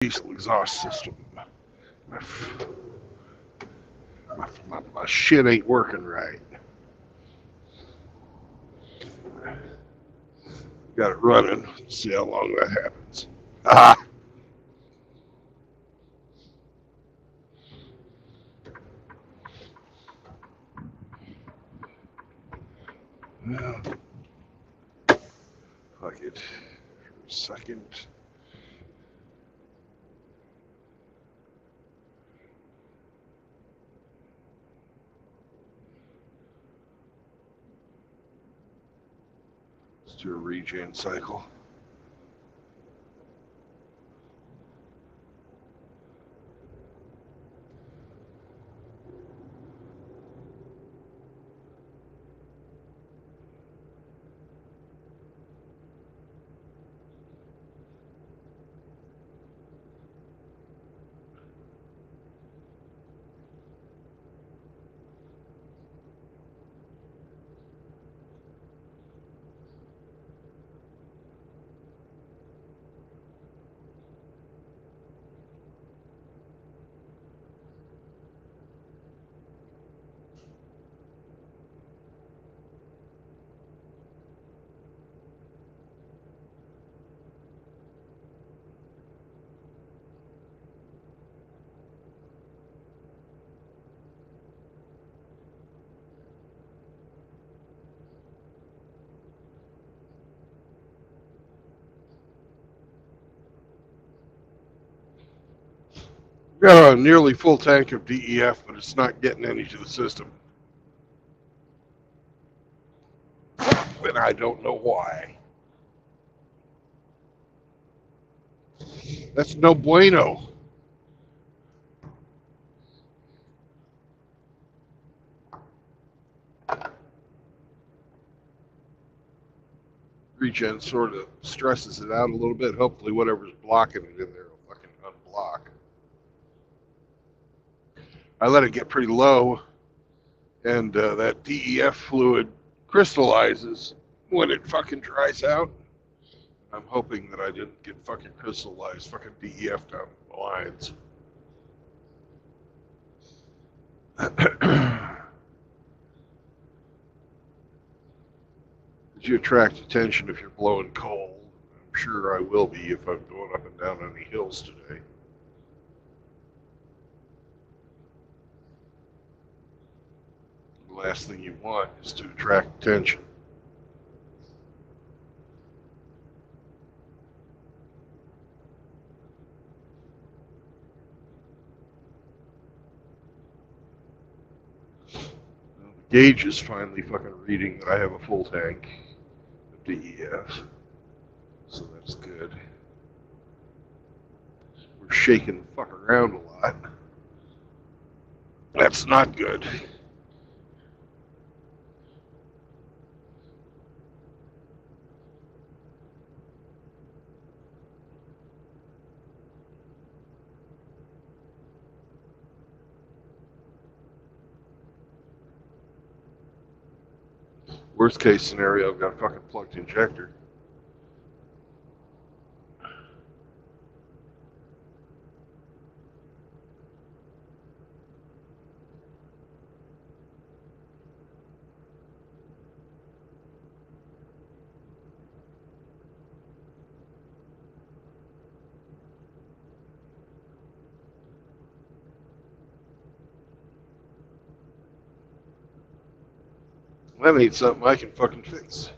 diesel exhaust system. My, my shit ain't working right. Got it running. See how long that happens. Ah! Well, fuck it. For a second. Let's do a regen cycle. Got a nearly full tank of DEF, but it's not getting any to the system. And I don't know why. That's no bueno. Regen sort of stresses it out a little bit. Hopefully whatever's blocking it in there will fucking unblock. I let it get pretty low, and that DEF fluid crystallizes when it fucking dries out. I'm hoping that I didn't get fucking crystallized fucking DEF down the lines. You attract attention if you're blowing coal. I'm sure I will be if I'm going up and down any hills today. The last thing you want is to attract attention. Well, the gauge is finally fucking reading that I have a full tank of DEF, so that's good. We're shaking the fuck around a lot. That's not good. Worst case scenario, I've got a fucking plugged injector. That ain't something I can fucking fix.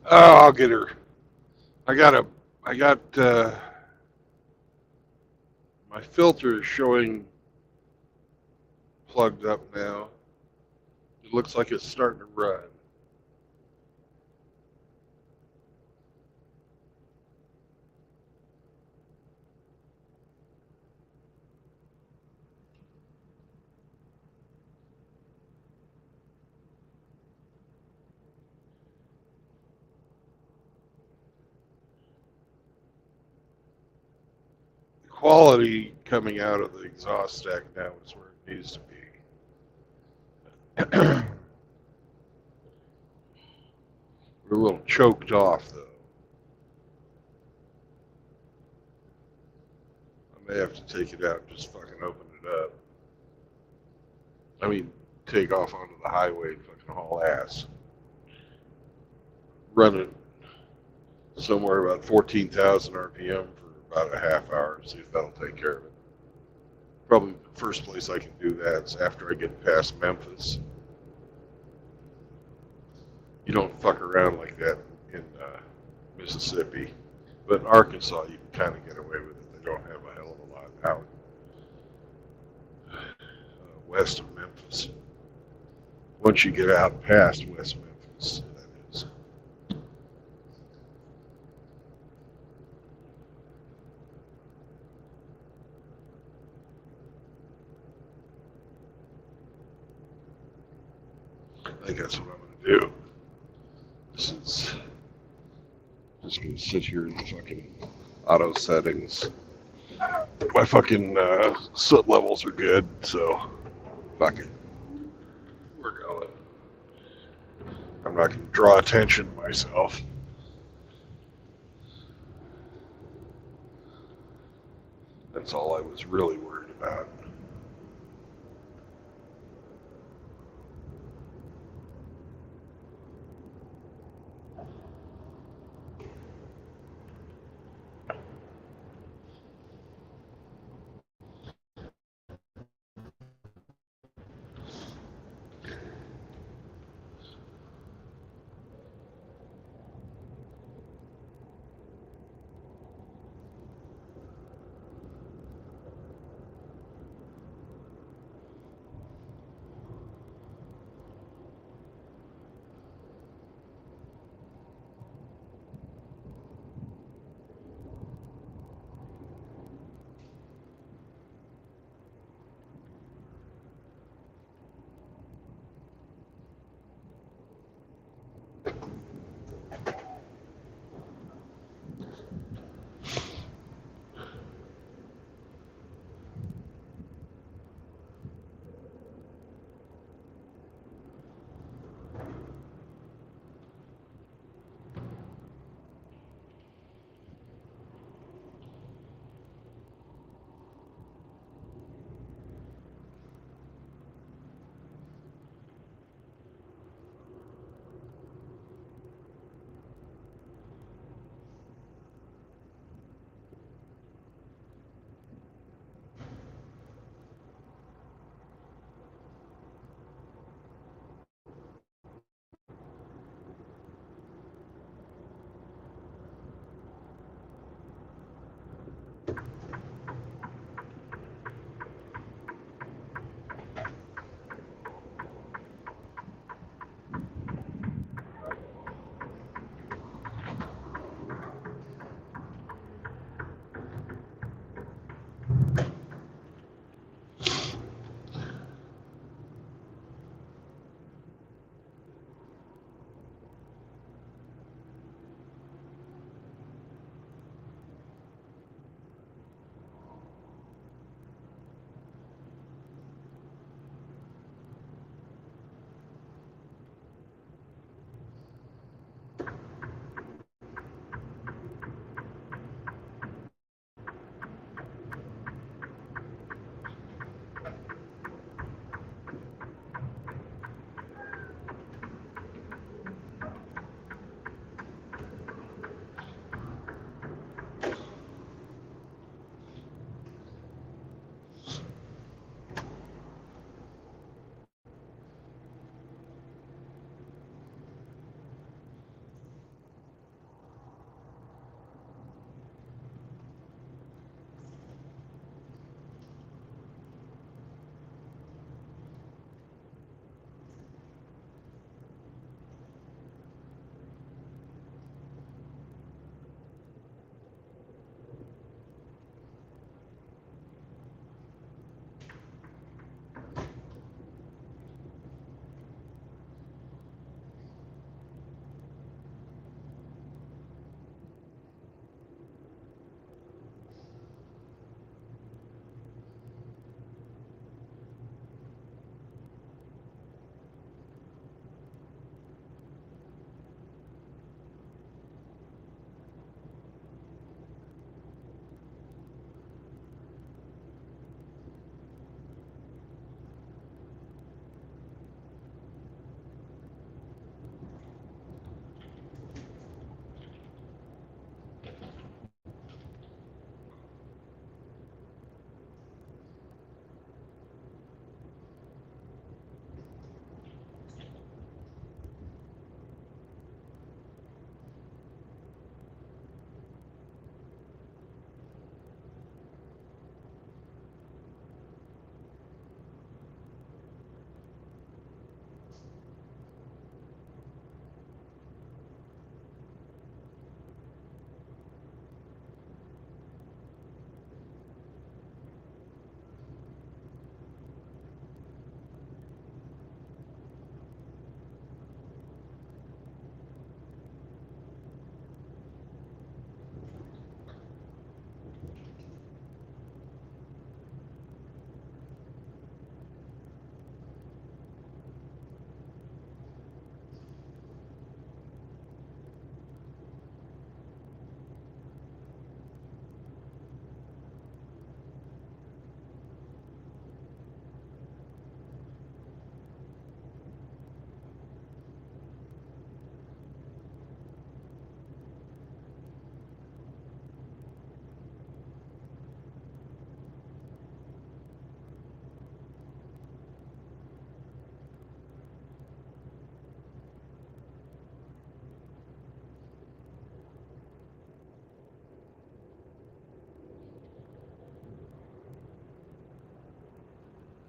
Oh, I'll get her. I got my filter is showing plugged up now. It looks like it's starting to run. The quality coming out of the exhaust stack now is where it needs to be. We're a little choked off, though. I may have to take it out and just fucking open it up. I mean, take off onto the highway and fucking haul ass. Run it somewhere about 14,000 RPM for about a half hour, see if that'll take care of it. Probably the first place I can do that is after I get past Memphis. You don't fuck around like that in Mississippi. But in Arkansas, you can kind of get away with it. They don't have a hell of a lot out west of Memphis. Once you get out past West Memphis, that is. I think that's what I'm going to do. This is just going to sit here in the fucking auto settings. My fucking soot levels are good, so fuck it. We're going. I'm not going to draw attention to myself. That's all I was really worried about.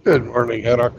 Good morning, Haddock.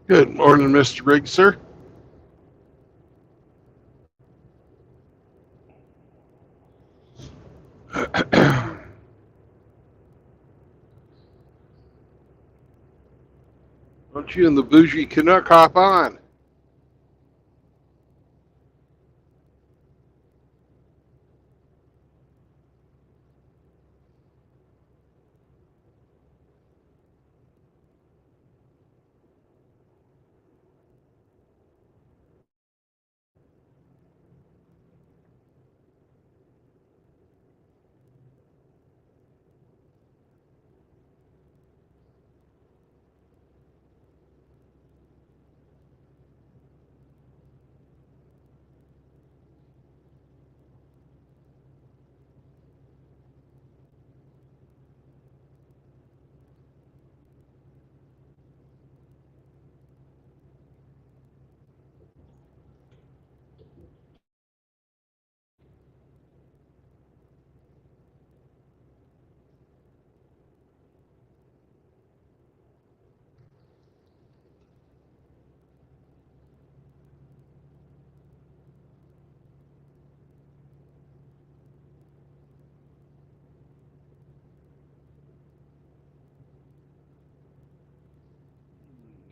Good morning, Mr. Riggs, sir. Don't you and the bougie Canuck hop on?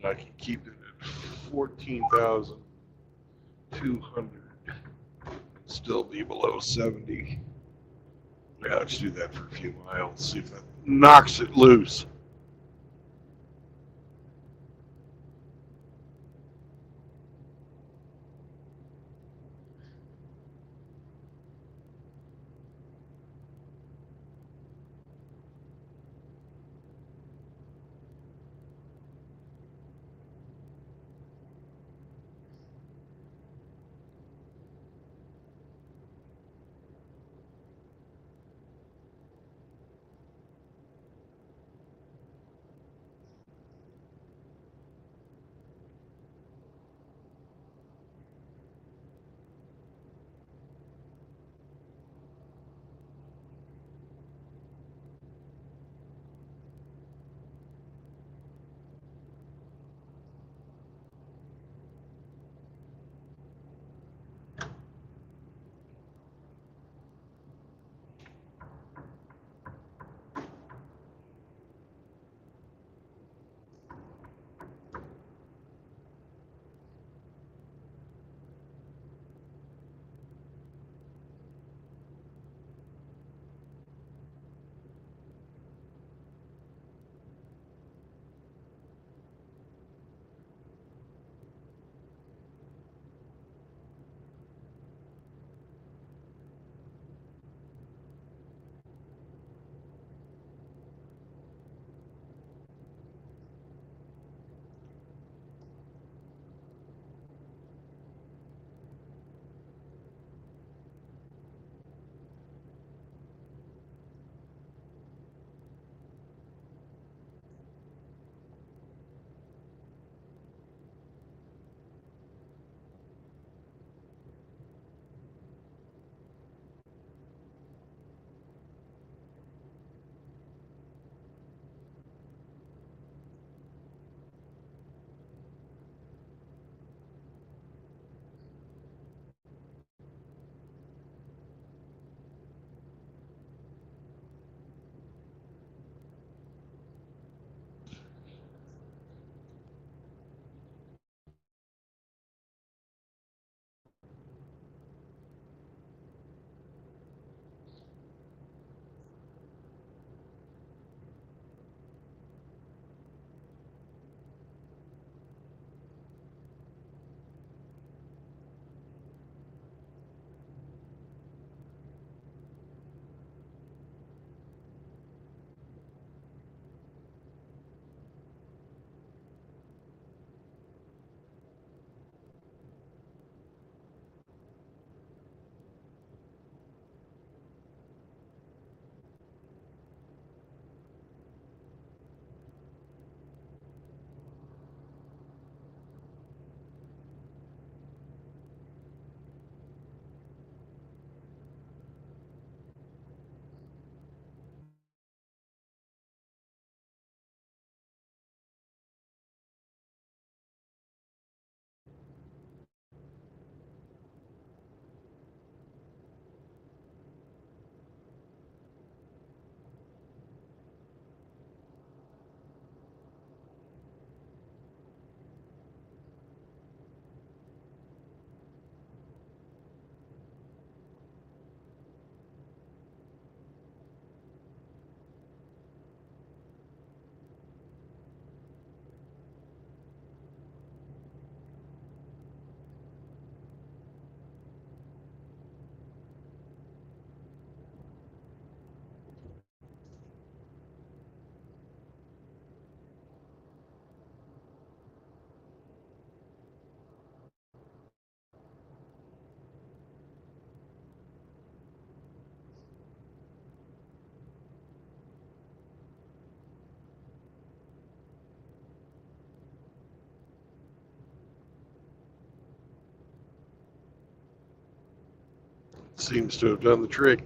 I can keep it at 14,200. Still be below 70. Yeah, let's do that for a few miles. See if that knocks it loose. Seems to have done the trick.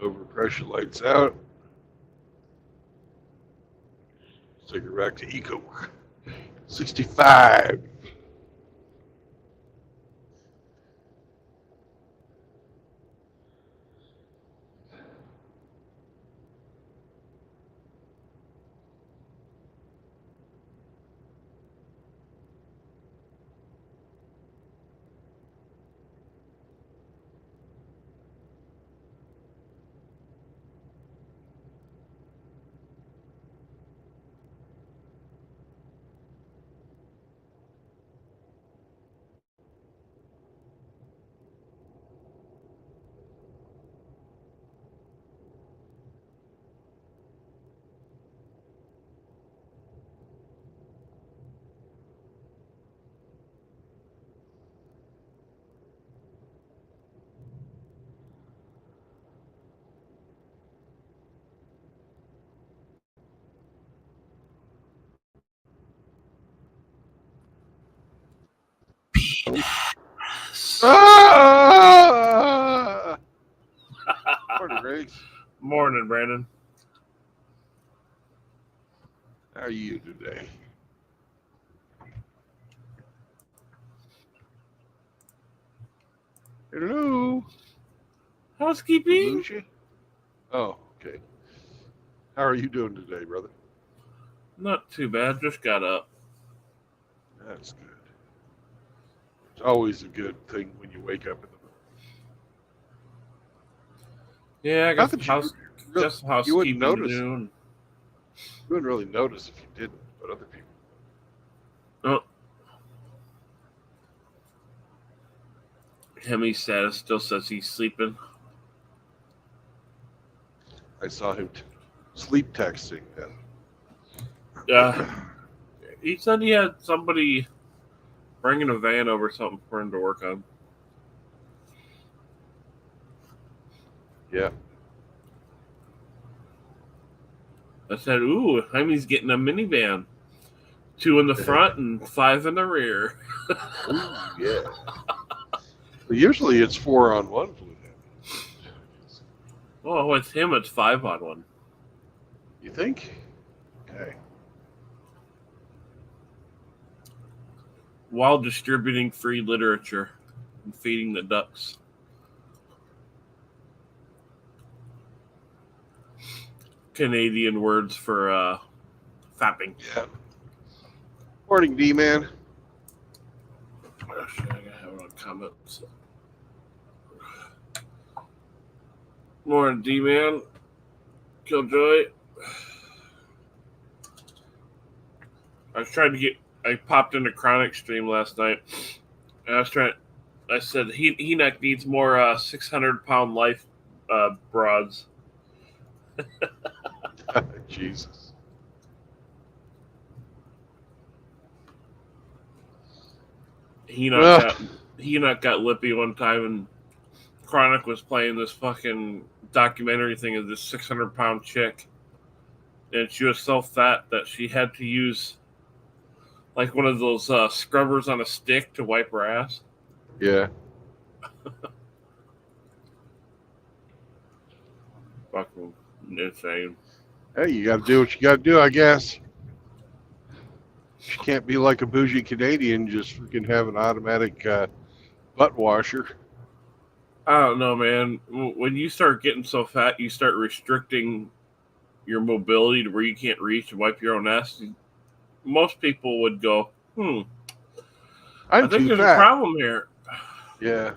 Overpressure lights out. Let's take her back to eco. 65. Ah! Morning, Riggs. Morning, Brandon. How are you today? Hello. Housekeeping? Lucia? Oh, okay. How are you doing today, brother? Not too bad. Just got up. That's good. It's always a good thing when you wake up in the morning. Yeah, I got Not some, that you got some you wouldn't housekeeping to notice. do. You wouldn't really notice if you didn't, but other people. Oh. Hemi's status still says he's sleeping. I saw him sleep texting then. He said he had somebody bringing a van over something for him to work on. Yeah. I said, ooh, Hemi's getting a minivan. 2 in the front and 5 in the rear. Ooh, yeah. Well, usually it's 4-on-1 fluid. Oh, with him, it's 5-on-1. You think? Okay. While distributing free literature and feeding the ducks. Canadian words for fapping. Yeah. Morning, D-Man. Oh, shit, I gotta have it on comments. Morning, D-Man. Killjoy. I popped into Chronic stream last night. And I said, Enoch needs more 600-pound life broads. Jesus. Enoch got lippy one time, and Chronic was playing this fucking documentary thing of this 600-pound chick. And she was so fat that she had to use like one of those scrubbers on a stick to wipe her ass. Yeah. Fucking insane. Hey, you got to do what you got to do, I guess. She can't be like a bougie Canadian, just freaking have an automatic butt washer. I don't know, man. When you start getting so fat, you start restricting your mobility to where you can't reach and wipe your own ass. Most people would go, I think there's a problem here. Yeah.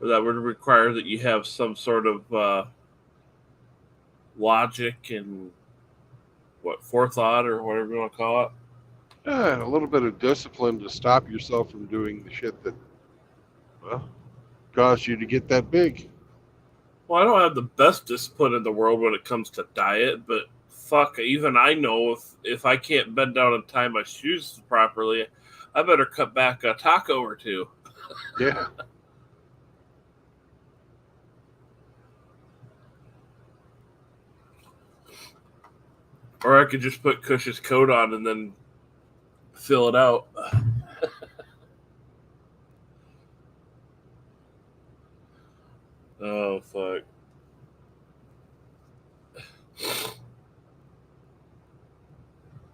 That would require that you have some sort of logic and forethought or whatever you want to call it. And a little bit of discipline to stop yourself from doing the shit that, well, caused you to get that big. Well, I don't have the best discipline in the world when it comes to diet, but fuck, even I know if I can't bend down and tie my shoes properly, I better cut back a taco or two. Yeah. Or I could just put Cush's coat on and then fill it out. Oh fuck.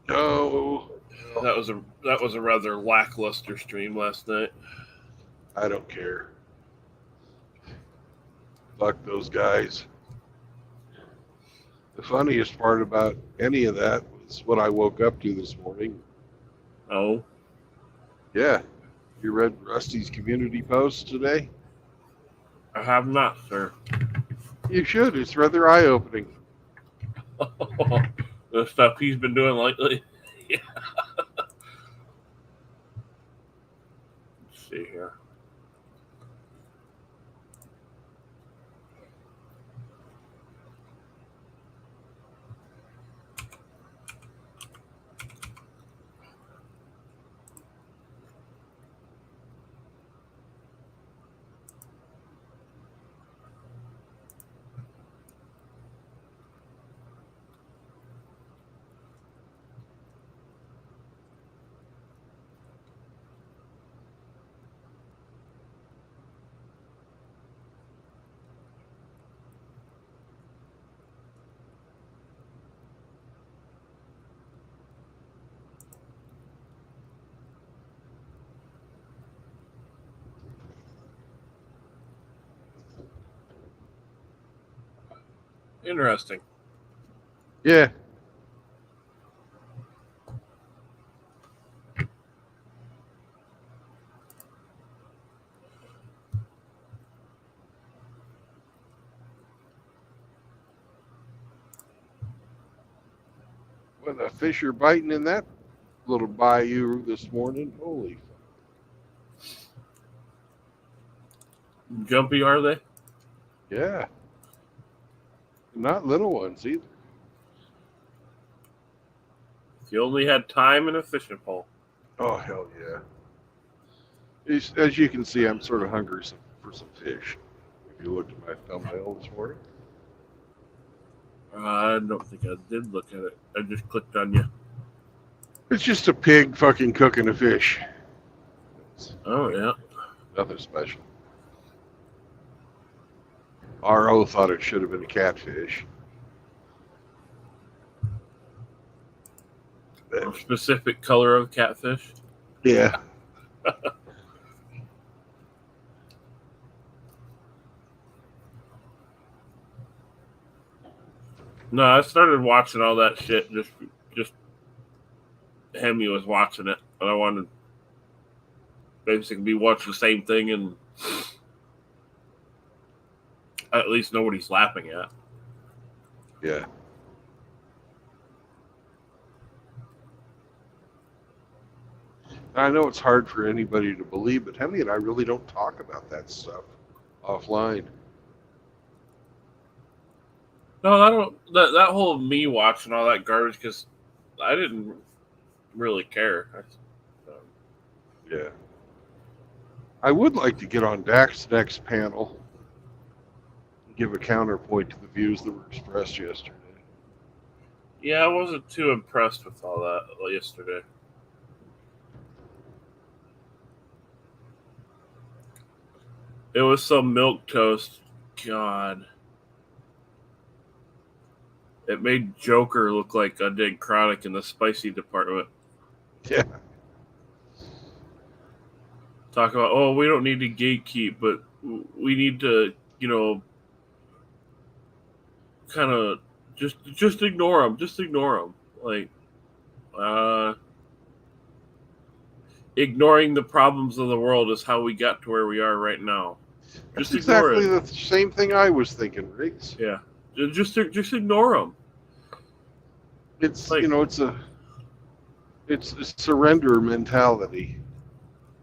No. That was a rather lackluster stream last night. I don't care. Fuck those guys. The funniest part about any of that was what I woke up to this morning. Oh. Yeah. You read Rusty's community post today? I have not, sir. You should. It's rather eye-opening. The stuff he's been doing lately. Yeah. Let's see here. Interesting. Yeah. When the fish are biting in that little bayou this morning, holy fuck. Jumpy, are they? Yeah. Not little ones either. If you only had time and a fishing pole. Oh, hell yeah. As you can see, I'm sort of hungry for some fish. If you looked at my thumbnail this morning. I don't think I did look at it. I just clicked on you. It's just a pig fucking cooking a fish. Oh, yeah. Nothing special. RO thought it should have been a catfish. A specific color of catfish? Yeah. No, I started watching all that shit. Just Hemi was watching it, and I wanted to basically be watching the same thing, and at least know what he's laughing at. Yeah. I know it's hard for anybody to believe, but Hemi and I really don't talk about that stuff offline. No, I don't. That whole me watching all that garbage, because I didn't really care. Yeah. I would like to get on Dak's next panel and give a counterpoint to the views that were expressed yesterday. Yeah, I wasn't too impressed with all that yesterday. It was some milquetoast. God. It made Joker look like I did Chronic in the spicy department. Yeah. Talk about, oh, we don't need to gatekeep, but we need to, kind of just ignore them. Just ignore them. Like, ignoring the problems of the world is how we got to where we are right now. That's exactly the same thing I was thinking, Riggs. Yeah. Just ignore them. It's like, it's a surrender mentality.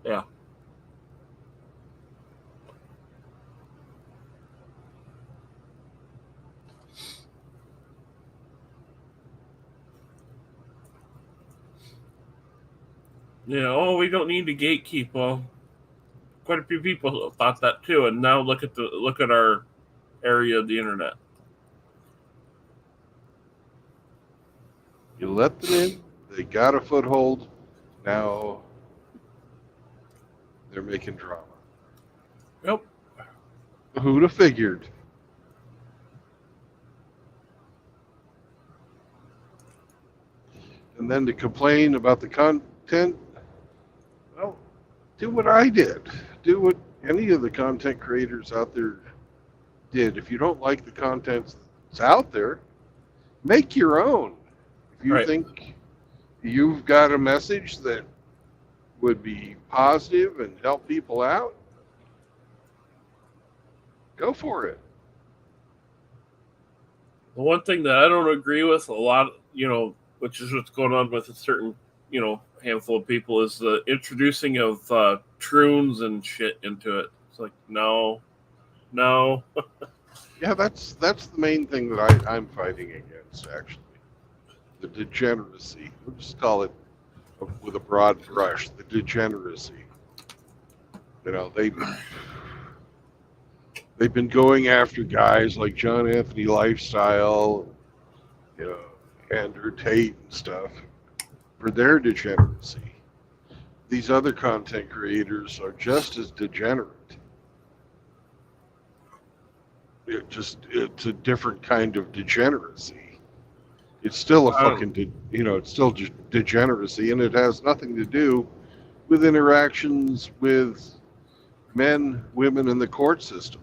Yeah. Yeah. Oh, we don't need to gatekeep. Well, quite a few people thought that too, and now look at our area of the internet. You let them in, they got a foothold, now they're making drama. Yep. Who'd have figured? And then to complain about the content, well, do what I did. Do what any of the content creators out there did. If you don't like the content that's out there, make your own. If you Right. think you've got a message that would be positive and help people out, go for it. The one thing that I don't agree with a lot, which is what's going on with a certain, handful of people, is the introducing of troons and shit into it. It's like, no. Yeah, that's the main thing that I'm fighting against, actually. The degeneracy. We'll just call it with a broad brush, the degeneracy. They've been going after guys like John Anthony Lifestyle, Andrew Tate and stuff for their degeneracy. These other content creators are just as degenerate. It's a different kind of degeneracy. It's still it's still degeneracy, and it has nothing to do with interactions with men, women, in the court system.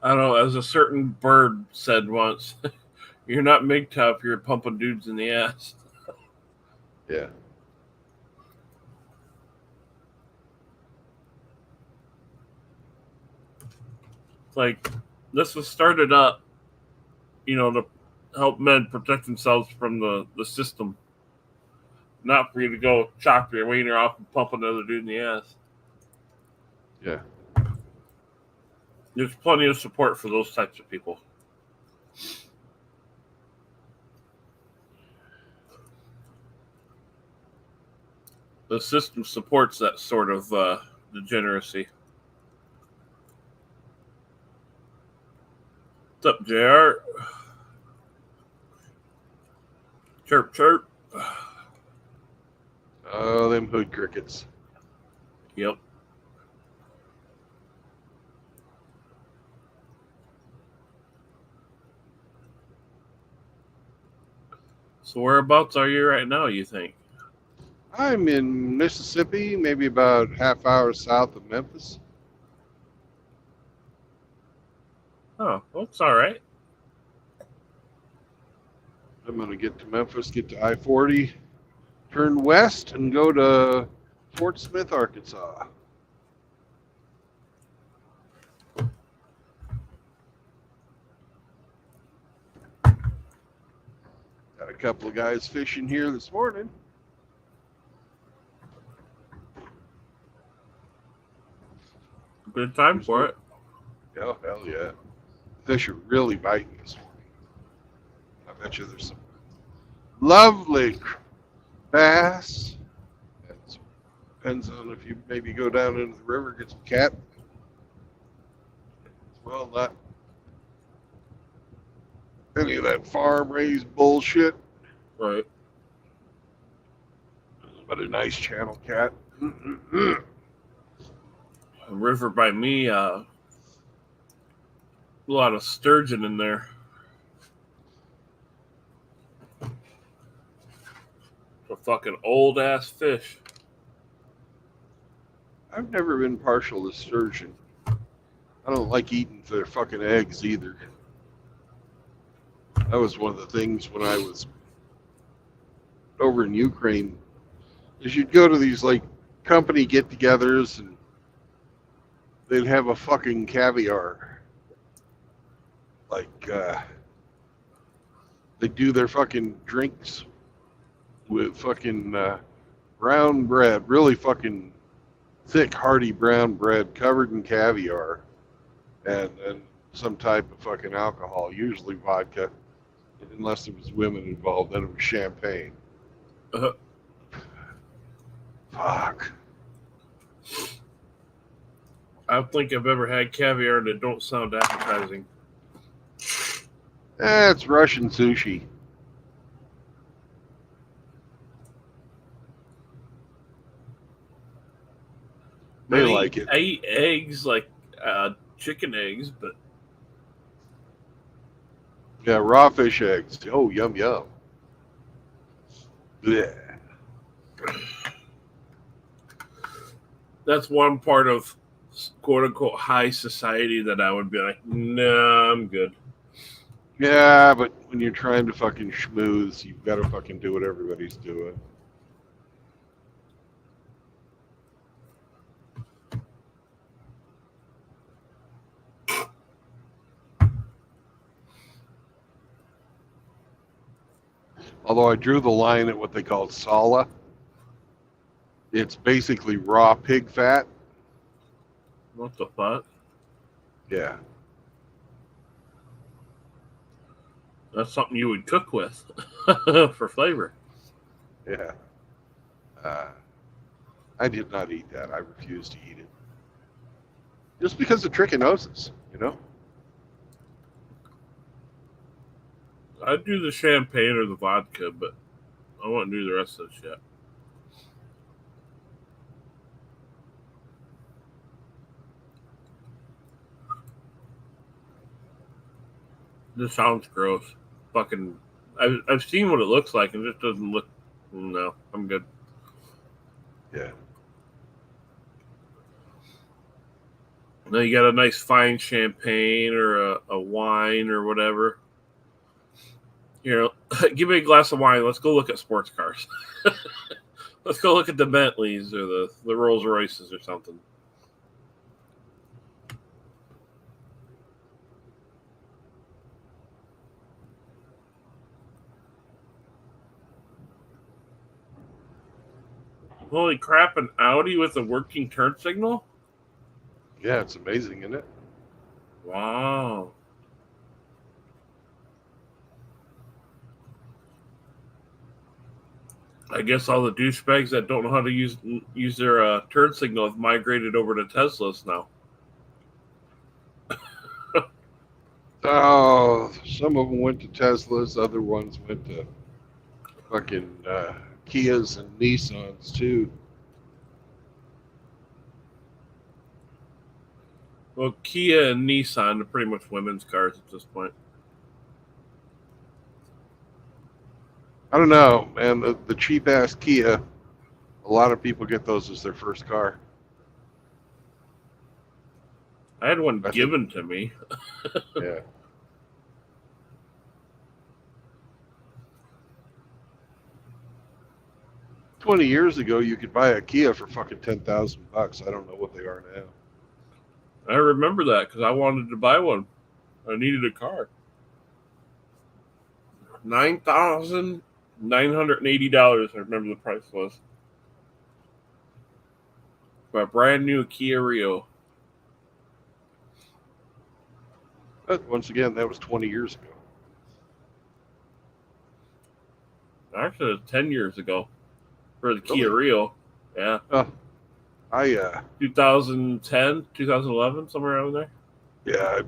I don't know. As a certain bird said once, you're not MGTOW if you're pumping dudes in the ass. Yeah. Like, this was started up, to help men protect themselves from the system. Not for you to go chop your wiener off and pump another dude in the ass. Yeah. There's plenty of support for those types of people. The system supports that sort of degeneracy. What's up, JR? Chirp, chirp. Oh, them hood crickets. Yep. So whereabouts are you right now, you think? I'm in Mississippi, maybe about half hour south of Memphis. Oh, well, it's all right. I'm going to get to Memphis, get to I-40, turn west, and go to Fort Smith, Arkansas. Got a couple of guys fishing here this morning. Good time for it. Oh, hell yeah. Fish are really biting this morning. I bet you there's some lovely bass. Depends on if you maybe go down into the river, get some cat. Well, not any of that farm-raised bullshit. Right. But a nice channel cat. A river by me, a lot of sturgeon in there. A fucking old ass fish. I've never been partial to sturgeon. I don't like eating their fucking eggs either. That was one of the things when I was over in Ukraine. Is you'd go to these like company get-togethers and they'd have a fucking caviar. Like they do their fucking drinks with fucking brown bread, really fucking thick, hearty brown bread covered in caviar, and some type of fucking alcohol, usually vodka, unless there was women involved, then it was champagne. Fuck. I don't think I've ever had caviar that don't sound appetizing. It's Russian sushi. They like it. I eat eggs, like chicken eggs, but Yeah, raw fish eggs. Oh, yum yum. Blech. that's one part of quote unquote high society that I would be like, nah, I'm good. Yeah, but when you're trying to fucking schmooze, you've got to fucking do what everybody's doing. Although I drew the line at what they call sala. It's basically raw pig fat. What the fuck? Yeah. That's something you would cook with for flavor. Yeah. I did not eat that. I refused to eat it. Just because of trichinosis, you know? I'd do the champagne or the vodka, but I wouldn't do the rest of the shit. This sounds gross. Fucking, I've seen what it looks like, and it just doesn't look. No, I'm good. Yeah. Now you got a nice fine champagne or a wine or whatever. Here, give me a glass of wine. Let's go look at sports cars. Let's go look at the Bentleys or the Rolls Royces or something. Holy crap, an Audi with a working turn signal? Yeah, it's amazing, isn't it? Wow. I guess all the douchebags that don't know how to use their turn signal have migrated over to Teslas now. Oh, some of them went to Teslas. Other ones went to fucking Kias and Nissans, too. Well, Kia and Nissan are pretty much women's cars at this point. I don't know, man. The cheap-ass Kia, a lot of people get those as their first car. I had one given to me. Yeah. $20 ago, you could buy a Kia for fucking $10,000. I don't know what they are now. I remember that because I wanted to buy one. I needed a car. $9,980. I remember the price was for a brand new Kia Rio. But once again, that was 20 years ago. Actually, it was 10 years ago for the Kia Really? Rio. Yeah. I 2010, 2011, somewhere around there. yeah,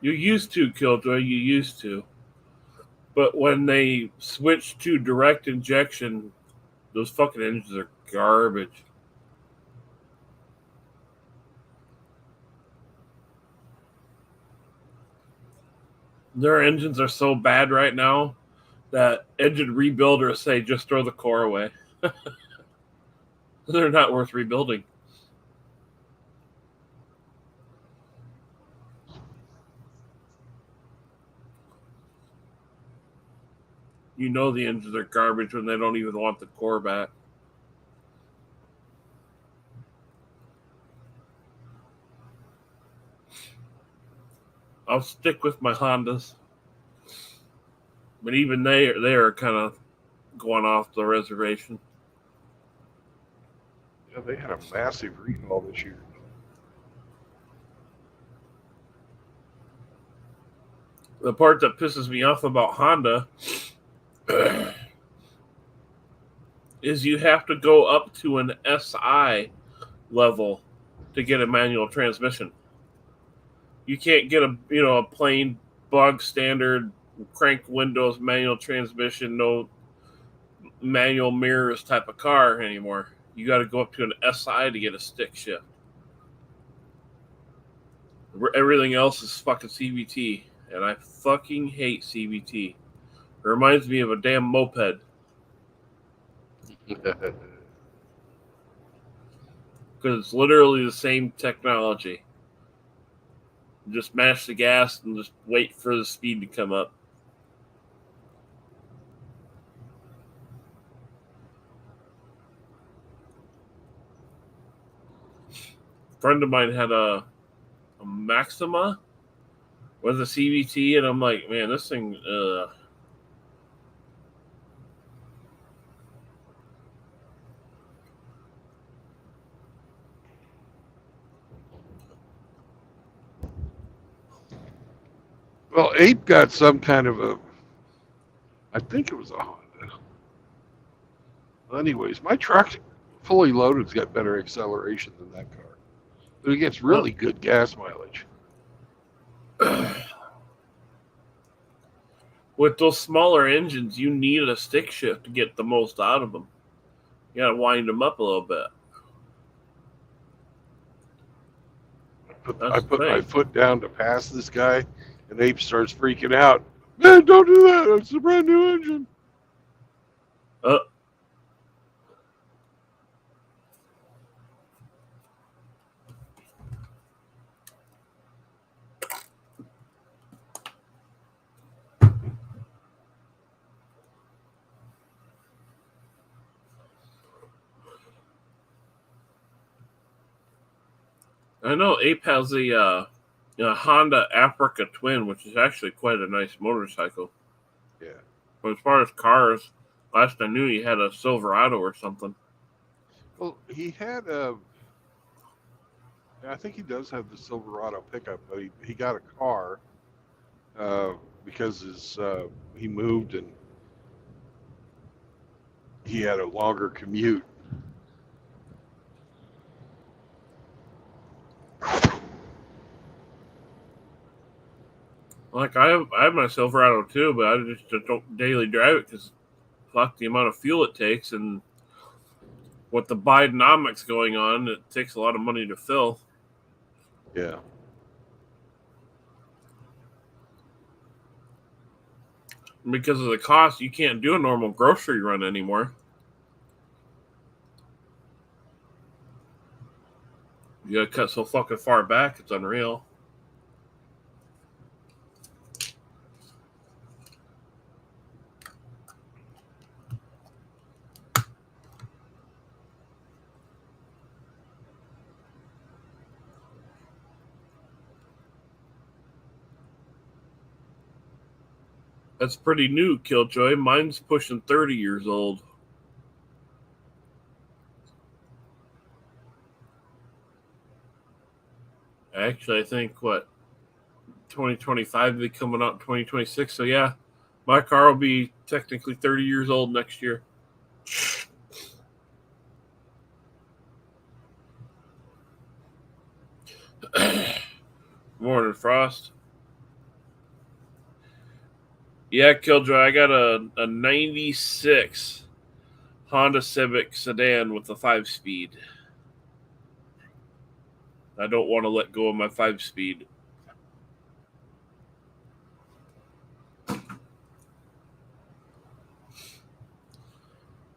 You used to, Killjoy. You used to. But when they switched to direct injection, those fucking engines are garbage. Their engines are so bad right now that engine rebuilders say just throw the core away. They're not worth rebuilding. You know the engines are garbage when they don't even want the core back. I'll stick with my Hondas. But even they are kind of going off the reservation. yeah, they had a massive recall this year. The part that pisses me off about Honda is you have to go up to an SI level to get a manual transmission. You can't get a plain bog standard crank windows manual transmission, no manual mirrors type of car anymore. You got to go up to an SI to get a stick shift. Everything else is fucking CVT, and I fucking hate CVT. It reminds me of a damn moped. Because it's literally the same technology. Just mash the gas and just wait for the speed to come up. A friend of mine had a Maxima with a CVT, and I'm like, man, this thing, Well, Ape got some kind of I think it was a Honda. Well, anyways, my truck, fully loaded's got better acceleration than that car. But it gets really good gas mileage. With those smaller engines, you need a stick shift to get the most out of them. You got to wind them up a little bit. I put my foot down to pass this guy, and Ape starts freaking out. Man, don't do that. It's a brand new engine. I know Ape has a Honda Africa Twin, which is actually quite a nice motorcycle. Yeah. But as far as cars, last I knew he had a Silverado or something. Well, he had I think he does have the Silverado pickup, but he got a car because he moved and he had a longer commute. Like I have my Silverado too, but I just don't daily drive it because fuck the amount of fuel it takes, and with the Bidenomics going on, it takes a lot of money to fill. Yeah. Because of the cost, you can't do a normal grocery run anymore. You gotta cut so fucking far back, it's unreal. That's pretty new, Killjoy. Mine's pushing 30 years old. Actually, I think 2025 will be coming out in 2026. So yeah, my car will be technically 30 years old next year. Morning, Frost. Yeah, Killjoy, I got a 96 Honda Civic sedan with a 5-speed. I don't want to let go of my 5-speed.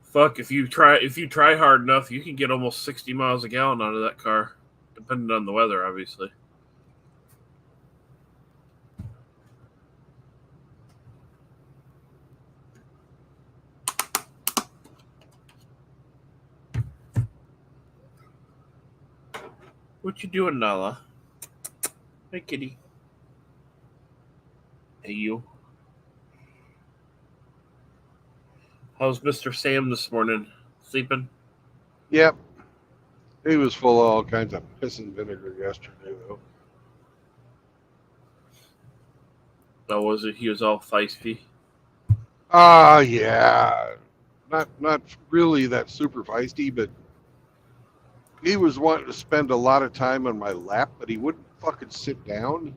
Fuck, if you try hard enough, you can get almost 60 miles a gallon out of that car, depending on the weather, obviously. What you doing, Nala? Hey, kitty. Hey, you. How's Mr. Sam this morning? Sleeping? Yep. He was full of all kinds of piss and vinegar yesterday, though. Oh, was it? He was all feisty? Yeah. Not really that super feisty, but he was wanting to spend a lot of time on my lap, but he wouldn't fucking sit down.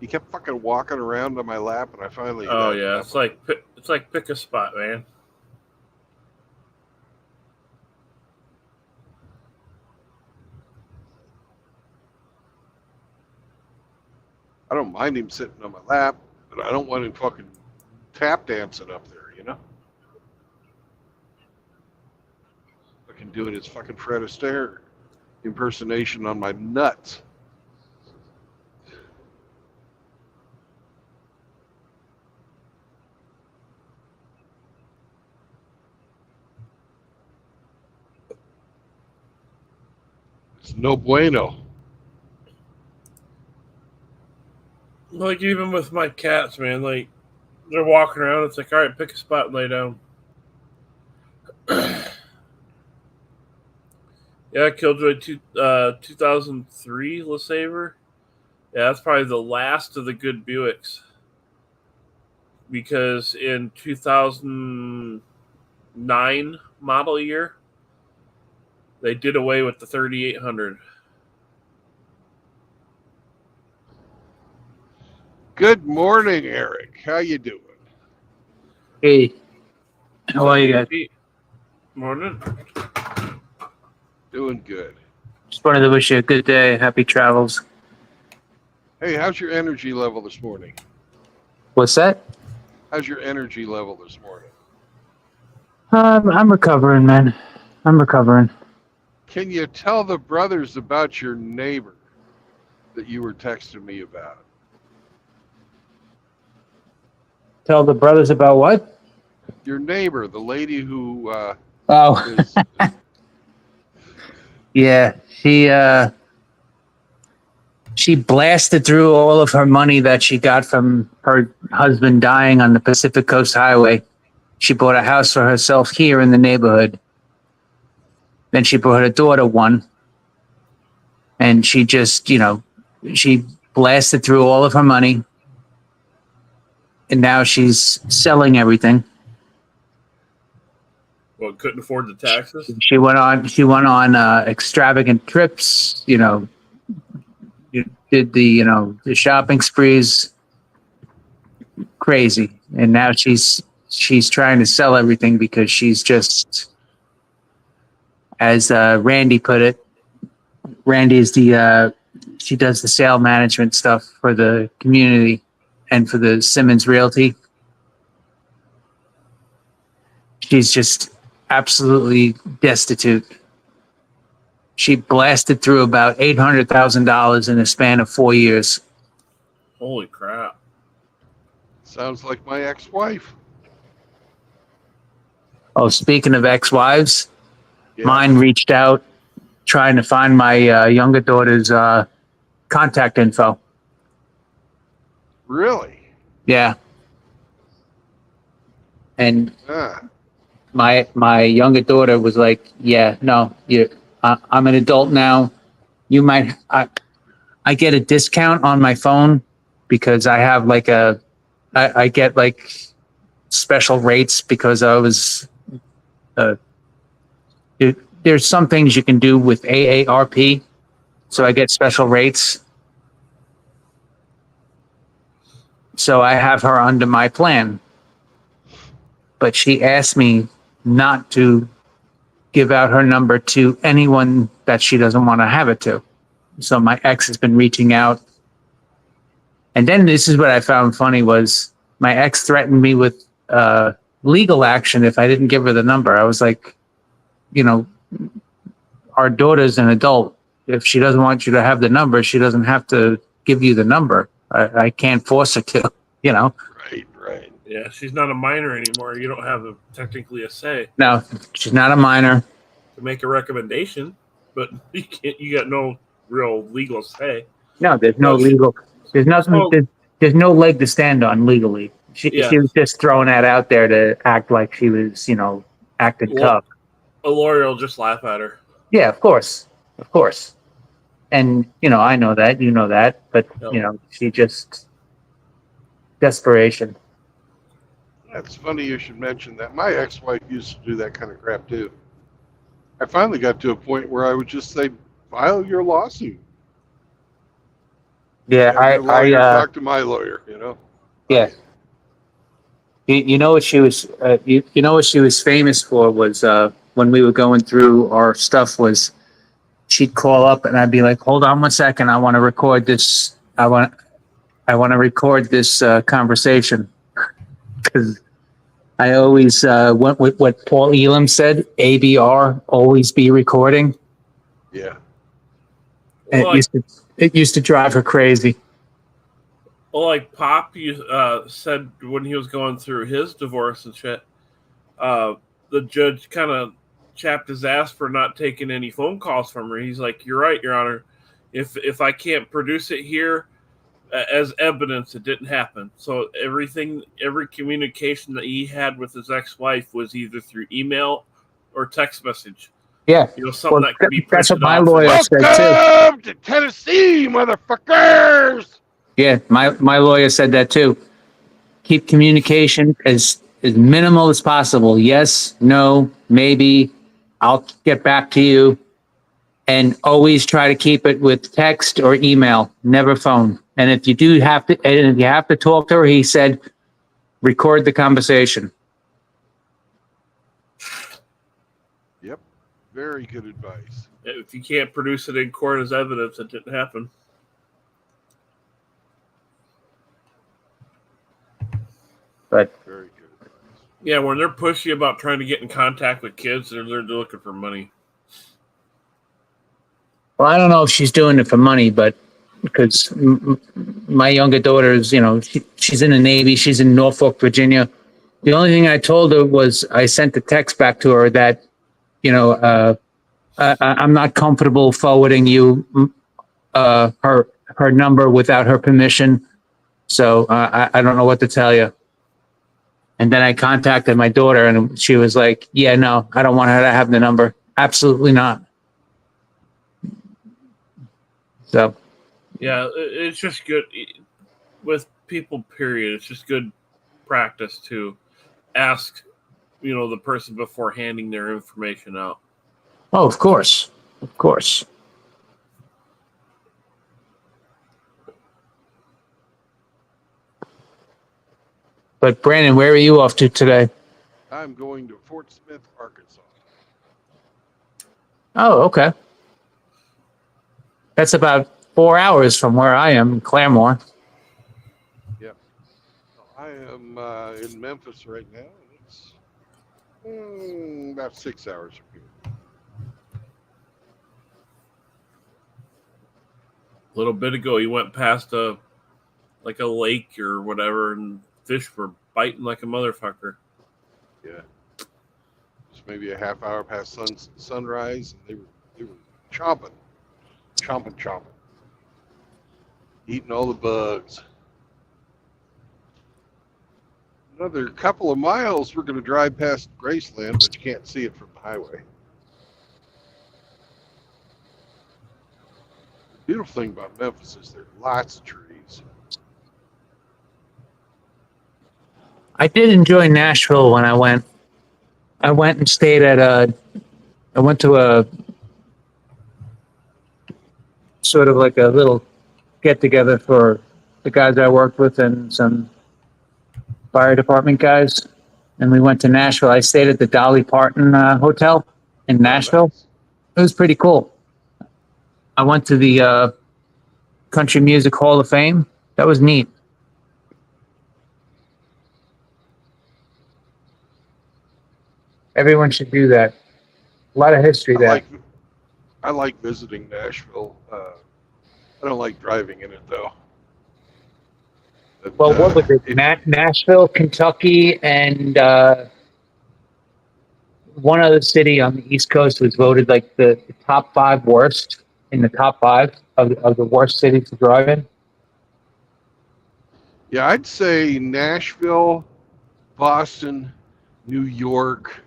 He kept fucking walking around on my lap, and I finally. Oh yeah, it's like pick a spot, man. I don't mind him sitting on my lap, but I don't want him fucking tap dancing up there, you know? Fucking doing his fucking Fred Astaire impersonation on my nuts. It's no bueno. Like even with my cats, man, like they're walking around. It's like, all right, pick a spot and lay down. Yeah, Killjoy 2003 LeSabre. Yeah, that's probably the last of the good Buicks. Because in 2009 model year, they did away with the 3800. Good morning, Eric. How you doing? Hey, how are you guys? Morning. Doing good. Just wanted to wish you a good day. Happy travels. Hey, how's your energy level this morning? What's that? How's your energy level this morning? I'm recovering, man. I'm recovering. Can you tell the brothers about your neighbor that you were texting me about? Tell the brothers about what? Your neighbor, the lady who Oh, is, yeah. She blasted through all of her money that she got from her husband dying on the Pacific Coast Highway. She bought a house for herself here in the neighborhood. Then she bought her daughter one. And she just, she blasted through all of her money. And now she's selling everything. Well, couldn't afford the taxes. She went on extravagant trips, did the shopping sprees. Crazy. And now she's trying to sell everything because she's just, as Randy put it, Randy is she does the sale management stuff for the community and for the Simmons Realty. She's just absolutely destitute. She blasted through about $800,000 in a span of 4 years. Holy crap. sounds like my ex-wife. Oh, speaking of ex-wives, Yeah. mine reached out trying to find my younger daughter's contact info. Really? Yeah. And Ah, my younger daughter was like, "Yeah, no, I'm an adult now. You might I get a discount on my phone because I have like I get like special rates because I was there's some things you can do with AARP, so I get special rates. So I have her under my plan." But she asked me not to give out her number to anyone that she doesn't want to have it to. So my ex has been reaching out. And then this is what I found funny was my ex threatened me with legal action if I didn't give her the number. I was like, our daughter's an adult. If she doesn't want you to have the number, she doesn't have to give you the number. I can't force her to, right. Yeah, she's not a minor anymore. You don't have technically a say No, she's not a minor. to make a recommendation, but you can't. You got no real legal say. No, there's no Well, legal. There's nothing. well- There's no leg to stand on legally. She Yeah. was just throwing that out there to act like she was, acting Well- tough. A lawyer will just laugh at her. Yeah, of course. And I know that, you know that, but Yep. she just desperation. That's funny you should mention that. My ex-wife used to do that kind of crap too. I finally got to a point where I would just say, file your lawsuit. Yeah, Your lawyer, talk to my lawyer. yeah. You know what she was you know what she was famous for was when we were going through our stuff was she'd call up and I'd be like, hold on 1 second, I want to record this. I want to record this conversation because I always went with what Paul Elam said, ABR, always be recording. Yeah. And Well, it used to drive her crazy. like Pop said when he was going through his divorce and shit, the judge kind of chapped his ass for not taking any phone calls from her. He's like, "You're right, Your Honor. If I can't produce it here as evidence, it didn't happen." So every communication that he had with his ex-wife was either through email or text message. Yeah. Something that could be that's what printed my off. lawyer said too. Welcome to Tennessee, motherfuckers. Yeah, my lawyer said that too. Keep communication as minimal as possible. Yes, no, maybe, I'll get back to you. And always try to keep it with text or email, never phone. And if you have to talk to her, he said, record the conversation. Yep. Very good advice. If you can't produce it in court as evidence, it didn't happen. But Very good advice. Yeah, when they're pushy about trying to get in contact with kids, they're looking for money. well, I don't know if she's doing it for money, but because my younger daughter is, she's in the Navy. She's in Norfolk, Virginia. The only thing I told her was I sent a text back to her that, I'm not comfortable forwarding you her number without her permission. So I don't know what to tell you. And then I contacted my daughter and she was like, yeah, no, I don't want her to have the number. Absolutely not. So, yeah, it's just good with people, period. It's just good practice to ask, the person before handing their information out. oh, of course. Of course. But Brandon, where are you off to today? I'm going to Fort Smith, Arkansas. Oh, okay. That's about 4 hours from where I am in Claremore. Yep. I am in Memphis right now. It's about 6 hours from here. A little bit ago, you went past a lake or whatever, and fish were biting like a motherfucker. Yeah. Just maybe a half hour past sunrise, and they were chomping, eating all the bugs. Another couple of miles, we're going to drive past Graceland, but you can't see it from the highway. The beautiful thing about Memphis is there are lots of trees. I did enjoy Nashville when I went. I went and stayed at I went to a sort of like a little get together for the guys I worked with and some fire department guys. And we went to Nashville. I stayed at the Dolly Parton Hotel in Nashville. Nice. It was pretty cool. I went to the Country Music Hall of Fame. That was neat. Everyone should do that. A lot of history there. I like visiting Nashville. I don't like driving in it though. But, Well, what was it? Nashville, Kentucky, and one other city on the East Coast was voted like the top 5 worst in the top 5 of the worst cities to drive in. Yeah, I'd say Nashville, Boston, New York,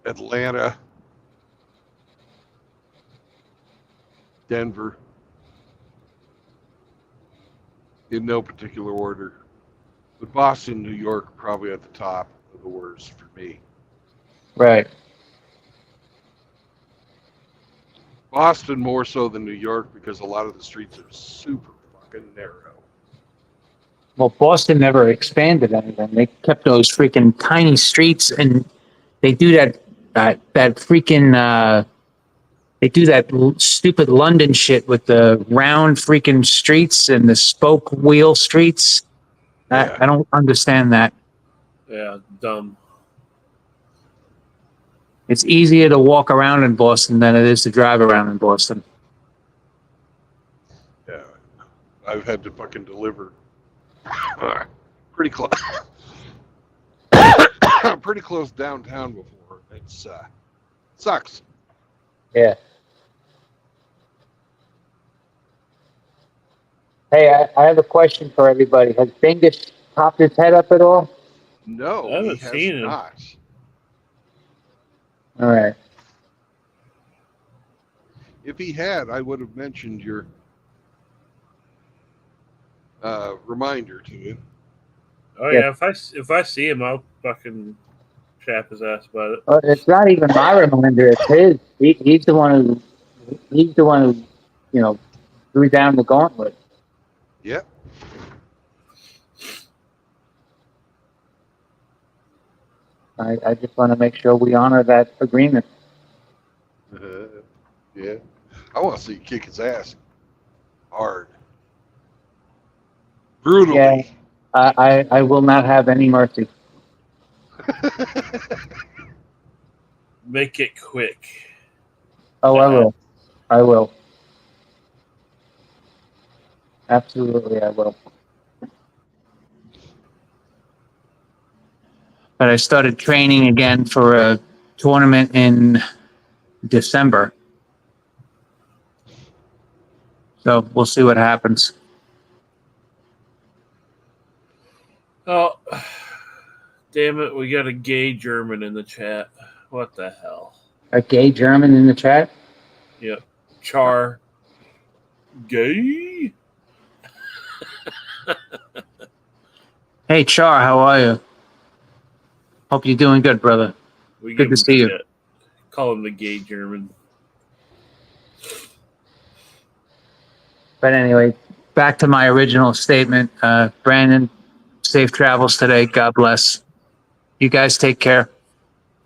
Atlanta, Denver, in no particular order. But Boston, New York are probably at the top of the worst for me. Right. Boston more so than New York because a lot of the streets are super fucking narrow. Well, Boston never expanded anything. They kept those freaking tiny streets, and they do that freaking they do that stupid London shit with the round freaking streets and the spoke wheel streets. Yeah. I don't understand that. Yeah, dumb. It's easier to walk around in Boston than it is to drive around in Boston. Yeah. I've had to fucking deliver pretty close pretty close downtown before. It's sucks. Yeah. Hey, I have a question for everybody. Has Bingus popped his head up at all? No, I haven't he has seen him. not. All right. If he had, I would have mentioned your reminder to him. Oh Yeah. yeah, if I see him, I'll fucking chap his ass about it. It's not even my reminder. It's his. He's the one who. He's the one who, threw down the gauntlet. Yep. I just want to make sure we honor that agreement. Yeah. I want to see you kick his ass hard, brutally. Yeah. I will not have any mercy. Make it quick. Oh, I will. I will. Absolutely, I will. But I started training again for a tournament in December. So we'll see what happens. Oh, damn it! We got a gay German in the chat. What the hell? A gay German in the chat? Yep. Char. Gay? Hey, Char, how are you? Hope you're doing good, brother. We Good give to him see you. shit. Call him the gay German. But anyway, back to my original statement. Brandon, safe travels today. God bless. You guys take care.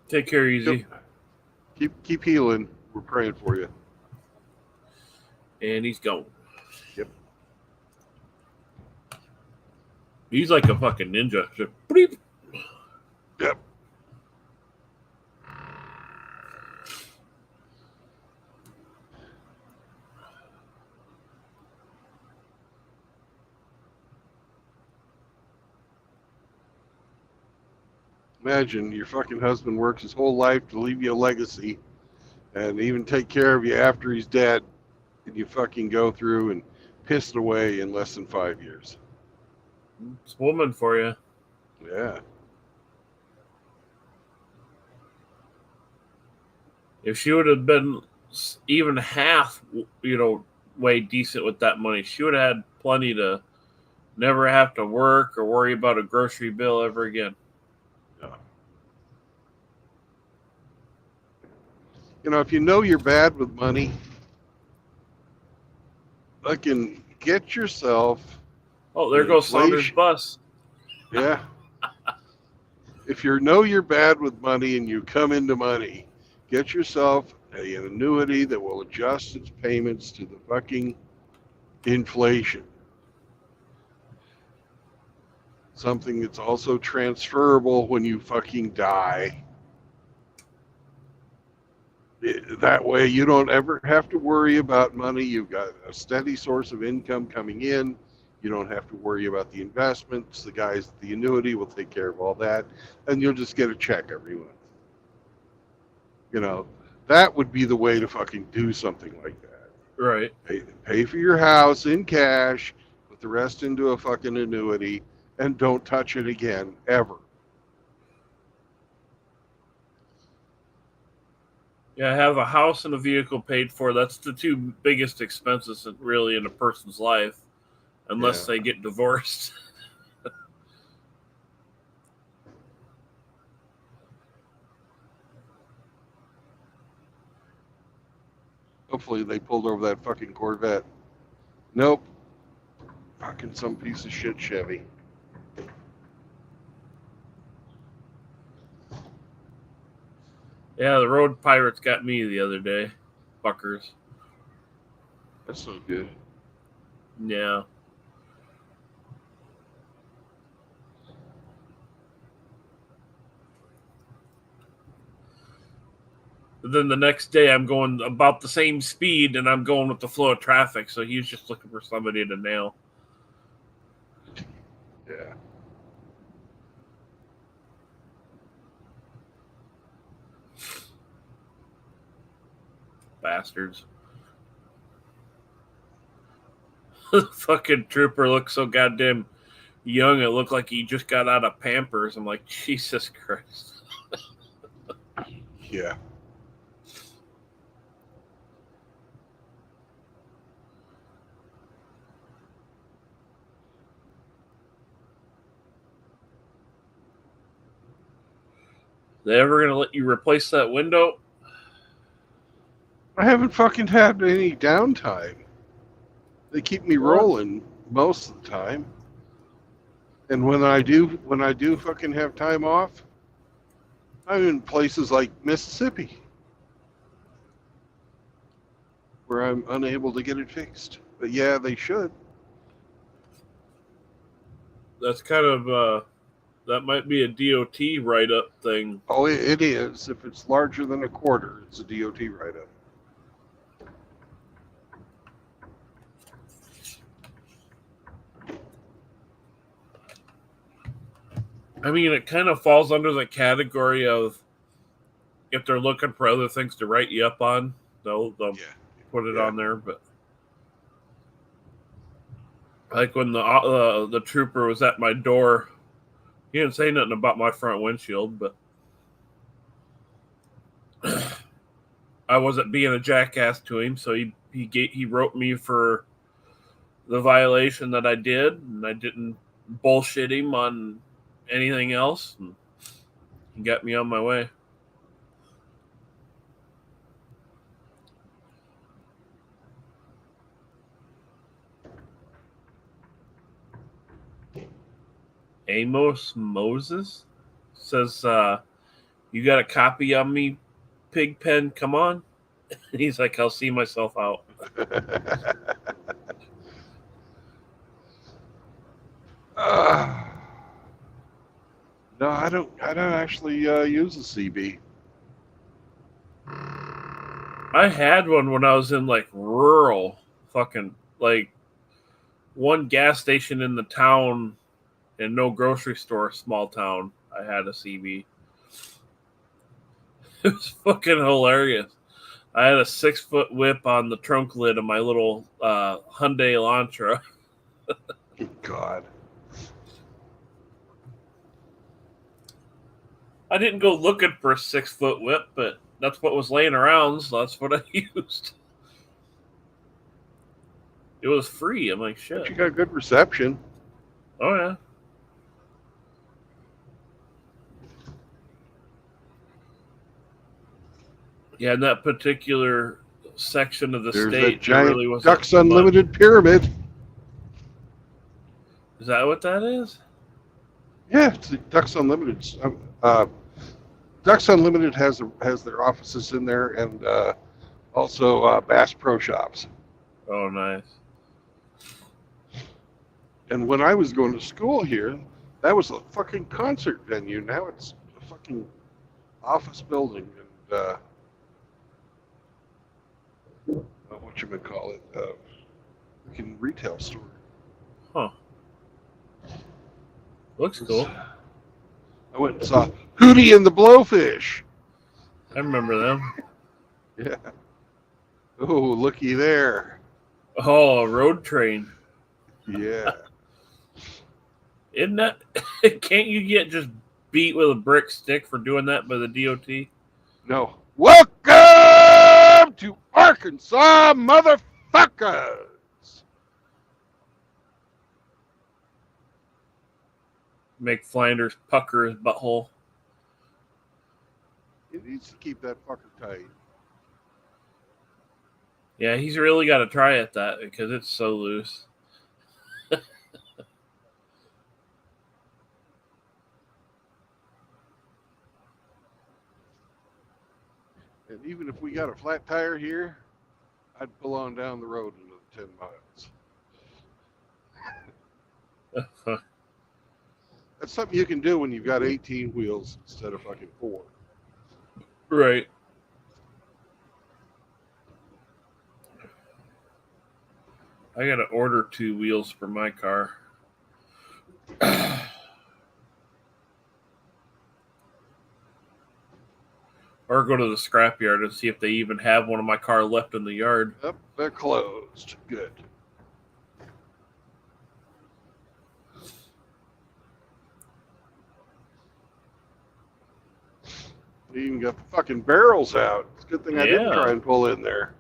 Take care, easy. Keep healing. We're praying for you. And he's gone. Yep. He's like a fucking ninja. Just bleep. Yep. Imagine your fucking husband works his whole life to leave you a legacy and even take care of you after he's dead, and you fucking go through and piss it away in less than 5 years. It's a woman for you. Yeah. If she would have been even half, way decent with that money, she would have had plenty to never have to work or worry about a grocery bill ever again. Yeah. If you know you're bad with money, fucking get yourself. Oh, there goes Saunders' Inflation. bus. Yeah. If you know you're bad with money and you come into money, get yourself an annuity that will adjust its payments to the fucking inflation. Something that's also transferable when you fucking die. That way you don't ever have to worry about money. You've got a steady source of income coming in. You don't have to worry about the investments. The guys at the annuity will take care of all that, and you'll just get a check every month. That would be the way to fucking do something like that. Right. Pay for your house in cash, put the rest into a fucking annuity, and don't touch it again, ever. Yeah, have a house and a vehicle paid for. That's the two biggest expenses really in a person's life, unless they get divorced. Hopefully they pulled over that fucking Corvette. Nope. Fucking some piece of shit Chevy. Yeah, the road pirates got me the other day. Fuckers. That's so good. Yeah. But then the next day I'm going about the same speed and I'm going with the flow of traffic, so he's just looking for somebody to nail. Yeah. Bastards. The fucking trooper looks so goddamn young, it looked like he just got out of Pampers. I'm like, Jesus Christ. Yeah. They ever gonna let you replace that window? I haven't fucking had any downtime. They keep me rolling most of the time. And when I do fucking have time off, I'm in places like Mississippi where I'm unable to get it fixed. But yeah, they should. That's kind of that might be a DOT write-up thing. Oh, it is. If it's larger than a quarter, it's a DOT write-up. I mean, it kind of falls under the category of if they're looking for other things to write you up on, they'll Yeah. put it Yeah. on there. But like when the trooper was at my door, he didn't say nothing about my front windshield, but I wasn't being a jackass to him, so he wrote me for the violation that I did, and I didn't bullshit him on anything else, and he got me on my way. Amos Moses says, you got a copy of me, Pigpen? Come on. He's like, I'll see myself out. No, I don't actually use a CB. I had one when I was in like rural fucking like one gas station in the town and no grocery store, small town. I had a CB. It was fucking hilarious. I had a 6-foot whip on the trunk lid of my little Hyundai Elantra. God. I didn't go looking for a 6-foot whip, but that's what was laying around, so that's what I used. It was free. I'm like, shit. But you got good reception. Oh, yeah. Yeah, in that particular section of the There's state, that giant really wasn't Ducks much. Unlimited pyramid. Is that what that is? Yeah, it's the Ducks Unlimited. Ducks Unlimited has their offices in there, and also Bass Pro Shops. Oh, nice. And when I was going to school here, that was a fucking concert venue. Now it's a fucking office building and freaking retail store. Huh. Looks cool. I went and saw Hootie and the Blowfish. I remember them. Yeah. Oh, looky there. Oh, a road train. Yeah. Isn't that? Can't you get just beat with a brick stick for doing that by the DOT? No. Welcome to Arkansas, motherfuckers. Make Flanders pucker his butthole. He needs to keep that fucker tight. Yeah, he's really got to try at that because it's so loose. And even if we got a flat tire here, I'd pull on down the road another 10 miles. That's something you can do when you've got 18 wheels instead of fucking 4. Right. I got to order 2 wheels for my car. Or go to the scrapyard and see if they even have one of my car left in the yard. Yep, they're closed. Good. They even got the fucking barrels out. It's a good thing I didn't Yeah. try and pull in there.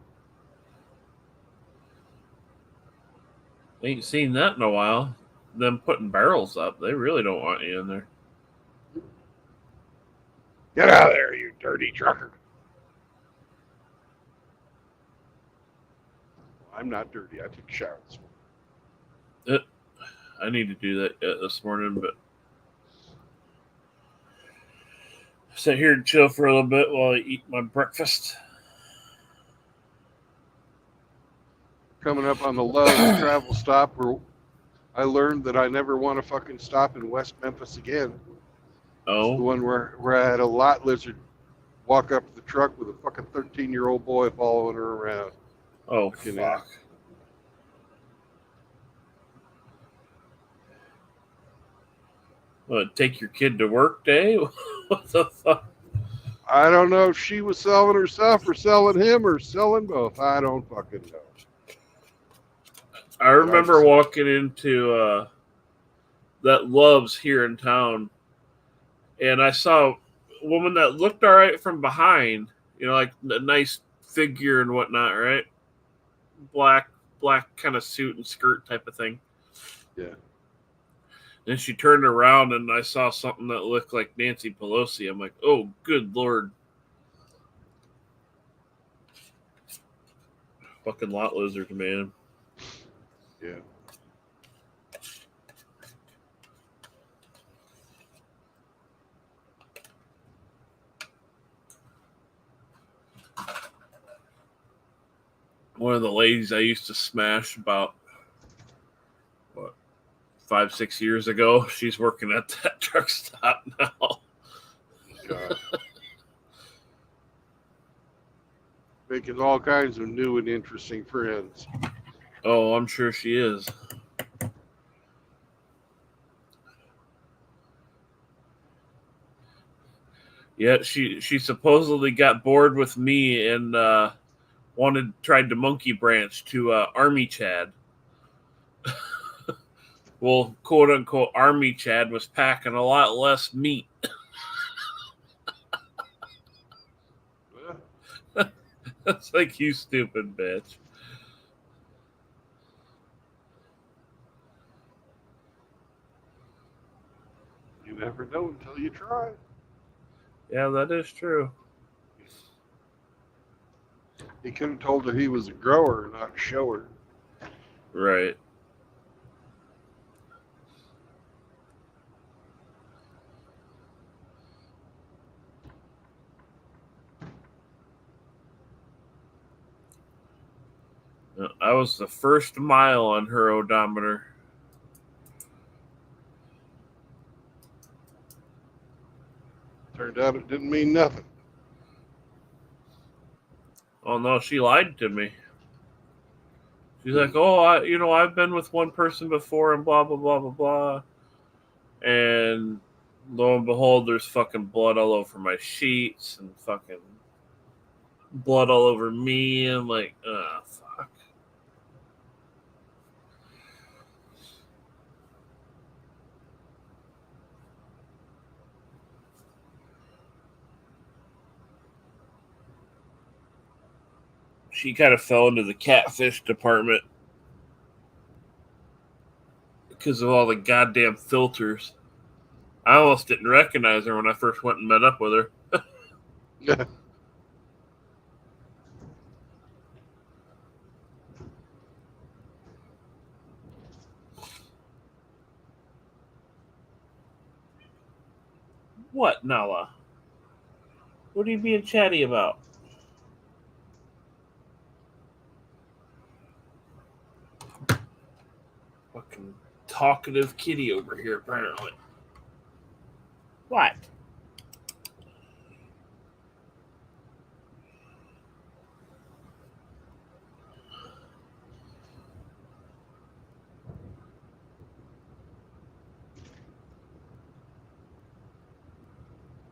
Ain't seen that in a while. Them putting barrels up. They really don't want you in there. Get out of there, you dirty trucker. I'm not dirty. I take showers. I need to do that this morning, but sit here and chill for a little bit while I eat my breakfast. Coming up on the Love's travel stop where I learned that I never want to fucking stop in West Memphis again. It's the Oh, one where I had a lot lizard walk up to the truck with a fucking 13-year-old boy following her around. oh, Fucking fuck. What, take your kid to work day? What the fuck? I don't know if she was selling herself or selling him or selling both. I don't fucking know. I remember walking into that Love's here in town, and I saw a woman that looked all right from behind, like a nice figure and whatnot, right? Black kind of suit and skirt type of thing. Yeah. Then she turned around and I saw something that looked like Nancy Pelosi. I'm like, oh, good Lord. Fucking lot lizard, man. Yeah. One of the ladies I used to smash about 5-6 years ago. She's working at that truck stop now. God. Making all kinds of new and interesting friends. Oh, I'm sure she is. Yeah, she supposedly got bored with me and tried to monkey branch to Army Chad. Well, quote unquote, Army Chad was packing a lot less meat. That's like, you stupid bitch. You never know until you try. Yeah, that is true. He could have told her he was a grower, not a shower. Right. I was the first mile on her odometer. Turned out it didn't mean nothing. Oh no, she lied to me. She's like, "Oh, I've been with one person before, and blah blah blah blah blah." And lo and behold, there's fucking blood all over my sheets and fucking blood all over me. I'm like, oh, fuck. She kind of fell into the catfish department because of all the goddamn filters. I almost didn't recognize her when I first went and met up with her. What, Nala? What are you being chatty about? Fucking talkative kitty over here, apparently. What?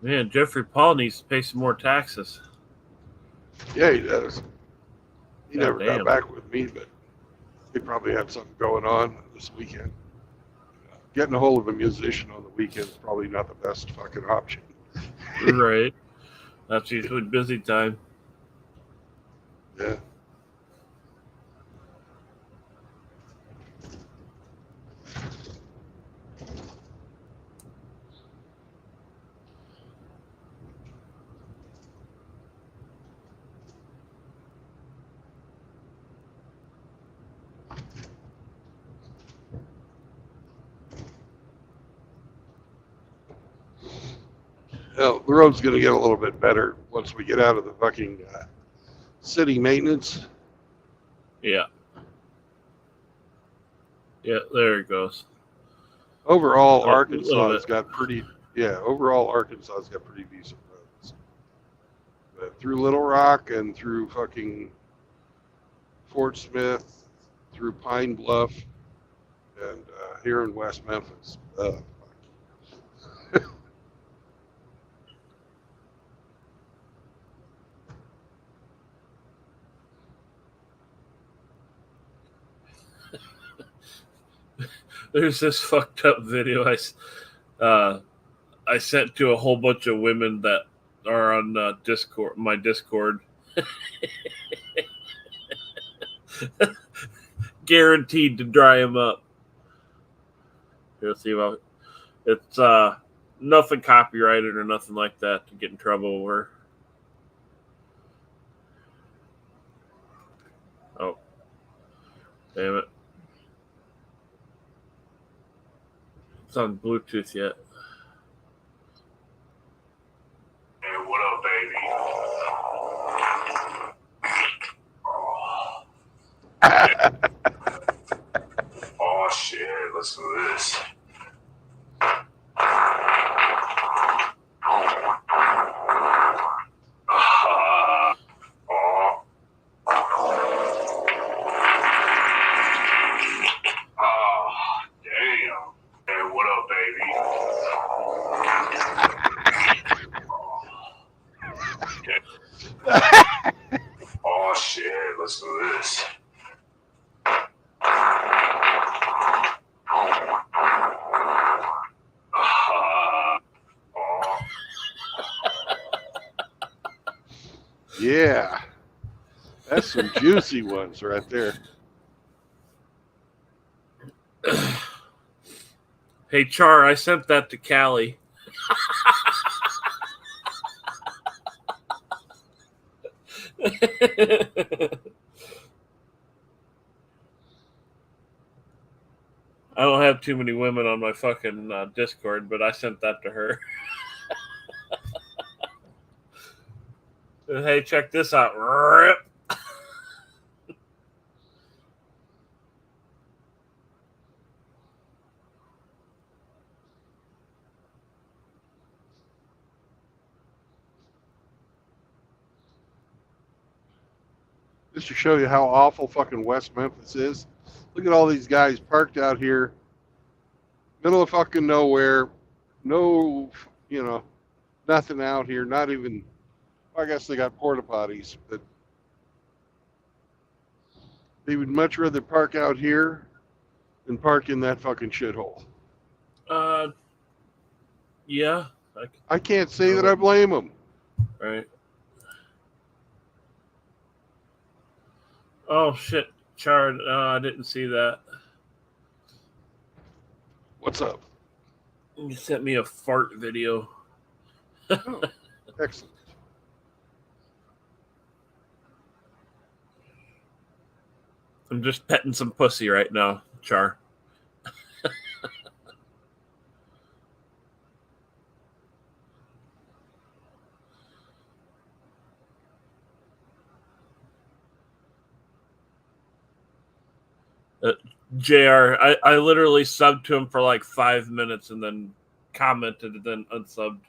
Man, Jeffrey Paul needs to pay some more taxes. Yeah, he does. He God never damn. got back with me, but he probably had something going on this weekend. Getting a hold of a musician on the weekend is probably not the best fucking option. Right. That's usually busy time. Yeah. Well, the road's going to get a little bit better once we get out of the fucking city maintenance. Yeah. Yeah, there it goes. Overall, A little Arkansas has bit. got pretty decent roads. But through Little Rock and through fucking Fort Smith, through Pine Bluff, and here in West Memphis. There's this fucked up video I sent to a whole bunch of women that are on Discord, my Discord. Guaranteed to dry them up. You'll see about it's nothing copyrighted or nothing like that to get in trouble over. Oh, damn it! It's on Bluetooth yet. Hey, what up, baby? Oh shit, listen to this. Damn. Hey, what up, baby? Oh shit, listen to this. Yeah. That's some juicy ones right there. Hey Char, I sent that to Callie. I don't have too many women on my fucking Discord, but I sent that to her. Hey, check this out. Rip. Just to show you how awful fucking West Memphis is. Look at all these guys parked out here, middle of fucking nowhere. No, nothing out here. Not even, I guess they got porta potties, but they would much rather park out here than park in that fucking shithole. Yeah. I can't say that I blame them. Right. Oh shit, Char! I didn't see that. What's up? You sent me a fart video. Oh, excellent. I'm just petting some pussy right now, Char. JR, I literally subbed to him for like 5 minutes and then commented and then unsubbed.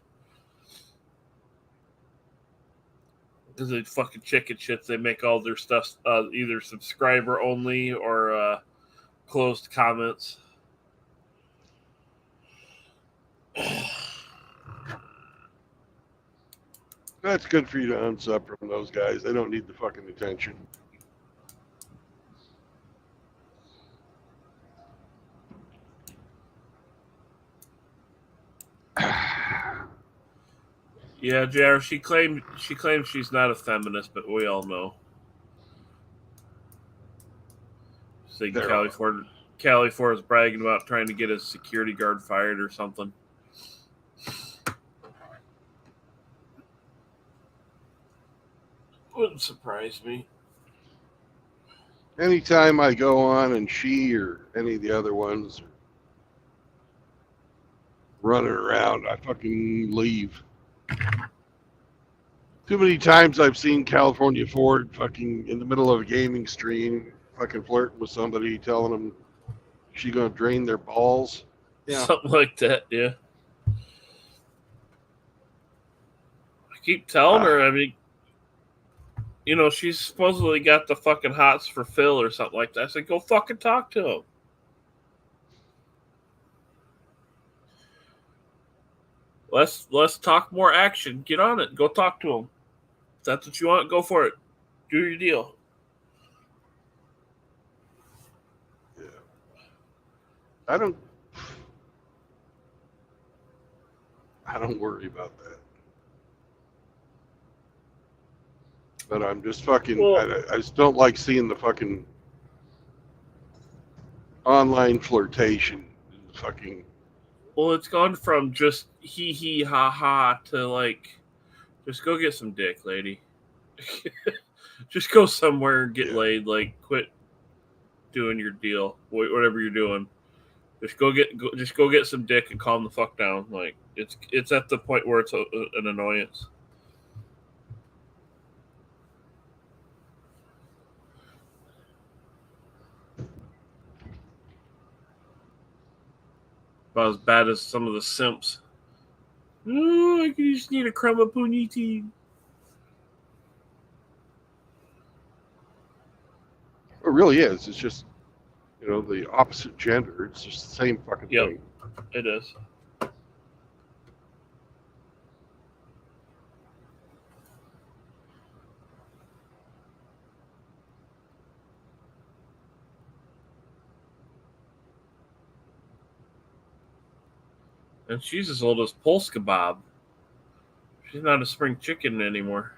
Because they fucking chicken shits. They make all their stuff either subscriber only or closed comments. That's good for you to unsub from those guys. They don't need the fucking attention. Yeah, JR, she claims she's not a feminist, but we all know. Saying Callie Ford is bragging about trying to get his security guard fired or something. Wouldn't surprise me. Anytime I go on and she or any of the other ones are running around, I fucking leave. Too many times I've seen California Ford fucking in the middle of a gaming stream, fucking flirting with somebody, telling them she gonna drain their balls. Yeah. Something like that, yeah. I keep telling her, I mean, you know, she's supposedly got the fucking hots for Phil or something like that. I said, go fucking talk to him. Let's talk more action. Get on it. Go talk to him. If that's what you want, go for it. Do your deal. Yeah. I don't worry about that. But I'm just fucking, Well, I just don't like seeing the fucking online flirtation. Fucking, well, it's gone from just hee hee ha ha to like, just go get some dick, lady. Just go somewhere and get laid. Like, quit doing your deal, whatever you're doing. Just go get some dick and calm the fuck down. Like, it's at the point where it's an annoyance. About as bad as some of the simps. Oh, I just need a crumb of puniti. it really is. It's just, you know, the opposite gender. It's just the same fucking thing. It is. And she's as old as Polska Bob. She's not a spring chicken anymore.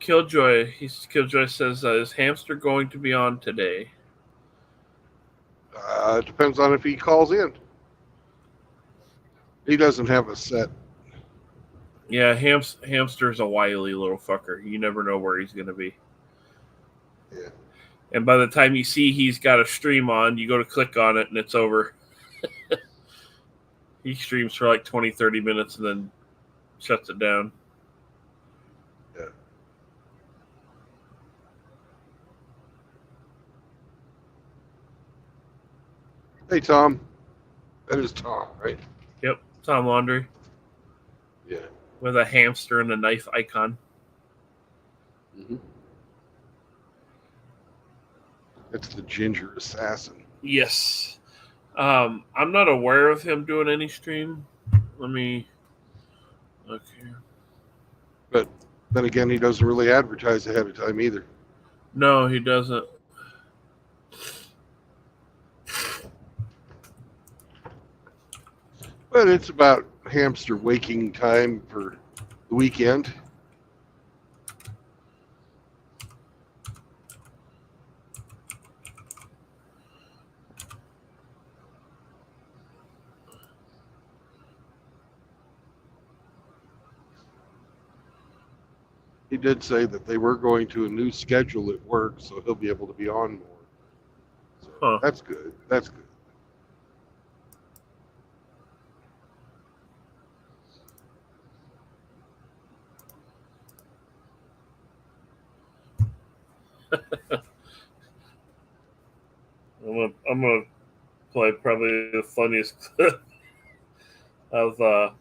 Killjoy says, is Hamster going to be on today? It depends on if he calls in. He doesn't have a set. Yeah, Hamster's a wily little fucker. You never know where he's going to be. Yeah. And by the time you see he's got a stream on, you go to click on it and it's over. He streams for like 20, 30 minutes and then shuts it down. Yeah. Hey, Tom. That is Tom, right? Yep, Tom Laundry. Yeah. With a hamster and a knife icon. Mm-hmm. That's the Ginger Assassin. Yes. I'm not aware of him doing any stream. Let me look here. But then again, he doesn't really advertise ahead of time either. No, he doesn't. But it's about Hamster waking time for the weekend. He did say that they were going to a new schedule at work, so he'll be able to be on more. So That's good. That's good. I'm gonna play probably the funniest clip of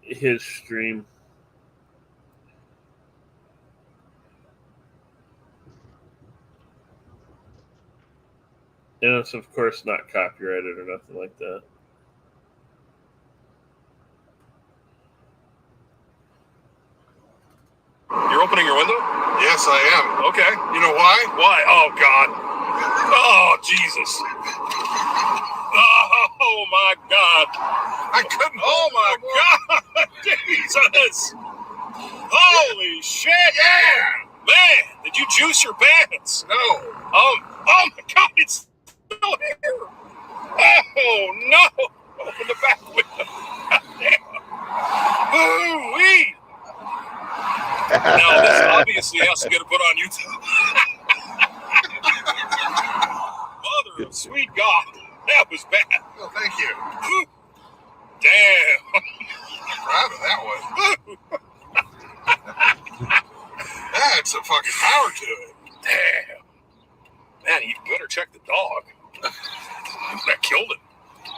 his stream. And it's of course not copyrighted or nothing like that. You're opening your window? Yes, I am. Okay. You know why? Why? Oh, God. Oh, Jesus. Oh, my God. I couldn't. Oh, my God. Jesus. Holy shit. Yeah. Man, did you juice your pants? No. Oh my God, it's still here. Oh, no. Open the back window. Ooh-wee. Now, this obviously has to get put on YouTube. Mother of sweet God. That was bad. Oh, thank you. Whew. Damn. I'm proud of that one. That's a fucking power to it. Damn. Man, you better check the dog. That killed him.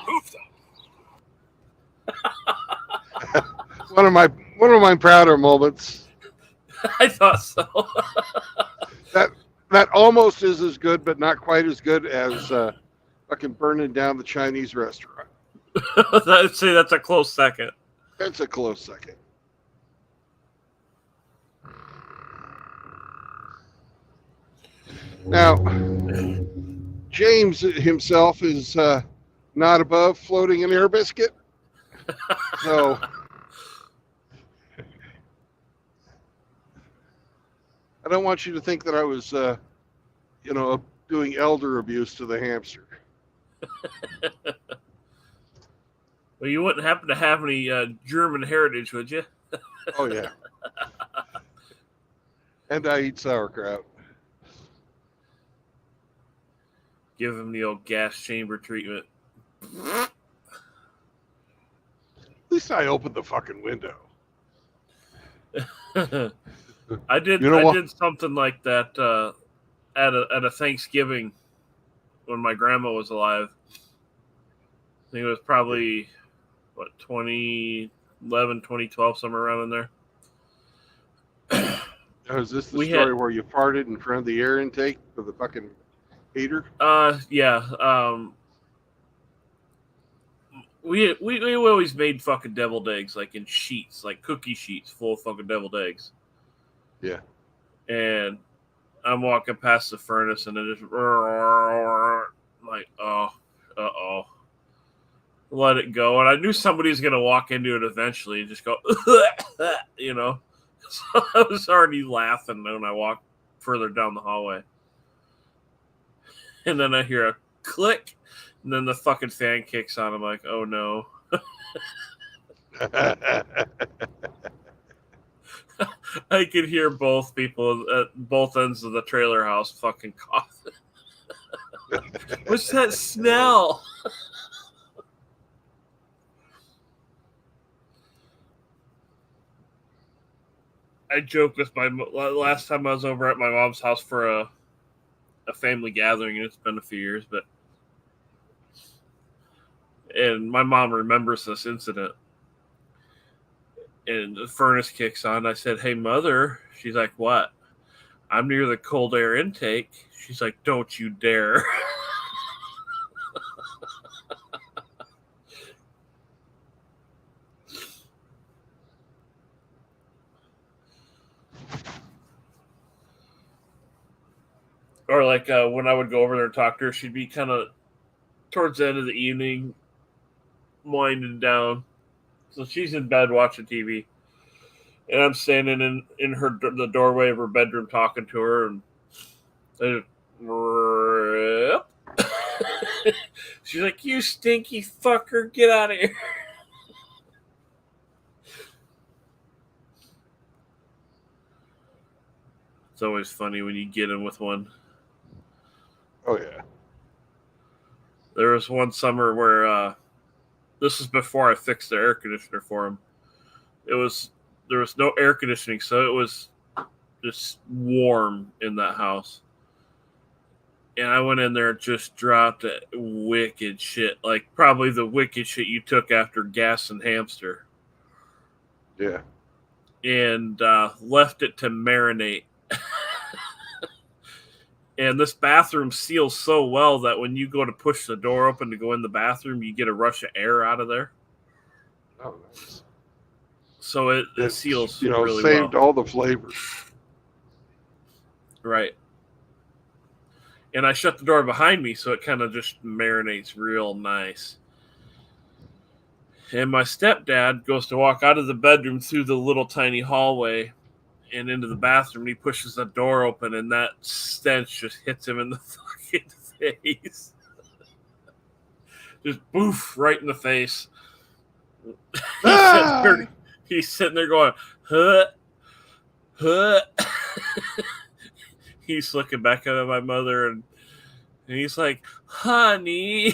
Oofta. One of my prouder moments. I thought so. That almost is as good, but not quite as good as fucking burning down the Chinese restaurant. I'd say that's a close second. That's a close second. Now, James himself is not above floating an air biscuit. So, I don't want you to think that I was, doing elder abuse to the hamster. Well, you wouldn't happen to have any German heritage, would you? Oh, yeah. And I eat sauerkraut. Give him the old gas chamber treatment. At least I opened the fucking window. I did. You know I what? did something like that at a Thanksgiving when my grandma was alive. I think it was probably 2011, 2012, somewhere around in there. Is this the We story had- where you farted in front of the air intake for the fucking heater? Yeah. We always made fucking deviled eggs, like in sheets, like cookie sheets full of fucking deviled eggs. Yeah. And I'm walking past the furnace and it just like, uh-oh. Let it go. And I knew somebody was going to walk into it eventually and just go, you know. So I was already laughing when I walked further down the hallway. And then I hear a click, and then the fucking fan kicks on. I'm like, oh no. I could hear both people at both ends of the trailer house fucking coughing. What's that smell? I joked with my last time I was over at my mom's house for a family gathering, and it's been a few years, and my mom remembers this incident. And the furnace kicks on. I said, "Hey, Mother." She's like, "What?" "I'm near the cold air intake." She's like, "Don't you dare." Or like when I would go over there and talk to her, she'd be kind of towards the end of the evening, winding down. So she's in bed watching TV, and I'm standing in the doorway of her bedroom talking to her, and she's like, "You stinky fucker, get out of here!" It's always funny when you get in with one. Oh, yeah. There was one summer where this is before I fixed the air conditioner for him. There was no air conditioning, so it was just warm in that house. And I went in there and just dropped wicked shit. Like probably the wicked shit you took after Gas and Hamster. Yeah. And left it to marinate. And this bathroom seals so well that when you go to push the door open to go in the bathroom, you get a rush of air out of there. Oh, nice. So it It's, seals you know, really saved well. all the flavors. Right. And I shut the door behind me, so it kind of just marinates real nice. And my stepdad goes to walk out of the bedroom through the little tiny hallway and into the bathroom. And he pushes the door open, and that stench just hits him in the fucking face. Just boof, right in the face. He's sitting there going, huh, huh. He's looking back at my mother, and he's like, honey,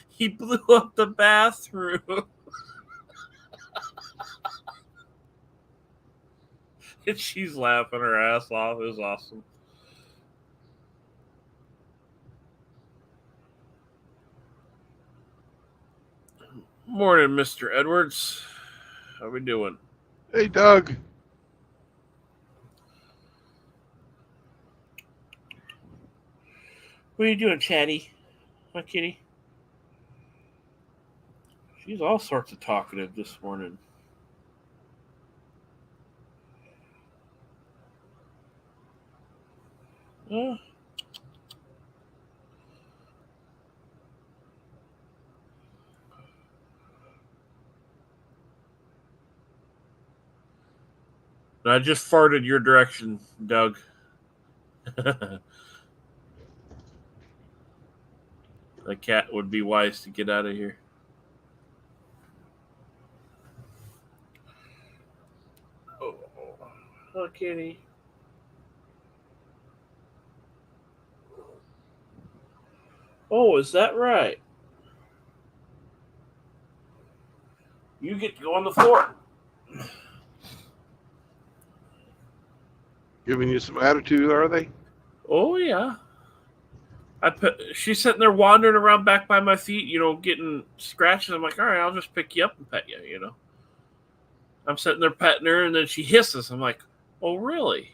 he blew up the bathroom. And she's laughing her ass off. It was awesome. Morning, Mr. Edwards. How we doing? Hey, Doug. What are you doing, Chatty? Hi, kitty. She's all sorts of talkative this morning. I just farted your direction, Doug. The cat would be wise to get out of here. Oh, kitty. Oh, is that right? You get to go on the floor. Giving you some attitude, are they? Oh, yeah. She's sitting there wandering around back by my feet, you know, getting scratches. I'm like, all right, I'll just pick you up and pet you, you know. I'm sitting there petting her, and then she hisses. I'm like, oh, really?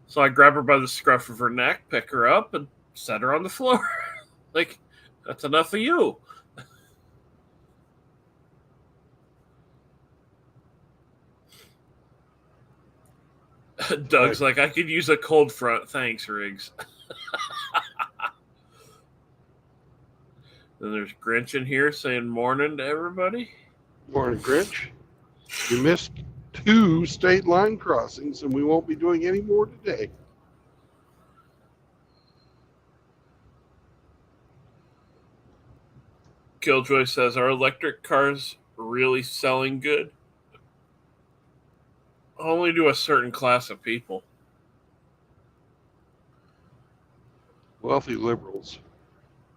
So I grab her by the scruff of her neck, pick her up, and set her on the floor. Like, that's enough of you. Doug's like, I could use a cold front. Thanks, Riggs. Then there's Grinch in here saying morning to everybody. Morning, Grinch. You missed 2 state line crossings, and we won't be doing any more today. Killjoy says, are electric cars really selling good? Only to a certain class of people. Wealthy liberals.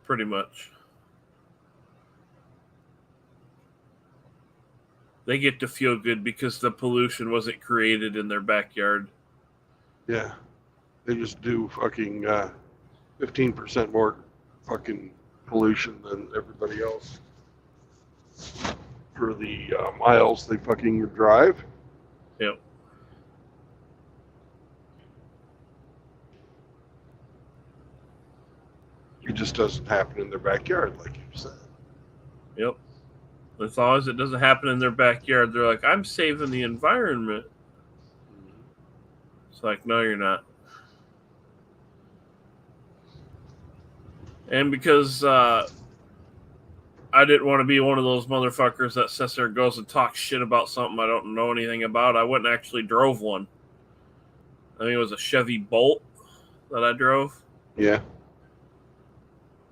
Pretty much. They get to feel good because the pollution wasn't created in their backyard. Yeah. They just do fucking 15% more fucking pollution than everybody else for the miles they fucking drive. Yep. It just doesn't happen in their backyard, like you said. Yep. As long as it doesn't happen in their backyard, they're like, I'm saving the environment. It's like, no, you're not. And because I didn't want to be one of those motherfuckers that sits there and goes and talks shit about something I don't know anything about, I went and actually drove one. I think it was a Chevy Bolt that I drove. Yeah.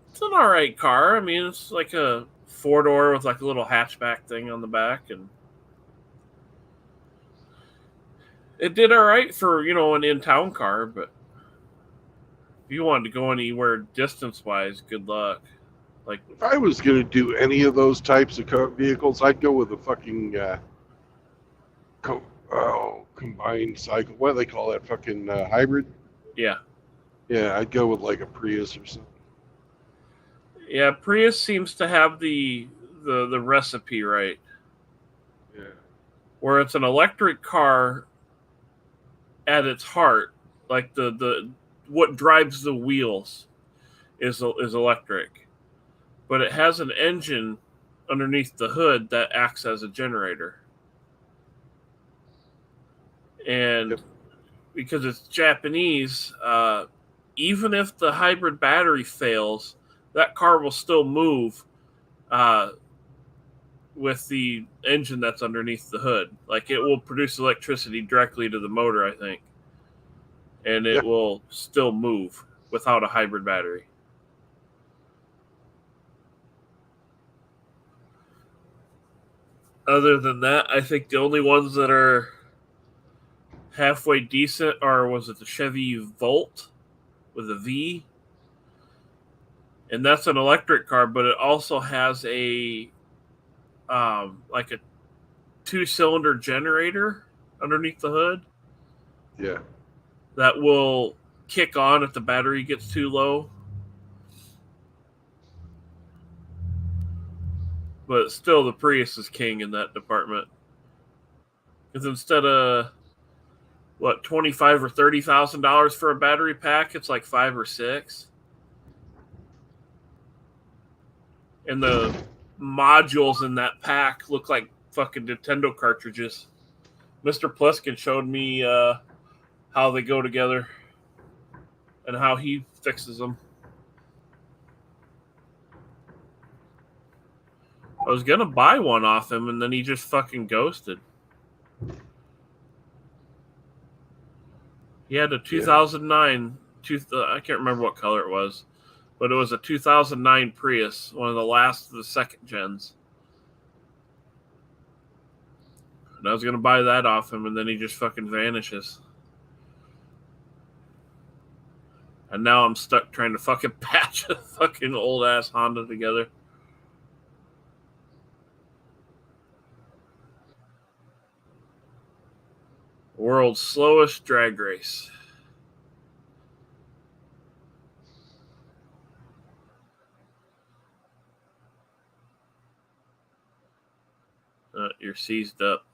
It's an all right car. I mean, it's like a 4-door with like a little hatchback thing on the back, and it did all right for, you know, an in-town car, but if you wanted to go anywhere distance-wise, good luck. Like, If I was going to do any of those types of vehicles, I'd go with a fucking combined cycle. What do they call that? Fucking hybrid? yeah. Yeah, I'd go with like a Prius or something. Yeah, Prius seems to have the recipe right, Yeah. where it's an electric car at its heart, like the what drives the wheels is electric, but it has an engine underneath the hood that acts as a generator. And Yep. because it's Japanese, even if the hybrid battery fails, that car will still move uh, with the engine that's underneath the hood. Like it will produce electricity directly to the motor, I think, and Yeah. it will still move without a hybrid battery. Other than that, I think the only ones that are halfway decent are, was it the Chevy Volt with a V? And that's an electric car, but it also has a like a 2-cylinder generator underneath the hood Yeah. that will kick on if the battery gets too low. But still, the Prius is king in that department. Because instead of what, $25,000 or $30,000 for a battery pack, it's like 5 or 6. And the modules in that pack look like fucking Nintendo cartridges. Mr. Pliskin showed me how they go together and how he fixes them. I was gonna buy one off him, and then he just fucking ghosted. He had a 2009, I can't remember what color it was, but it was a 2009 Prius, one of the last of the second gens. And I was gonna buy that off him, and then he just fucking vanishes. And now I'm stuck trying to fucking patch a fucking old ass Honda together. World's slowest drag race. You're seized up.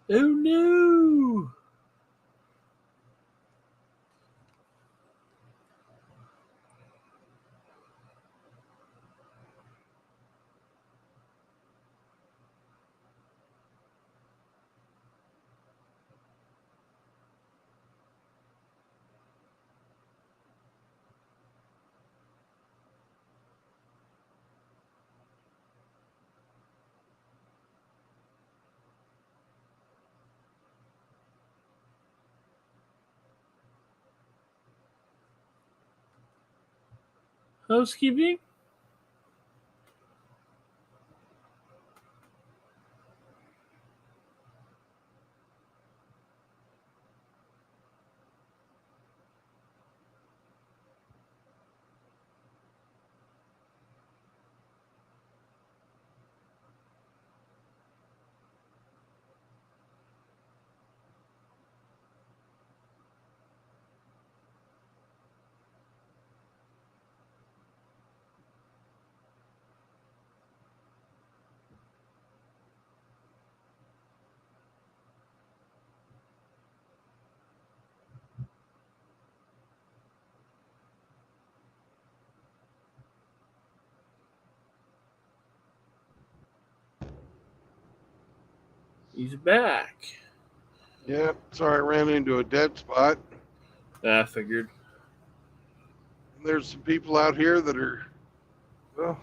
Oh no! Housekeeping? He's back. Yeah, sorry, I ran into a dead spot. I figured. There's some people out here that are, well,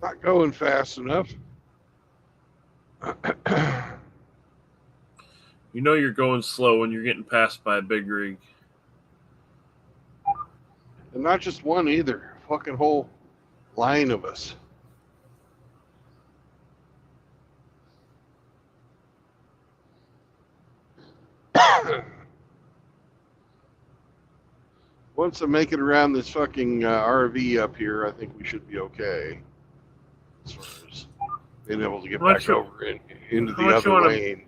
not going fast enough. You know you're going slow when you're getting passed by a big rig. And not just one either. Fucking whole line of us. Once I make it around this fucking RV up here, I think we should be okay. As far as being able to get How much back you- over into how the much you other wanna- lane.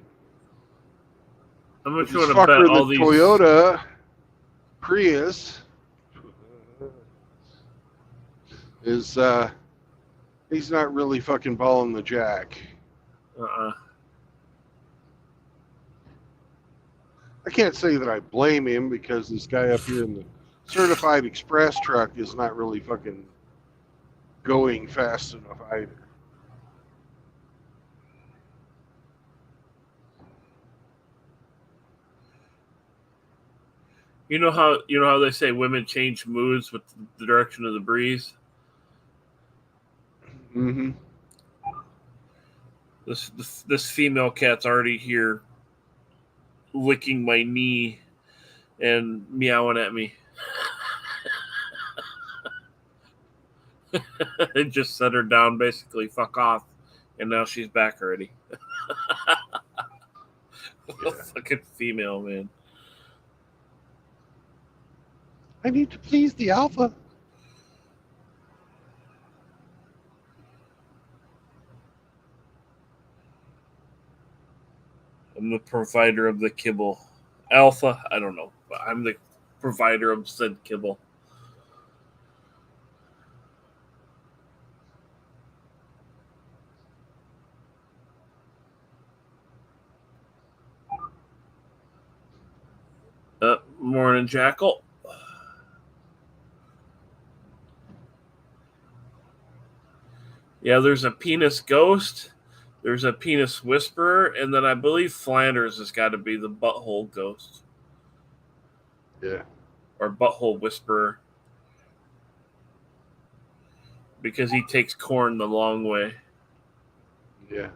How much This you want to bet fucker, all the these? Toyota Prius, is he's not really fucking balling the jack. I can't say that I blame him because this guy up here in the certified express truck is not really fucking going fast enough either. You know how they say women change moods with the direction of the breeze. Mm-hmm. This female cat's already here, licking my knee and meowing at me. It just set her down, basically. Fuck off, and now she's back already. Yeah. Fucking female, man. I need to please the alpha. I'm the provider of the kibble. Alpha, I don't know, but I'm the provider of said kibble. Morning, Jackal. Yeah, there's a penis ghost, there's a penis whisperer, and then I believe Flanders has got to be the butthole ghost Yeah. or butthole whisperer because he takes corn the long way. Yeah.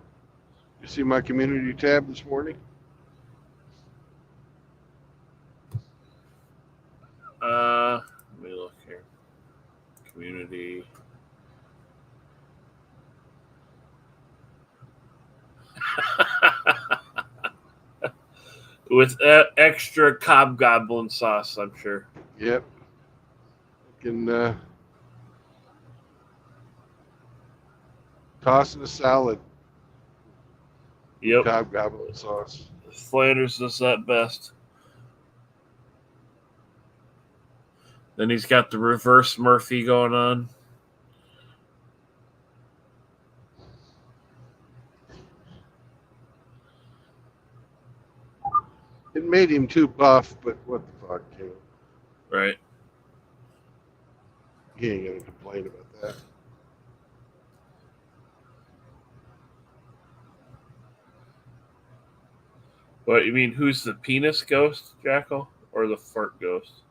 You see my community tab this morning? Let me look here. Community. With extra Cobgoblin sauce, I'm sure. Yep. Fucking tossing a salad. Yep. Cobgoblin sauce. Flanders does that best. Then he's got the reverse Murphy going on. It made him too buff, but what the fuck, King? Right. He ain't gonna complain about that. What, you mean who's the penis ghost, Jackal? Or the fart ghost?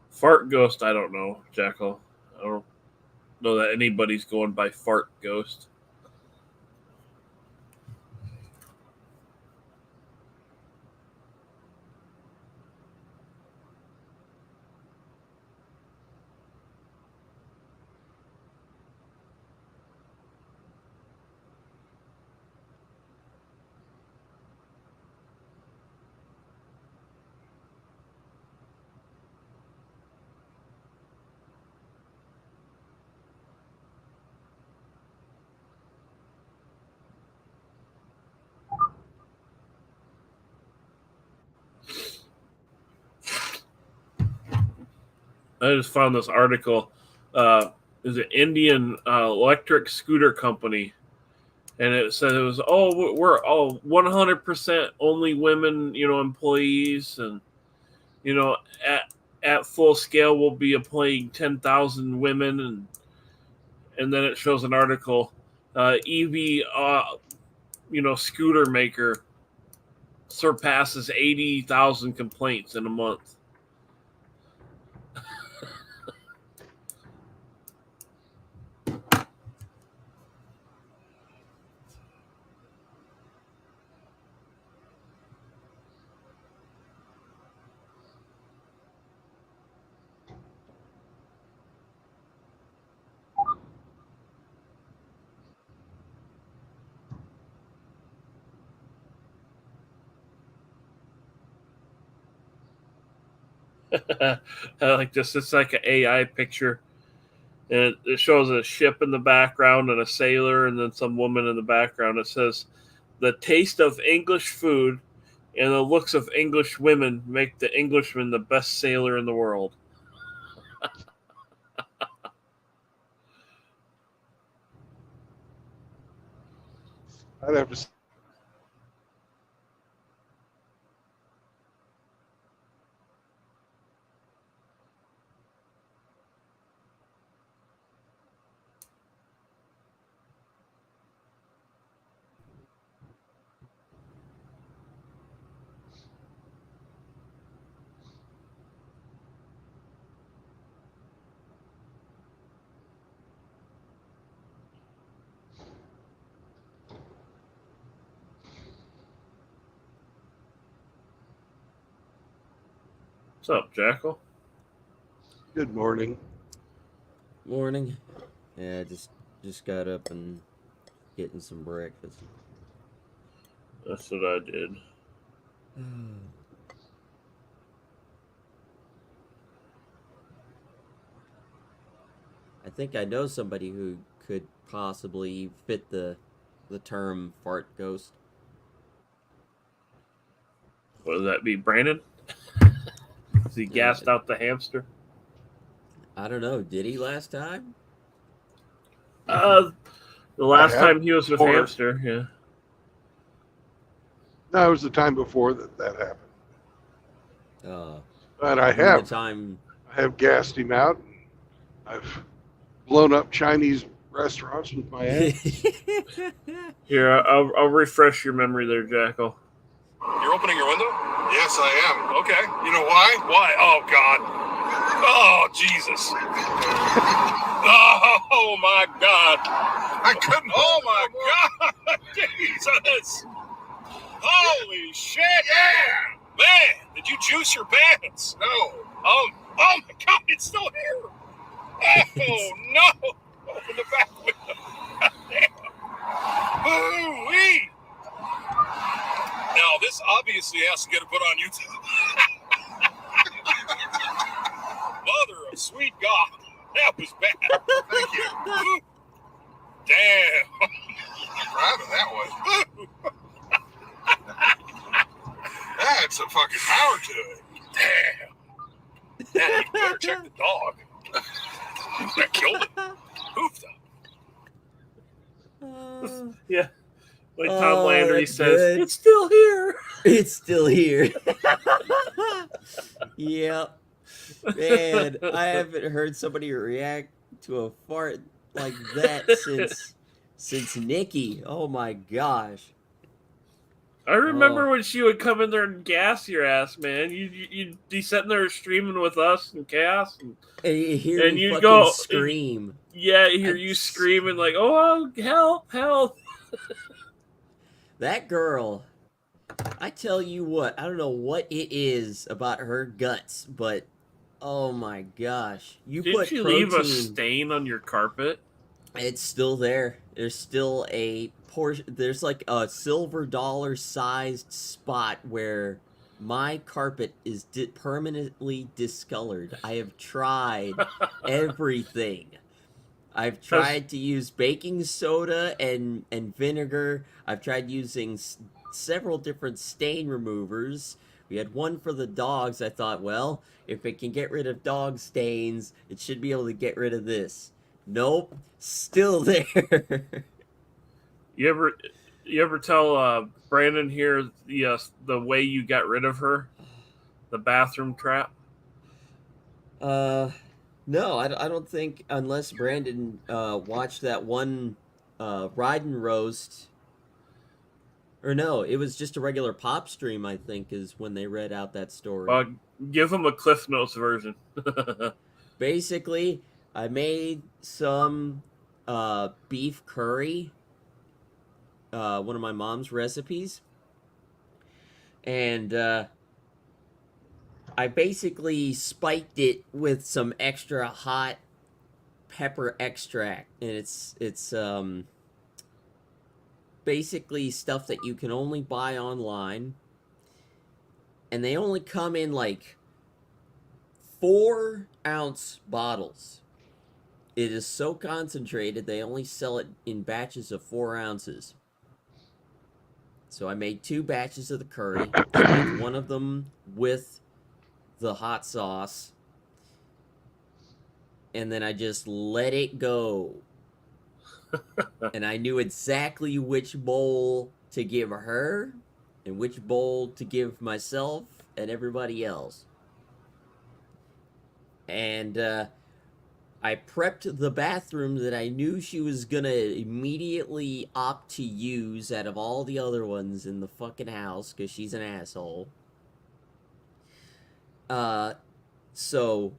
Fart ghost, I don't know, Jackal. I don't know that anybody's going by fart ghost. I just found this article. Is an Indian electric scooter company, and it said it was we're all 100% only women, employees, and at full scale we'll be employing 10,000 women, and then it shows an article, EV scooter maker surpasses 80,000 complaints in a month. I like this. It's like an AI picture, and it shows a ship in the background and a sailor, and then some woman in the background. It says, "The taste of English food and the looks of English women make the Englishman the best sailor in the world." I'd have to. What's up, Jackal? Good morning. Morning. Yeah, just got up and getting some breakfast. That's what I did. I think I know somebody who could possibly fit the term fart ghost. Would that be Brandon? Is he gassed out the hamster? I don't know. Did he last time? The last time he was with Or- Hamster, yeah. No, it was the time before that happened. But I The have time. gassed him out. I've blown up Chinese restaurants with my ass. Here, I'll refresh your memory there, Jackal. You're opening your window? Yes, I am. Okay. You know why? Why? Oh, God. Oh, Jesus. Oh, my God. I couldn't. Oh, my God. Jesus. Holy shit. Yeah. Man, did you juice your pants? No. Oh, my God. It's still here. Oh, no. Open the back window. Damn. Ooh-wee. Now, this obviously has to get put on YouTube. Mother of sweet God. That was bad. Thank you. Ooh. Damn. I'm proud of that one. That's a fucking power to it. Damn. Yeah, you better check the dog. That killed it. Hoofed up. Yeah. Like Tom Landry that's says, good. it's still here. It's still here. Yep. Man, I haven't heard somebody react to a fart like that since Nikki. Oh my gosh. I remember when she would come in there and gas your ass, man. You'd be sitting there streaming with us and Cass. And you hear and me you'd fucking go- scream. yeah, you hear you screaming like, oh, help, help. That girl, I tell you what, I don't know what it is about her guts, but oh my gosh. You Did put you protein, leave a stain on your carpet? it's still there. There's still a portion, there's like a silver dollar sized spot where my carpet is permanently discolored. I have tried everything. I've tried to use baking soda and vinegar. I've tried using several different stain removers, We had one for the dogs. I thought, well, if it can get rid of dog stains, it should be able to get rid of this. Nope, still there. You ever tell Brandon here the way you got rid of her, the bathroom trap? No, I don't think, unless Brandon watched that one Ride and Roast. Or no, it was just a regular pop stream, I think, is when they read out that story. Give him a Cliff Notes version. Basically, I made some beef curry, one of my mom's recipes, and I basically spiked it with some extra hot pepper extract, and it's basically stuff that you can only buy online, and they only come in like 4-ounce bottles. It is so concentrated, they only sell it in batches of 4 ounces. So I made 2 batches of the curry, spiked one of them with the hot sauce, and then I just let it go. And I knew exactly which bowl to give her and which bowl to give myself and everybody else. And I prepped the bathroom that I knew she was gonna immediately opt to use out of all the other ones in the fucking house, because she's an asshole. So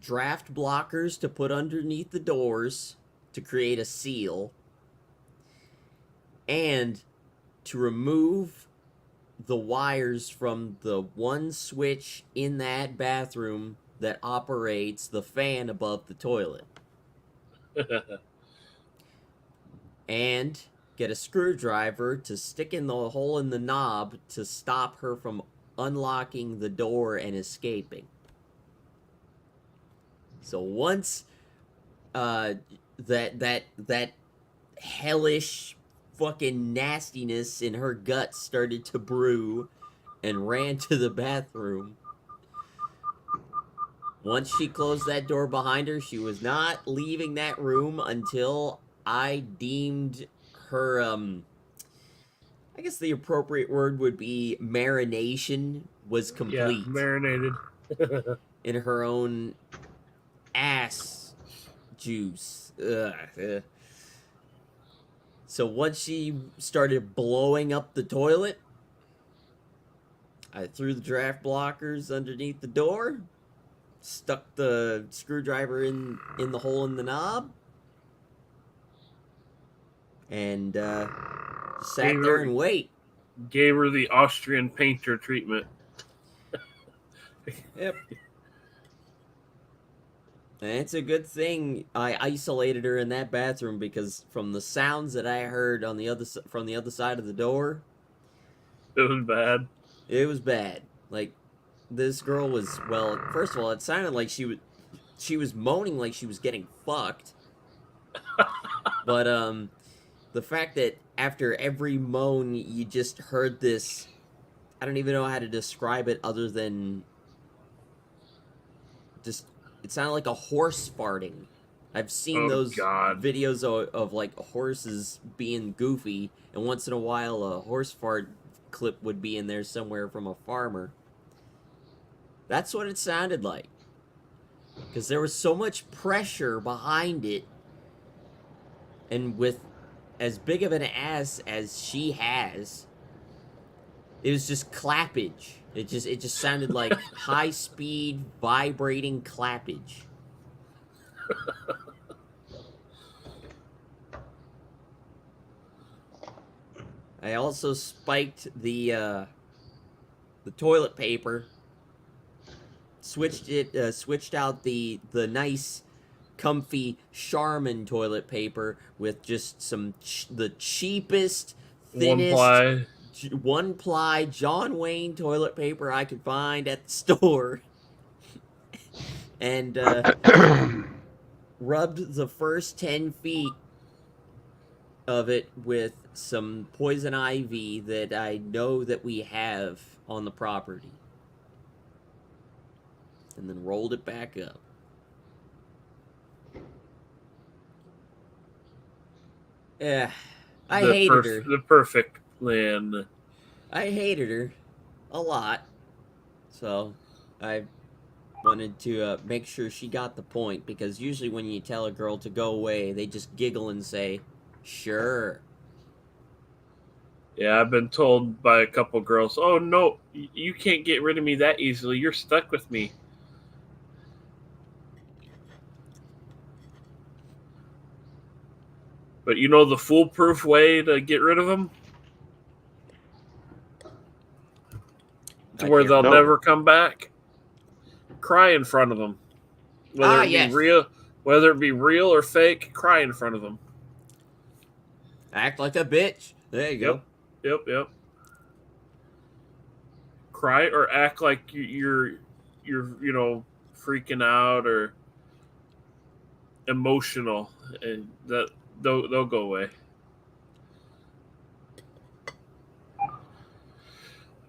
draft blockers to put underneath the doors to create a seal, and to remove the wires from the one switch in that bathroom that operates the fan above the toilet. And get a screwdriver to stick in the hole in the knob to stop her from unlocking the door and escaping. So once that hellish fucking nastiness in her guts started to brew and ran to the bathroom, once she closed that door behind her, she was not leaving that room until I deemed her, I guess the appropriate word would be marination was complete. Yeah, marinated. In her own ass juice. Ugh. So once she started blowing up the toilet, I threw the draft blockers underneath the door, stuck the screwdriver in the hole in the knob, and sat there and wait. Gave her the Austrian painter treatment. Yep. And it's a good thing I isolated her in that bathroom, because from the sounds that I heard on from the other side of the door, it was bad. It was bad. Like, this girl was, well, first of all, it sounded like she was moaning like she was getting fucked. But the fact that after every moan you just heard this, I don't even know how to describe it other than just, it sounded like a horse farting. I've seen those videos of like horses being goofy, and once in a while a horse fart clip would be in there somewhere from a farmer. That's what it sounded like, because there was so much pressure behind it, and with as big of an ass as she has, it was just clappage. It just sounded like high-speed, vibrating clappage. I also spiked the toilet paper. Switched out the nice, comfy Charmin toilet paper with just some the cheapest, thinnest, one ply John Wayne toilet paper I could find at the store, and rubbed the first 10 feet of it with some poison ivy that I know that we have on the property. and then rolled it back up. Yeah, I hated her. The perfect plan. I hated her a lot. So I wanted to make sure she got the point, because usually when you tell a girl to go away, they just giggle and say, sure. Yeah, I've been told by a couple girls, "Oh no, you can't get rid of me that easily. You're stuck with me." But you know the foolproof way to get rid of them? To I where can't they'll remember. never come back? Cry in front of them. Whether yes. whether it be real or fake, cry in front of them. Act like a bitch. There you go. Yep. Cry or act like you're freaking out or emotional, and that they'll go away.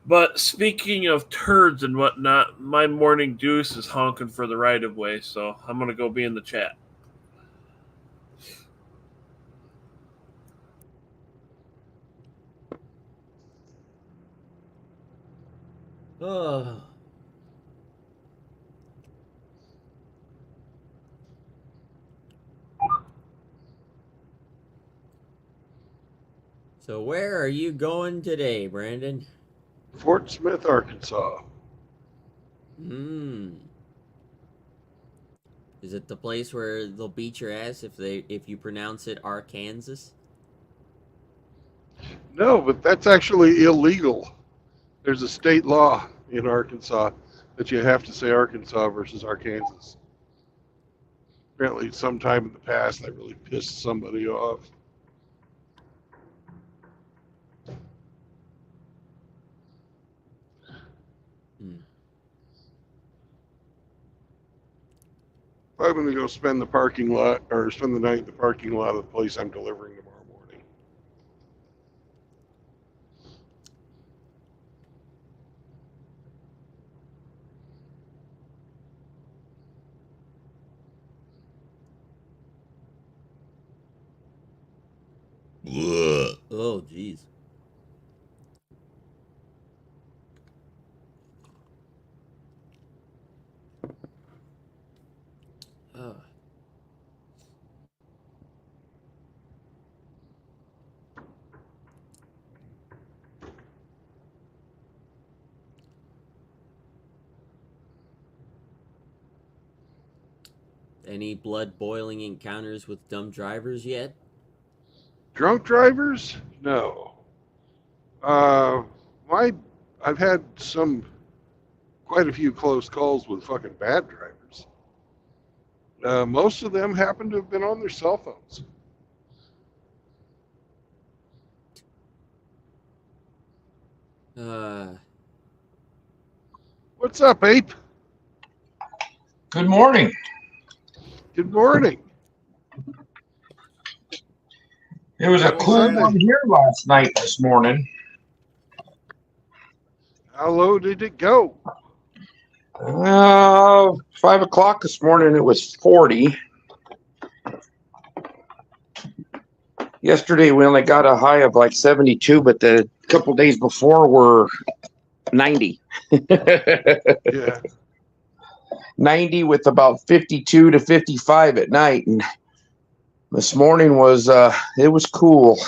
But speaking of turds and whatnot, my morning deuce is honking for the right of way, so I'm gonna go be in the chat. Oh. So where are you going today, Brandon? Fort Smith, Arkansas. Is it the place where they'll beat your ass if you pronounce it Arkansas? No, but that's actually illegal. There's a state law in Arkansas that you have to say Arkansas versus Arkansas. Apparently, sometime in the past, that really pissed somebody off. I'm going to go spend the night in the parking lot of the place I'm delivering tomorrow morning. Oh, jeez. Oh. Any blood boiling encounters with dumb drivers yet? Drunk drivers? No. I've had quite a few close calls with fucking bad drivers. Most of them happen to have been on their cell phones. What's up, Ape? Good morning. Good morning. It was a Happy cool Sunday. one here last night this morning. How low did it go? 5 o'clock this morning, it was 40. Yesterday, we only got a high of like 72, but the couple days before were 90. Yeah. 90 with about 52 to 55 at night. And this morning it was cool.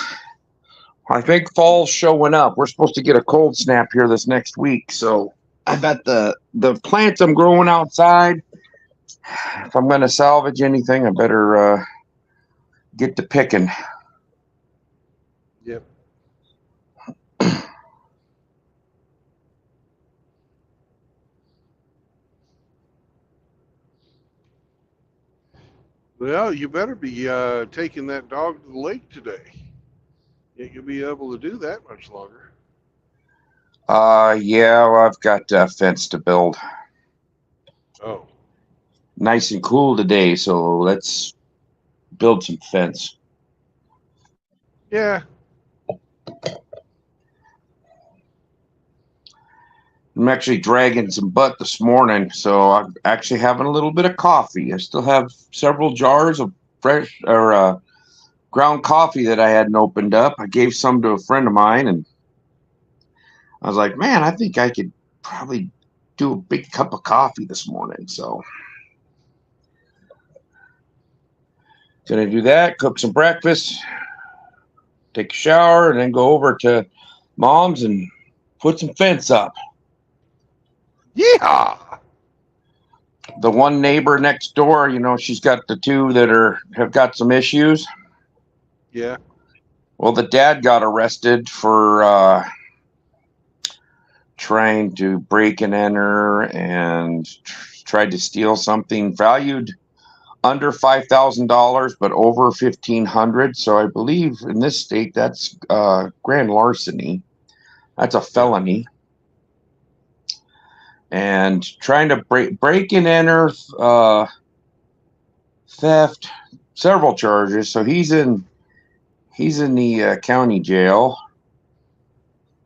I think fall's showing up. We're supposed to get a cold snap here this next week. So I bet the plants I'm growing outside, if I'm going to salvage anything, I better get to picking. Yep. Well, you better be taking that dog to the lake today. You will be able to do that much longer. Yeah, well, I've got a fence to build. Oh. Nice and cool today, so let's build some fence. Yeah. I'm actually dragging some butt this morning, so I'm actually having a little bit of coffee. I still have several jars of fresh or ground coffee that I hadn't opened up. I gave some to a friend of mine, and I was like, man, I think I could probably do a big cup of coffee this morning. So gonna do that, cook some breakfast, take a shower, and then go over to Mom's and put some fence up. Yeah. The one neighbor next door, you know, she's got the two that have got some issues. Yeah. Well, the dad got arrested for trying to break and enter and tried to steal something valued under $5,000, but over $1,500. So I believe in this state that's grand larceny. That's a felony. And trying to break and enter, theft, several charges. So he's in the county jail.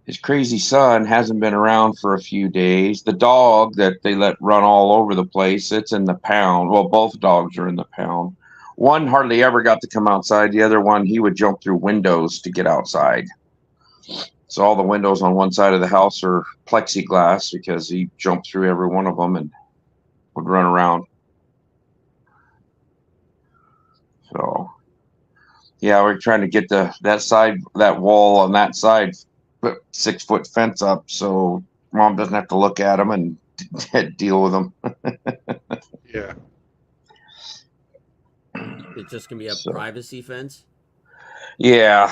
His crazy son hasn't been around for a few days. The dog that they let run all over the place, it's in the pound. Well, both dogs are in the pound. One hardly ever got to come outside. The other one, he would jump through windows to get outside. So all the windows on one side of the house are plexiglass because he jumped through every one of them and would run around. So, yeah, we're trying to get that wall on that side, put 6-foot fence up so Mom doesn't have to look at them and deal with them. Yeah. It's just gonna be a privacy fence. Yeah.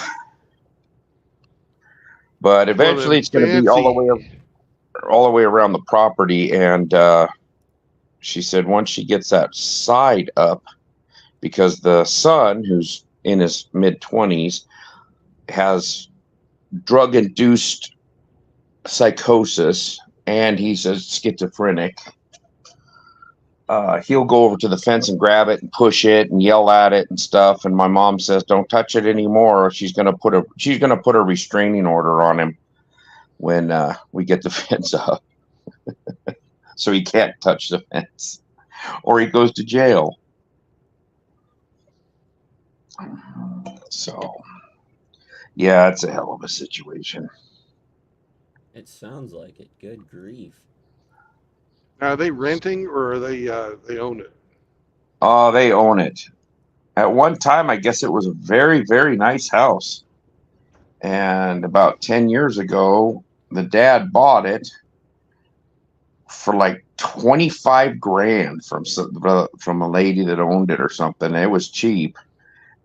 But eventually it's going to be all the way around the property. And she said once she gets that side up, because the son, who's in his mid-20s, has drug-induced psychosis, and he's a schizophrenic. He'll go over to the fence and grab it and push it and yell at it and stuff. And my mom says, "Don't touch it anymore, or she's gonna put a restraining order on him when we get the fence up, so he can't touch the fence, or he goes to jail." So, yeah, it's a hell of a situation. It sounds like it. Good grief. Now, are they renting or are they own it? They own it. At one time, I guess it was a very, very nice house. And about 10 years ago, the dad bought it for like 25 grand from a lady that owned it or something. It was cheap.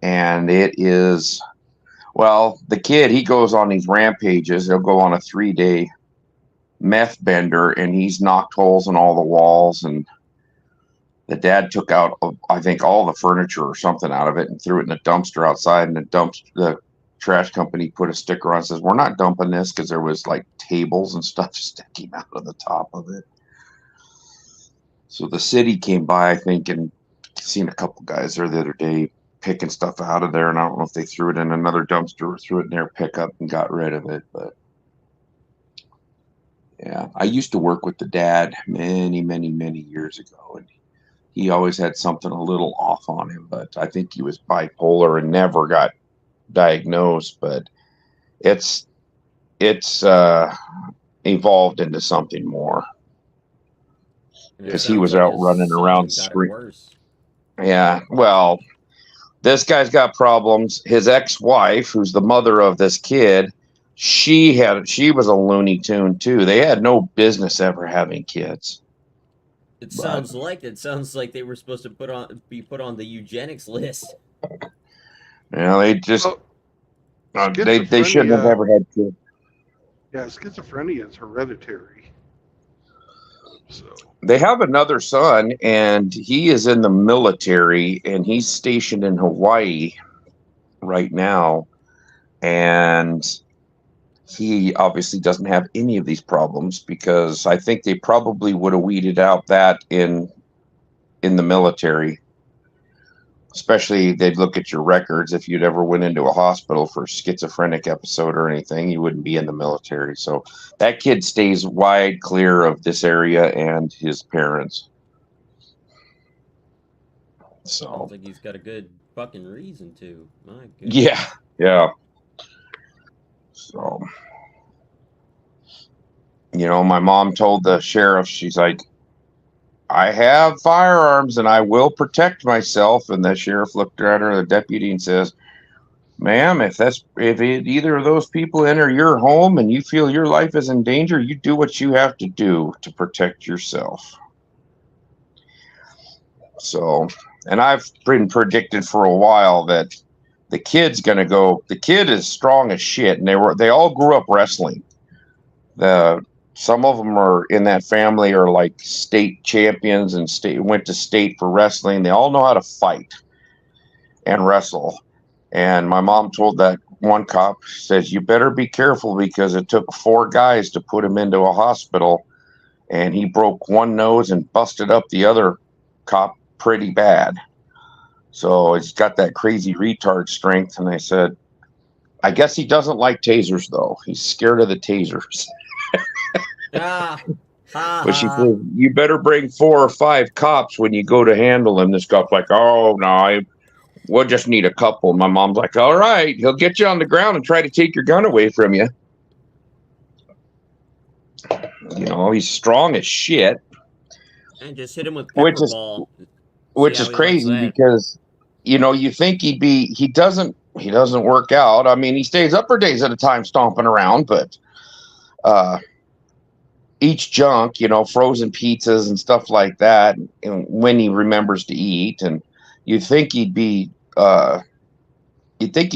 And it is, well, the kid, he goes on these rampages. He'll go on a 3-day meth bender, and he's knocked holes in all the walls, and the dad took out, I think, all the furniture or something out of it and threw it in a dumpster outside, and the trash company put a sticker on and says, "We're not dumping this," because there was like tables and stuff sticking out of the top of it. So the city came by, I think, and seen a couple guys there the other day picking stuff out of there, and I don't know if they threw it in another dumpster or threw it in their pickup and got rid of it, but yeah, I used to work with the dad many, many, many years ago, and he always had something a little off on him, but I think he was bipolar and never got diagnosed, but it's evolved into something more, because he was out running around screaming. Yeah, well, this guy's got problems. His ex-wife, who's the mother of this kid, she was a Looney Tune too. They had no business ever having kids. It sounds like they were supposed to be put on the eugenics list. Yeah, they just they shouldn't have ever had kids. Yeah, schizophrenia is hereditary. So they have another son, and he is in the military, and he's stationed in Hawaii right now, and he obviously doesn't have any of these problems, because I think they probably would have weeded out that in the military. especially they'd look at your records. If you'd ever went into a hospital for a schizophrenic episode or anything, you wouldn't be in the military. So that kid stays wide clear of this area and his parents. So Sounds like he's got a good fucking reason to. My goodness. yeah. So, my mom told the sheriff, she's like, I have firearms and I will protect myself. And the sheriff looked at her, the deputy, and says, ma'am, if either of those people enter your home and you feel your life is in danger, you do what you have to do to protect yourself. So, and I've been predicted for a while that the kid is strong as shit. And they all grew up wrestling. Some of them are in that family are like state champions and went to state for wrestling. They all know how to fight and wrestle. And my mom told that one cop, says, you better be careful because it took 4 guys to put him into a hospital. And he broke one nose and busted up the other cop pretty bad. So he's got that crazy retard strength. And I said, I guess he doesn't like tasers, though. He's scared of the tasers. But she said, you better bring 4 or 5 cops when you go to handle him. This cop's like, oh, no, we'll just need a couple. My mom's like, all right, he'll get you on the ground and try to take your gun away from you. He's strong as shit. And just hit him with pepper ball. Which is crazy because, you think he doesn't work out. I mean, he stays up for days at a time stomping around, but eats junk, frozen pizzas and stuff like that, and when he remembers to eat. And you'd think he'd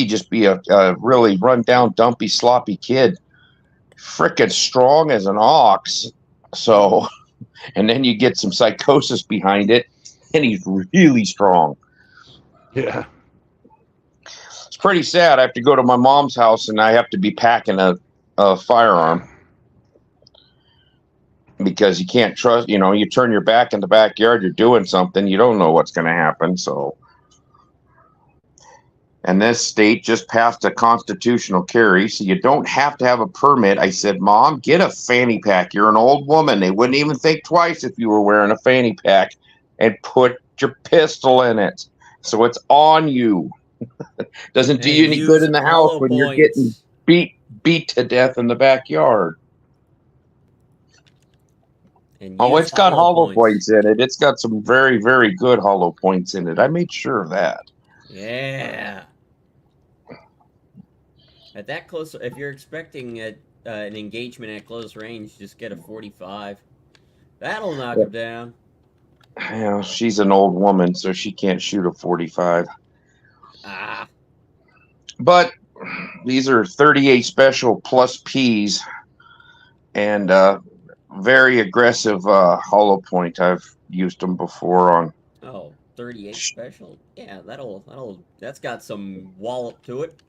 just be a really run down, dumpy, sloppy kid, frickin' strong as an ox. So, and then you get some psychosis behind it, and he's really strong. Yeah. It's pretty sad. I have to go to my mom's house and I have to be packing a firearm because you can't trust, you turn your back in the backyard, you're doing something, you don't know what's going to happen. So, and this state just passed a constitutional carry, so you don't have to have a permit. I said, Mom, get a fanny pack. You're an old woman. They wouldn't even think twice if you were wearing a fanny pack, and put your pistol in it. So it's on you. Doesn't do you any good in the house when you're getting beat to death in the backyard. It's got hollow points in it. It's got some very, very good hollow points in it. I made sure of that. Yeah. At that close, if you're expecting an engagement at close range, just get a 45. That'll knock him down. Yeah, she's an old woman, so she can't shoot a 45. But these are 38 special plus Ps and very aggressive hollow point. I've used them before on. Oh, 38 special? Yeah, that's got some wallop to it.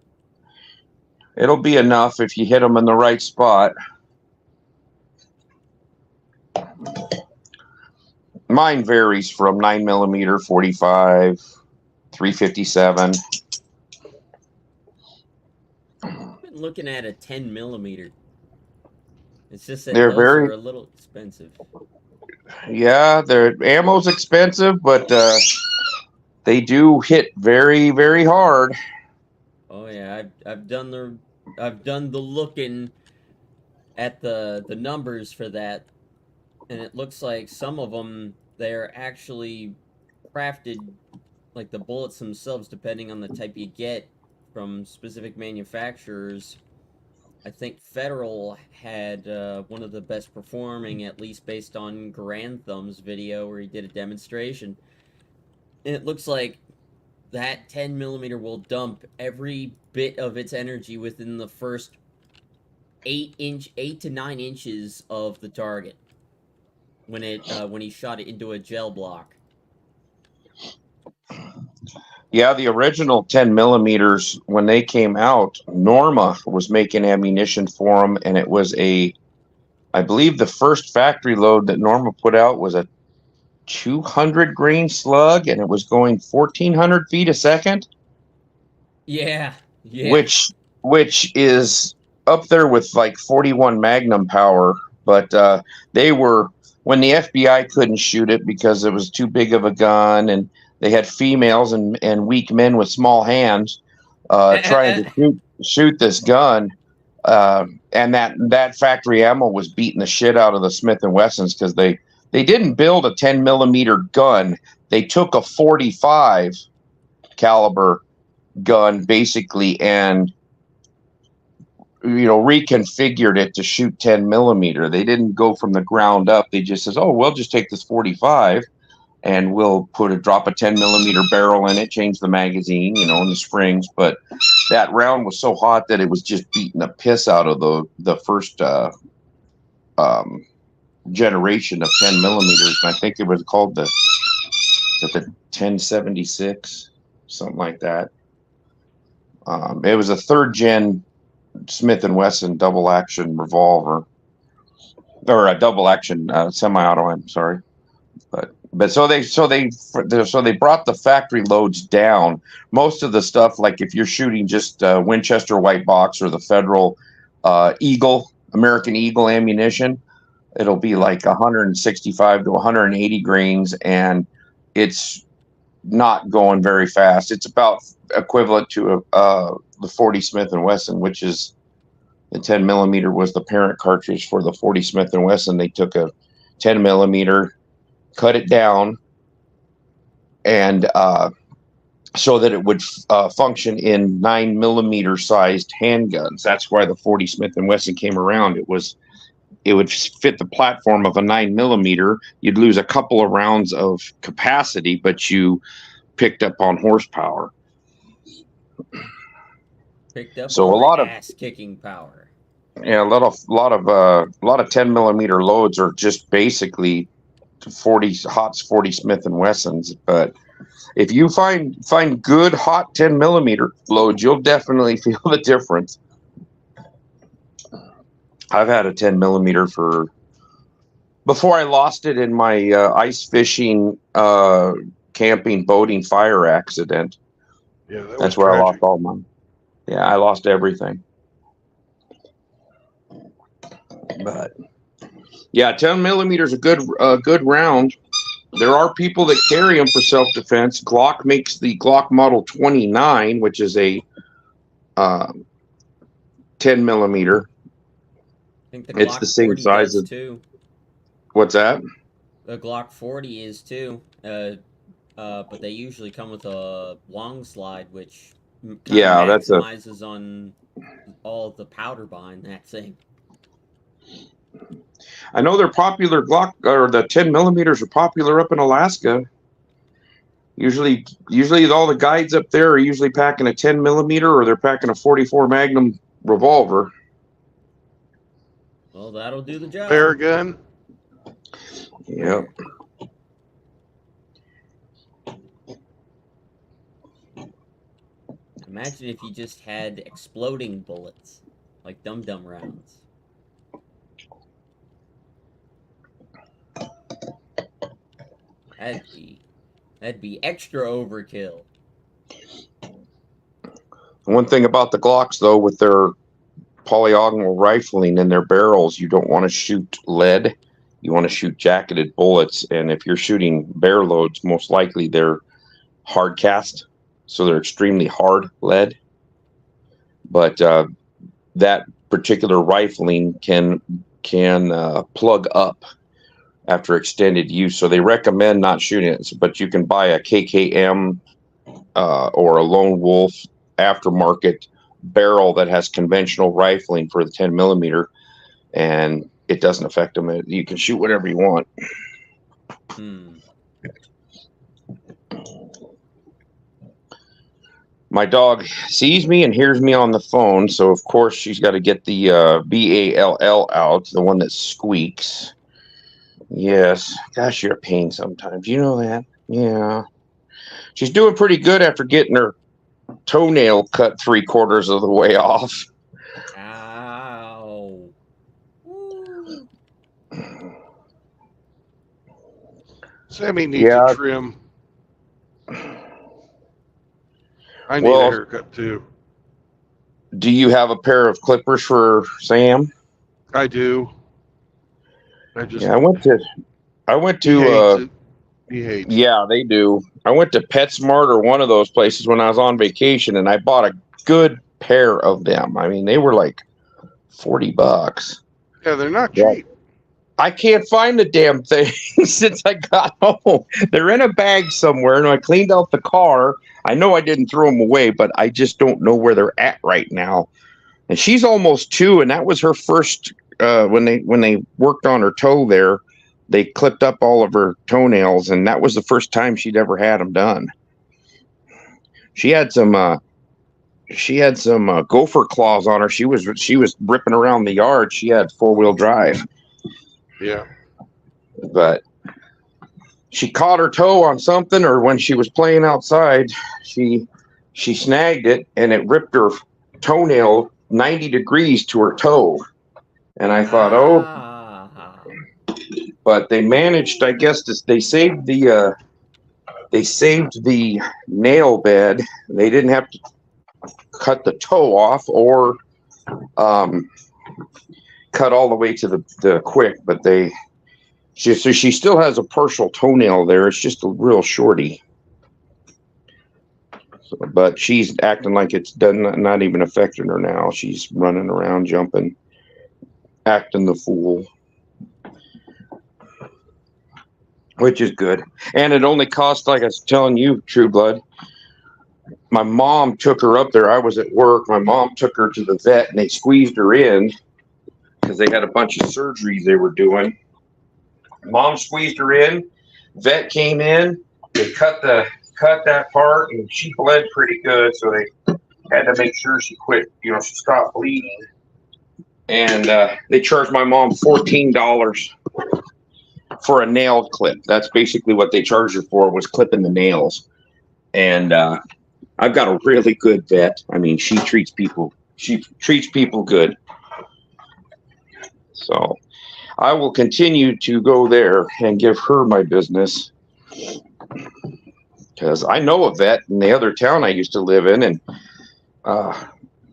It'll be enough if you hit them in the right spot. Mine varies from 9mm, 45, 357. I've been looking at a 10mm. It's just that they're are a little expensive. Yeah, their ammo's expensive, but they do hit very, very hard. Oh yeah, I've done the looking at the numbers for that. And it looks like some of them, they're actually crafted, like the bullets themselves, depending on the type you get from specific manufacturers. I think Federal had one of the best performing, at least based on Grand Thumb's video where he did a demonstration. And it looks like that 10mm will dump every bit of its energy within the first 8 to 9 inches of the target. When he shot it into a gel block. Yeah, the original 10mm, when they came out, Norma was making ammunition for them, and it was I believe the first factory load that Norma put out was a 200 grain slug, and it was going 1,400 feet a second, Yeah. Yeah. which is up there with like 41 Magnum power. But they were, when the FBI couldn't shoot it because it was too big of a gun, and they had females and weak men with small hands trying to shoot this gun. And that factory ammo was beating the shit out of the Smith & Wessons because they didn't build a 10 millimeter gun. They took a 45 caliber gun basically and reconfigured it to shoot 10 millimeter. They didn't go from the ground up. They just says, oh, we'll just take this 45 and we'll drop a 10 millimeter barrel in it, change the magazine, and the springs. But that round was so hot that it was just beating the piss out of the first generation of 10 millimeters. And I think it was called the 1076, something like that. It was a third gen Smith & Wesson double action revolver, or a double action semi-auto. I'm sorry, but so they brought the factory loads down. Most of the stuff, like if you're shooting just Winchester white box or the Federal American Eagle ammunition, it'll be like 165 to 180 grains, and it's not going very fast. It's about equivalent to the 40 Smith & Wesson, which is the 10 millimeter was the parent cartridge for the 40 Smith & Wesson. They took a 10 millimeter, cut it down, and so that it would function in 9 millimeter sized handguns. That's why the 40 Smith & Wesson came around. It would fit the platform of a 9 millimeter. You'd lose a couple of rounds of capacity, but you picked up on horsepower. Picked up So on a lot of ass kicking power. Yeah, a lot of 10 millimeter loads are just basically 40 Smith & Wessons. But if you find good hot 10 millimeter loads, you'll definitely feel the difference. I've had a 10 millimeter before I lost it in my ice fishing, camping, boating, fire accident. Yeah, That's where I lost all mine. Yeah, I lost everything. But yeah, 10 millimeter is a good round. There are people that carry them for self-defense. Glock makes the Glock Model 29, which is a 10 millimeter. I think It's Glock the same 40 size does as too. What's that? The Glock 40 is too. But they usually come with a long slide, which Yeah, that's maximizes on all the powder behind that thing. I know they're popular. Glock, or the 10 millimeters are popular up in Alaska. Usually all the guides up there are usually packing a 10 millimeter or they're packing a 44 Magnum revolver. Well, that'll do the job. Bear gun. Yep. Imagine if you just had exploding bullets, like dum-dum rounds. That'd be extra overkill. One thing about the Glocks, though, with their polygonal rifling in their barrels, you don't want to shoot lead. You want to shoot jacketed bullets. And if you're shooting bear loads, most likely they're hard cast. So they're extremely hard lead. But that particular rifling can plug up after extended use. So they recommend not shooting it. But you can buy a KKM or a Lone Wolf aftermarket barrel that has conventional rifling for the 10 millimeter, and it doesn't affect them. You can shoot whatever you want. My dog sees me and hears me on the phone, so of course she's got to get the BALL out, the one that squeaks. Yes. Gosh, you're a pain sometimes. You know that? Yeah. She's doing pretty good after getting her toenail cut 3/4 of the way off. Ow. Sammy needs Yeah. a trim. I need a Well, haircut too. do you have a pair of clippers for Sam? I do. I just Yeah, I went he to hates it. He hates it. yeah, they do. I went to PetSmart or one of those places when I was on vacation, and I bought a good pair of them. I mean, they were like $40. Yeah, they're not Yeah. cheap. I can't find the damn thing since I got home. They're in a bag somewhere, and I cleaned out the car. I know I didn't throw them away, but I just don't know where they're at right now. And she's almost 2, and that was her first. When they worked on her toe there, they clipped up all of her toenails, and that was the first time she'd ever had them done. She had some gopher claws on her. She was ripping around the yard. She had 4-wheel drive. Yeah. But she caught her toe on something, or when she was playing outside, she snagged it, and it ripped her toenail 90 degrees to her toe. And I thought, but they managed, I guess, they saved the nail bed. They didn't have to cut the toe off or cut all the way to the quick, but she still has a partial toenail there. It's just a real shorty. So, but she's acting like it's not even affecting her now. She's running around, jumping, acting the fool, which is good. And it only cost, like I was telling you, True Blood, my mom took her up there. I was at work. My mom took her to the vet, and they squeezed her in because they had a bunch of surgeries they were doing. Mom squeezed her in. Vet came in. They cut that part, and she bled pretty good, so they had to make sure she quit. She stopped bleeding. And they charged my mom $14 for a nail clip. That's basically what they charged her for, was clipping the nails. And I've got a really good vet. I mean, she treats people good. So I will continue to go there and give her my business, because I know a vet in the other town I used to live in, and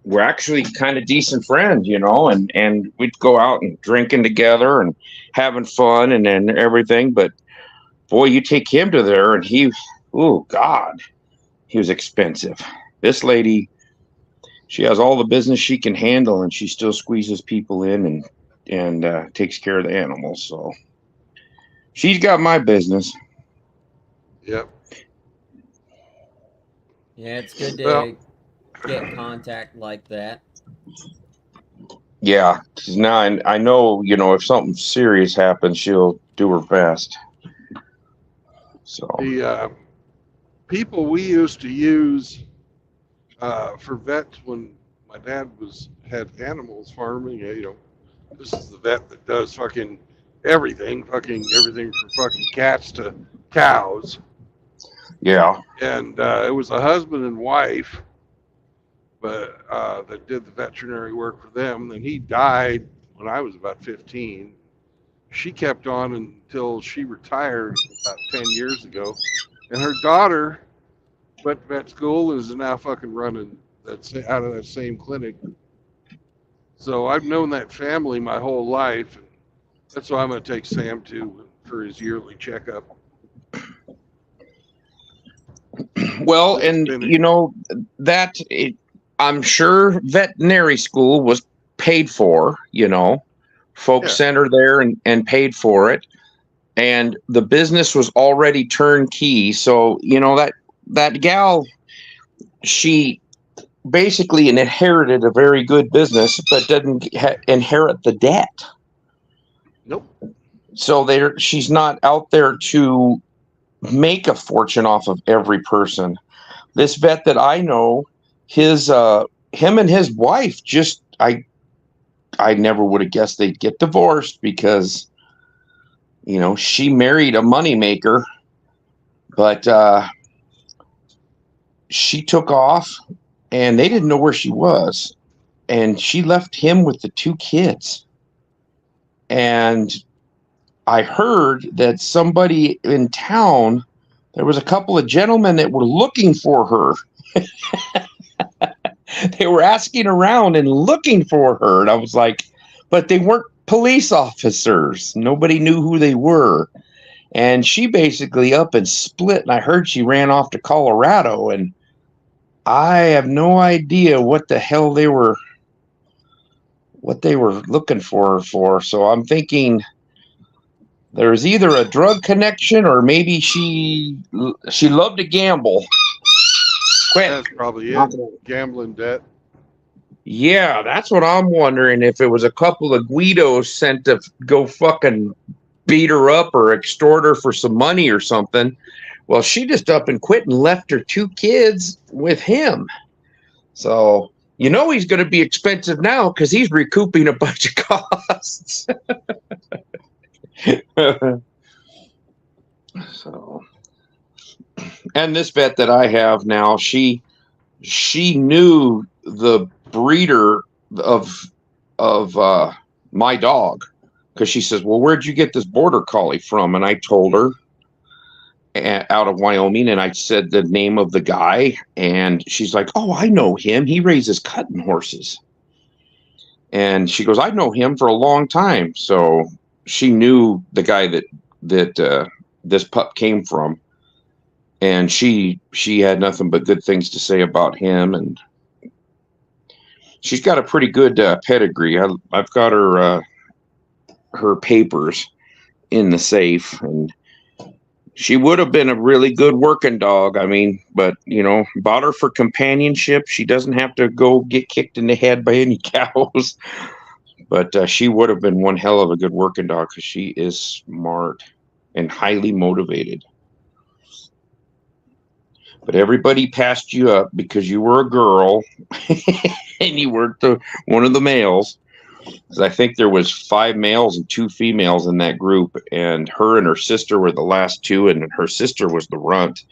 we're actually kind of decent friends, and we'd go out and drinking together and having fun and then everything. But boy, you take him to there, and he was expensive. This lady, she has all the business she can handle, and she still squeezes people in and takes care of the animals. So she's got my business. Yep. Yeah, it's good to get contact like that. Yeah, because now I know, if something serious happens, she'll do her best. So The people we used to use for vets when my dad had animals farming, this is the vet that does fucking everything from fucking cats to cows. yeah, And it was a husband and wife, but that did the veterinary work for them. Then he died when I was about 15. She kept on until she retired about 10 years ago. And her daughter went to vet school and is now fucking running out of that same clinic. So I've known that family my whole life. And that's why I'm going to take Sam to for his yearly checkup. well, and I'm sure veterinary school was paid for, folks sent her there and paid for it. And the business was already turnkey. So, that gal, she basically inherited a very good business, but didn't inherit the debt. Nope. So she's not out there to make a fortune off of every person. This vet that I know, him and his wife I never would have guessed they'd get divorced, because she married a moneymaker, but she took off and they didn't know where she was, and she left him with the 2 kids. And I heard that somebody in town, there was a couple of gentlemen that were looking for her. They were asking around and looking for her. And I was like, but they weren't police officers. Nobody knew who they were. And she basically up and split. And I heard she ran off to Colorado. And I have no idea what the hell they were looking for her for. So I'm thinking there's either a drug connection or maybe she loved to gamble. That's probably it. Gambling debt. Yeah, that's what I'm wondering, if it was a couple of Guidos sent to go fucking beat her up or extort her for some money or something. Well, she just up and quit and left her 2 kids with him. So, you know he's going to be expensive now because he's recouping a bunch of costs. So, and this vet that I have now, she knew the breeder of my dog, because she says, well, where'd you get this border collie from? And I told her, out of Wyoming, and I said the name of the guy, and she's like, oh, I know him. He raises cutting horses. And she goes, I know him for a long time. So she knew the guy that this pup came from, and she had nothing but good things to say about him. And she's got a pretty good pedigree. I've got her papers in the safe, and she would have been a really good working dog. I mean, but bought her for companionship. She doesn't have to go get kicked in the head by any cows. But she would have been one hell of a good working dog because she is smart and highly motivated. But everybody passed you up because you were a girl and you weren't one of the males. Because I think there was 5 males and 2 females in that group, and her and her sister were the last 2, and her sister was the runt.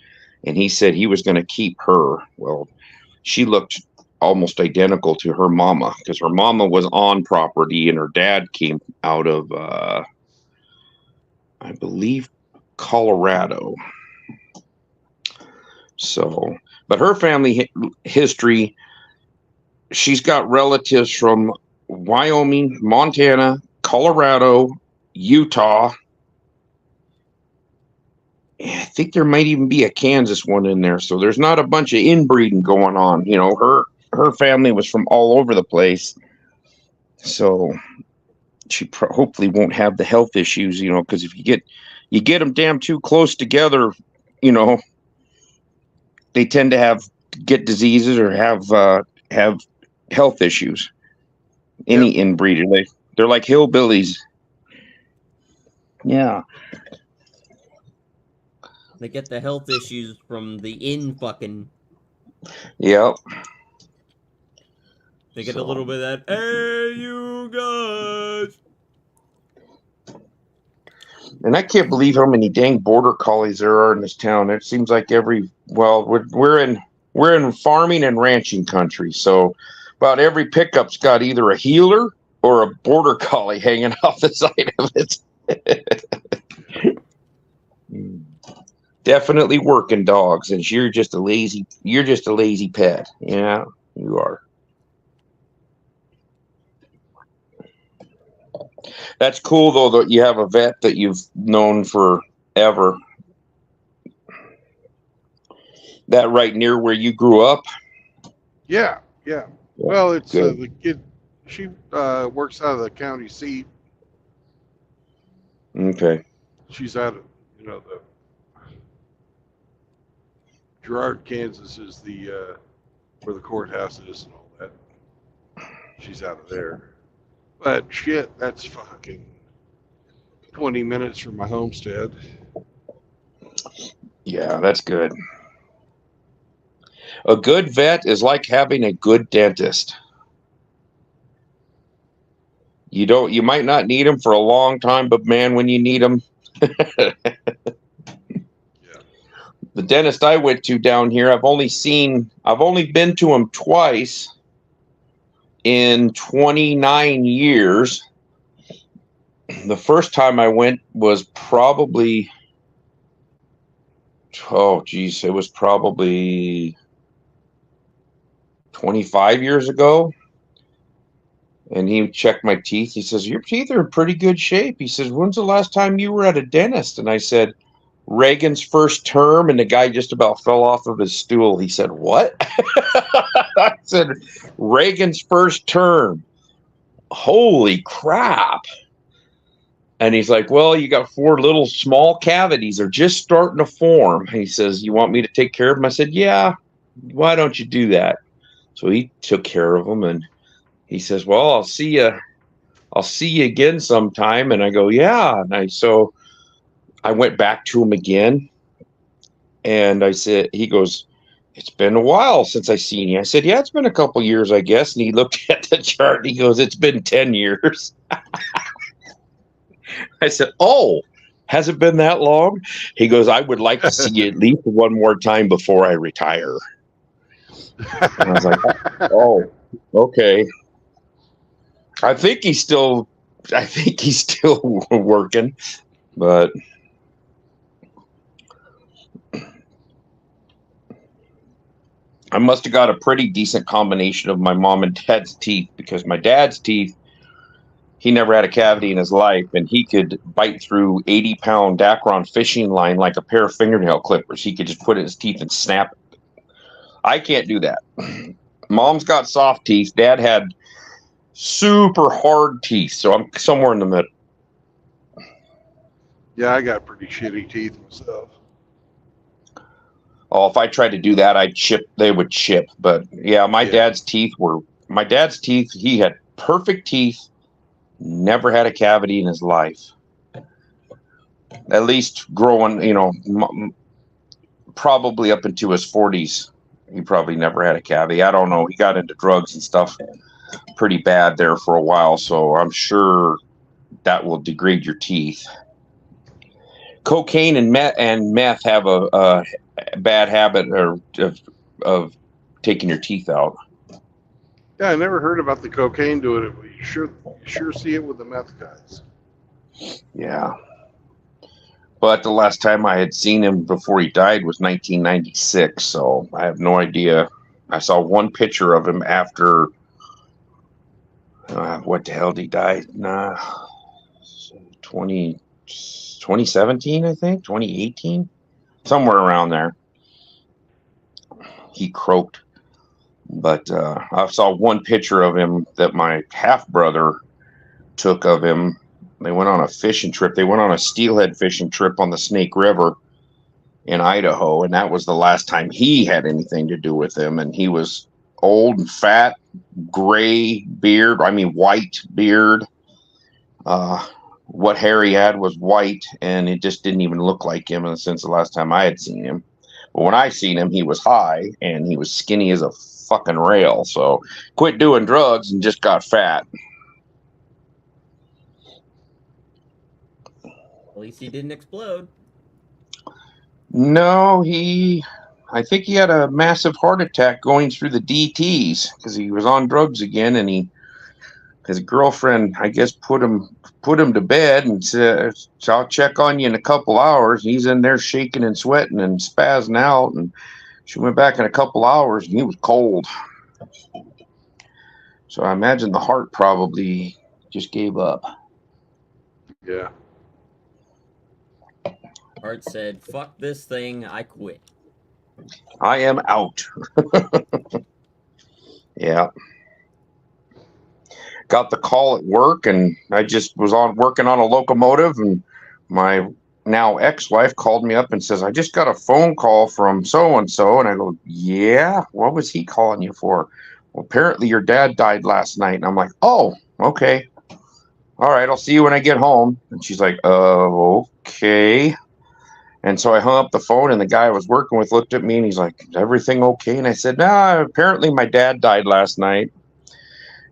And he said he was going to keep her. Well, she looked almost identical to her mama, because her mama was on property and her dad came out of, I believe, Colorado. So, but her family history, she's got relatives from Wyoming, Montana, Colorado, Utah. I think there might even be a Kansas one in there. So there's not a bunch of inbreeding going on. Her family was from all over the place. So she hopefully won't have the health issues, because if you get them damn too close together, they tend to get diseases or have health issues. Any inbreeder, they're like hillbillies. Yeah. They get the health issues from the fucking. Yep. They get a little bit of that, hey, you guys. And I can't believe how many dang border collies there are in this town. It seems like we're in farming and ranching country, so about every pickup's got either a healer or a border collie hanging off the side of it. Definitely working dogs, and you're just a lazy pet. Yeah, you are. That's cool though that you have a vet that you've known forever. That right near where you grew up? Yeah. Well, it's the kid. She works out of the county seat. Okay. She's out of the Girard, Kansas is the where the courthouse is and all that. She's out of there. But shit, that's fucking 20 minutes from my homestead. Yeah, that's good. A good vet is like having a good dentist. You might not need them for a long time, but man, when you need them. Yeah. The dentist I went to down here, I've only been to him twice in 29 years. The first time I went was probably, it was probably 25 years ago. And he checked my teeth. He says, your teeth are in pretty good shape. He says, when's the last time you were at a dentist? And I said, Reagan's first term. And the guy just about fell off of his stool. He said, what? I said, Reagan's first term. Holy crap. And he's like, well, you got 4 little small cavities. They're just starting to form. He says, you want me to take care of them? I said, yeah, why don't you do that? So he took care of them, and he says, well, I'll see you again sometime. And I go, yeah. And so I went back to him again, and I said, he goes, it's been a while since I seen you. I said, yeah, it's been a couple years, I guess. And he looked at the chart, and he goes, it's been 10 years. I said, oh, has it been that long? He goes, I would like to see you at least one more time before I retire. And I was like, oh, okay. I think he's still working, but I must have got a pretty decent combination of my mom and dad's teeth, because my dad's teeth, he never had a cavity in his life, and he could bite through 80-pound Dacron fishing line like a pair of fingernail clippers. He could just put it in his teeth and snap it. I can't do that. Mom's got soft teeth. Dad had super hard teeth, so I'm somewhere in the middle. Yeah, I got pretty shitty teeth myself. Oh, if I tried to do that, they would chip. But yeah, my dad's teeth, he had perfect teeth, never had a cavity in his life. At least growing, probably up into his 40s, he probably never had a cavity. I don't know. He got into drugs and stuff pretty bad there for a while, so I'm sure that will degrade your teeth. Cocaine and meth have a bad habit of taking your teeth out. Yeah, I never heard about the cocaine doing it, but you sure see it with the meth guys. Yeah. But the last time I had seen him before he died was 1996, so I have no idea. I saw one picture of him after what the hell did he die? 2017, I think, 2018, somewhere around there. He croaked. But I saw one picture of him that my half brother took of him. They went on a fishing trip. They went on a steelhead fishing trip on the Snake River in Idaho, and that was the last time he had anything to do with him. And he was old and fat, gray beard. White beard. What hair he had was white, and it just didn't even look like him since the last time I had seen him. But when I seen him, he was high, and he was skinny as a fucking rail. So quit doing drugs and just got fat. At least he didn't explode. No, I think he had a massive heart attack going through the DTs because he was on drugs again, and his girlfriend, I guess, put him to bed and said, I'll check on you in a couple hours. He's in there shaking and sweating and spazzing out, and she went back in a couple hours, and he was cold. So I imagine the heart probably just gave up. Yeah. Art said, fuck this thing, I quit. I am out. Yeah. Got the call at work, and I just was working on a locomotive, and my now ex-wife called me up and says, I just got a phone call from so-and-so. And I go, yeah, what was he calling you for? Well, apparently your dad died last night. And I'm like, oh, okay. All right, I'll see you when I get home. And she's like, okay. And so I hung up the phone, and the guy I was working with looked at me, and he's like, is everything okay? And I said, nah, apparently my dad died last night.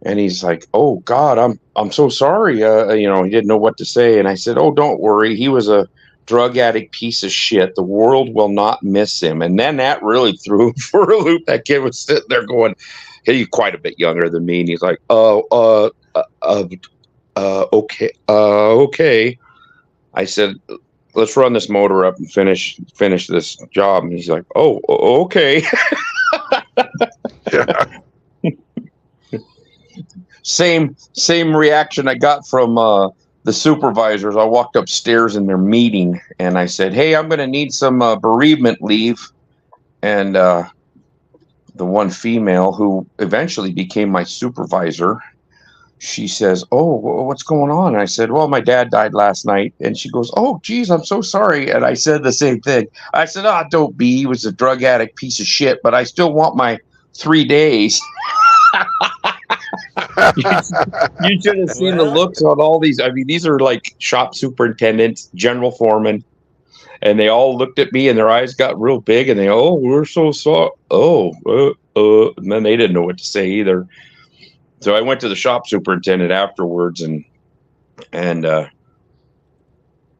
And he's like, oh God, I'm so sorry. He didn't know what to say. And I said, oh, don't worry. He was a drug addict piece of shit. The world will not miss him. And then that really threw him for a loop. That kid was sitting there going, he's quite a bit younger than me. And he's like, okay. I said, let's run this motor up and finish this job. And he's like, oh, okay. Yeah. Same reaction I got from the supervisors. I walked upstairs in their meeting and I said, hey, I'm going to need some bereavement leave. And the one female who eventually became my supervisor, she says, oh, what's going on? And I said, well, my dad died last night. And she goes, oh, geez, I'm so sorry. And I said the same thing. I said, don't be. He was a drug addict piece of shit, but I still want my 3 days. You should have seen the looks on all these. I mean, these are like shop superintendents, general foremen, and they all looked at me and their eyes got real big and they, we're so sorry. And then they didn't know what to say either. So I went to the shop superintendent afterwards and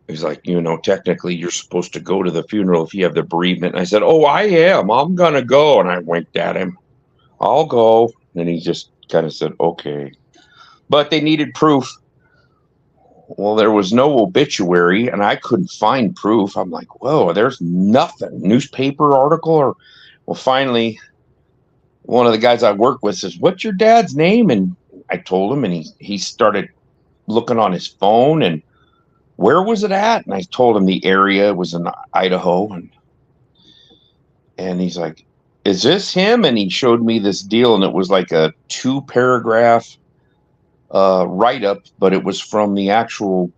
he's like, technically you're supposed to go to the funeral if you have the bereavement. And I said, I am. I'm going to go. And I winked at him. I'll go. And he just kind of said, okay. But they needed proof. Well, there was no obituary and I couldn't find proof. I'm like, whoa, there's nothing. Newspaper article well, finally, one of the guys I work with says, what's your dad's name? And I told him, and he started looking on his phone and where was it at? And I told him the area was in Idaho. And he's like, is this him? And he showed me this deal, and it was like a 2-paragraph write-up, but it was from the actual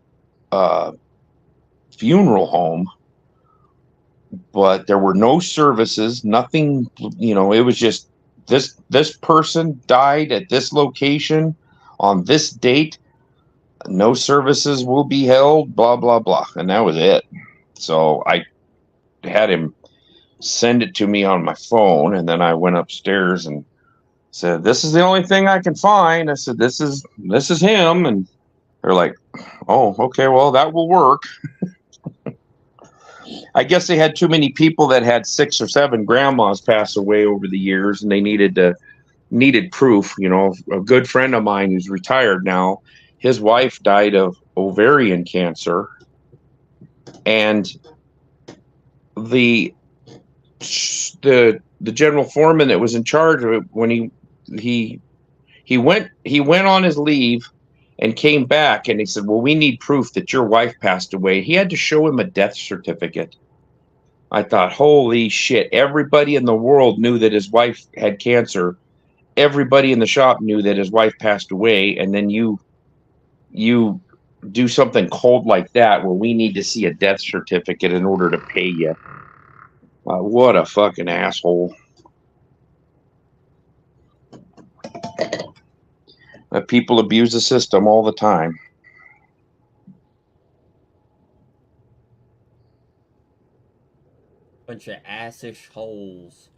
funeral home. But there were no services, nothing, it was just this person died at this location on this date. No services will be held, blah, blah, blah. And that was it. So I had him send it to me on my phone. And then I went upstairs and said, this is the only thing I can find. I said, this is him. And they're like, oh, okay, well, that will work. I guess they had too many people that had 6 or 7 grandmas pass away over the years, and they needed proof. A good friend of mine who's retired now, his wife died of ovarian cancer, and the general foreman that was in charge of it, when he went on his leave and came back, and he said, well, we need proof that your wife passed away. He had to show him a death certificate. I thought, holy shit, everybody in the world knew that his wife had cancer. Everybody in the shop knew that his wife passed away. And then you do something cold like that where we need to see a death certificate in order to pay you. What a fucking asshole. People abuse the system all the time. Bunch of assish holes.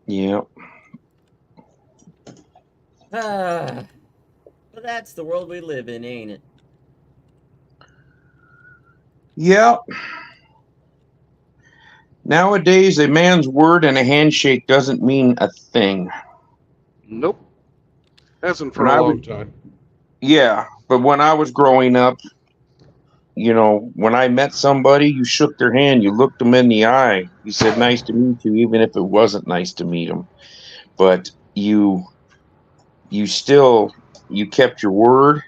Yep. But that's the world we live in, ain't it? Yep. Nowadays, a man's word and a handshake doesn't mean a thing. Nope. Hasn't for a long time. Yeah, but when I was growing up, when I met somebody, you shook their hand, you looked them in the eye, you said, nice to meet you, even if it wasn't nice to meet them. But you kept your word.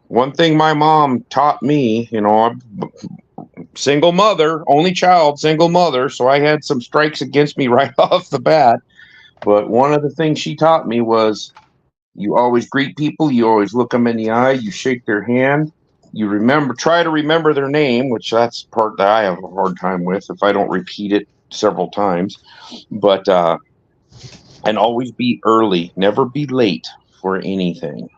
One thing my mom taught me, I'm single mother, only child, single mother, so I had some strikes against me right off the bat. But one of the things she taught me was you always greet people, you always look them in the eye, you shake their hand, you try to remember their name, which that's part that I have a hard time with if I don't repeat it several times. But and always be early, never be late for anything.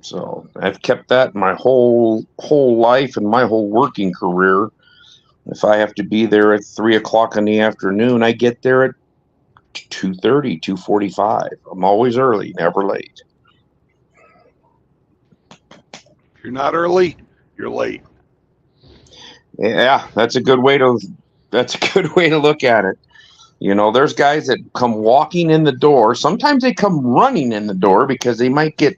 So I've kept that my whole life and my whole working career. If I have to be there at 3:00 in the afternoon, I get there at 2:30, 2:45. I'm always early, never late. If you're not early, you're late. Yeah, that's a good way to look at it. You know, there's guys that come walking in the door. Sometimes they come running in the door because they might get,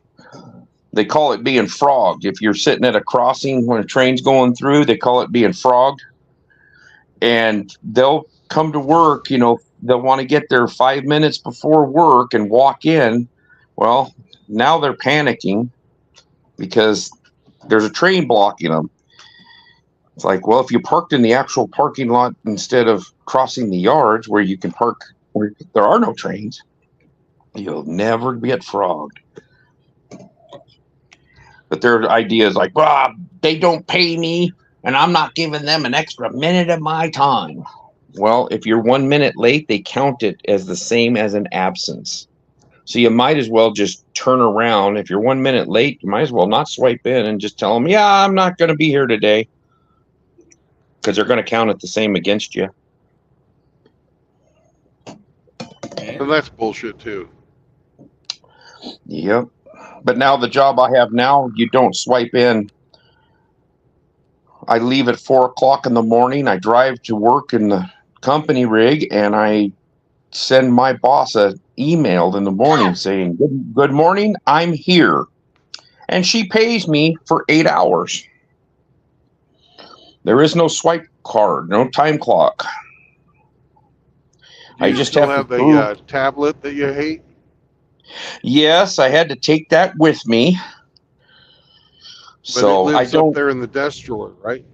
they call it being frogged. If you're sitting at a crossing when a train's going through, they call it being frogged. And they'll come to work, you know, they'll want to get there 5 minutes before work and walk in. Well, now they're panicking because there's a train blocking them. It's like, well, if you parked in the actual parking lot instead of crossing the yards where you can park where there are no trains, you'll never get frogged. But their idea is like, well, they don't pay me and I'm not giving them an extra minute of my time. Well, if you're 1 minute late, they count it as the same as an absence. So you might as well just turn around. If you're 1 minute late, you might as well not swipe in and just tell them, yeah, I'm not going to be here today. Because they're going to count it the same against you. And that's bullshit too. Yep. But now the job I have now, you don't swipe in. I leave at 4 o'clock in the morning. I drive to work in the company rig and I send my boss an email in the morning saying, good morning, I'm here. And she pays me for 8 hours. There is no swipe card, no time clock. Do I you just still have have to the tablet that you hate? Yes, I had to take that with me. But So it I lives up don't. there in the desk drawer, right?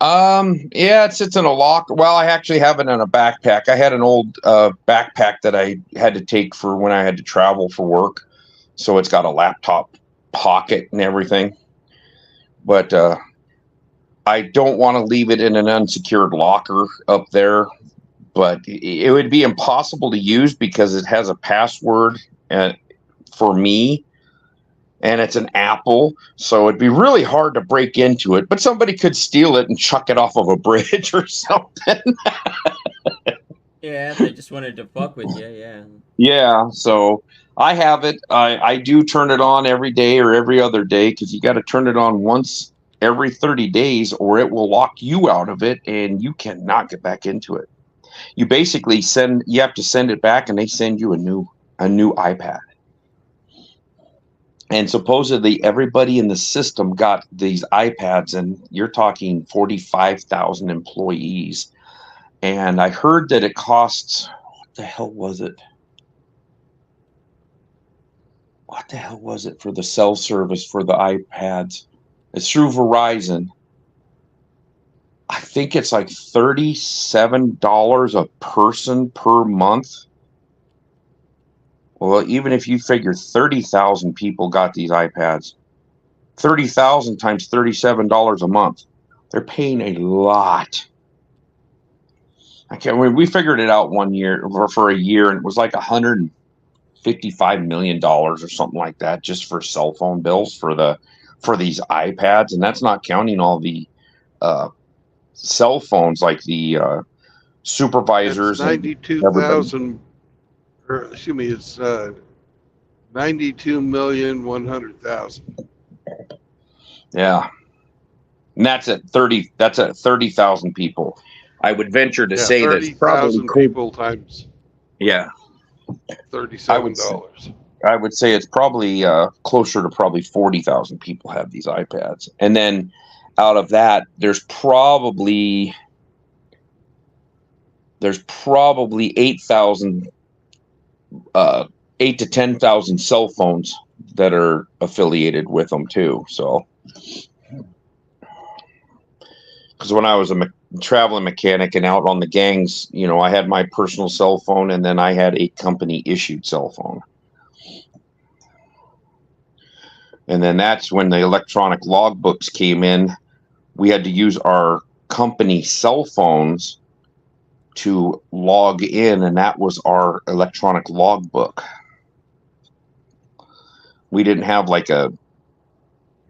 Yeah, it sits in a locker. Well, I actually have it in a backpack. I had an old backpack that I had to take for when I had to travel for work. So it's got a laptop pocket and everything. But I don't want to leave it in an unsecured locker up there. But it would be impossible to use because it has a password for me. And it's an Apple, so it'd be really hard to break into it. But somebody could steal it and chuck it off of a bridge or something. Yeah, if they just wanted to fuck with you, yeah. Yeah, so I have it. I do turn it on every day or every other day because you got to turn it on once every 30 days or it will lock you out of it and you cannot get back into it. You basically you have to send it back and they send you a new iPad. And supposedly everybody in the system got these iPads, and you're talking 45,000 employees. And I heard that it costs, what the hell was it? What the hell was it for the cell service for the iPads? It's through Verizon. I think it's like $37 a person per month. Well, even if you figure 30,000 people got these iPads, 30,000 times $37 a month, they're paying a lot. We figured it out 1 year for a year, and it was like $155 million or something like that just for cell phone bills for these iPads, and that's not counting all the cell phones like the supervisors. It's 92,000. Or, excuse me, it's 92,100,000. Yeah, and that's at 30,000 people. I would venture to say that 30,000 people times. Yeah, $37. I would say it's probably closer to probably 40,000 people have these iPads, and then out of that, there's probably 8,000. 8 to 10,000 cell phones that are affiliated with them too. So, because when I was a traveling mechanic and out on the gangs, you know, I had my personal cell phone and then I had a company issued cell phone. And then that's when the electronic logbooks came in. We had to use our company cell phones to log in, and that was our electronic logbook. We didn't have like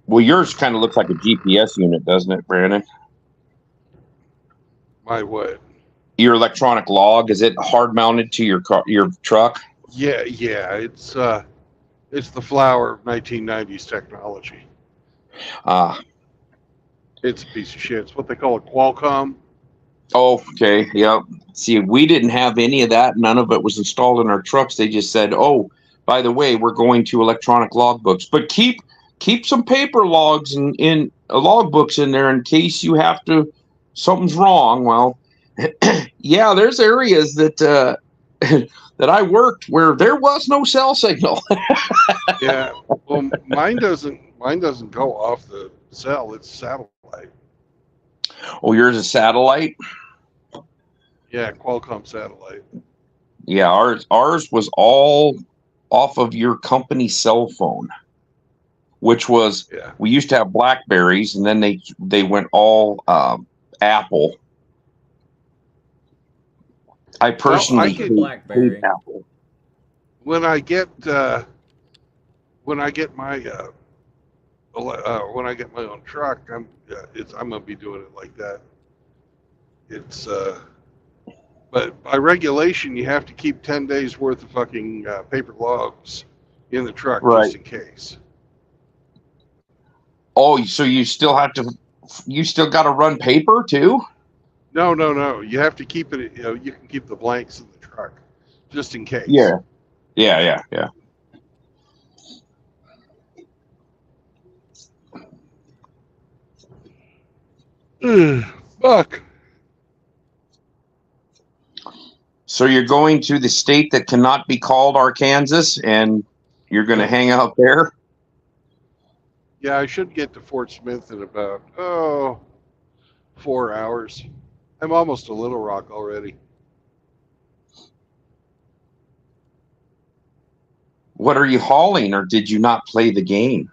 yours kind of looks like a GPS unit, doesn't it, Brandon? My what? Your electronic log, is it hard mounted to your truck? Yeah, it's the flower of 1990s technology. Ah, It's a piece of shit. It's what they call a Qualcomm. Oh, okay. Yep. See, we didn't have any of that. None of it was installed in our trucks. They just said, "Oh, by the way, we're going to electronic logbooks, but keep some paper logs in logbooks in there in case you have to something's wrong." Well, yeah, there's areas that that I worked where there was no cell signal. Yeah. Well, mine doesn't go off the cell. It's satellite. Oh, yours is satellite? Yeah, Qualcomm satellite. Yeah, ours was all off of your company cell phone, which was Yeah. we used to have Blackberries, and then they went all Apple. I personally get hate BlackBerry. Apple. When I get my when I get my own truck, I'm gonna be doing it like that. It's but by regulation, you have to keep 10 days worth of fucking paper logs in the truck Right. just in case. Oh, so you still got to run paper too? No. You have to keep it. You know, you can keep the blanks in the truck just in case. Yeah. Fuck. So you're going to the state that cannot be called Arkansas, and you're going to hang out there? Yeah, I should get to Fort Smith in about 4 hours. I'm almost to Little Rock already. What are you hauling, or did you not play the game?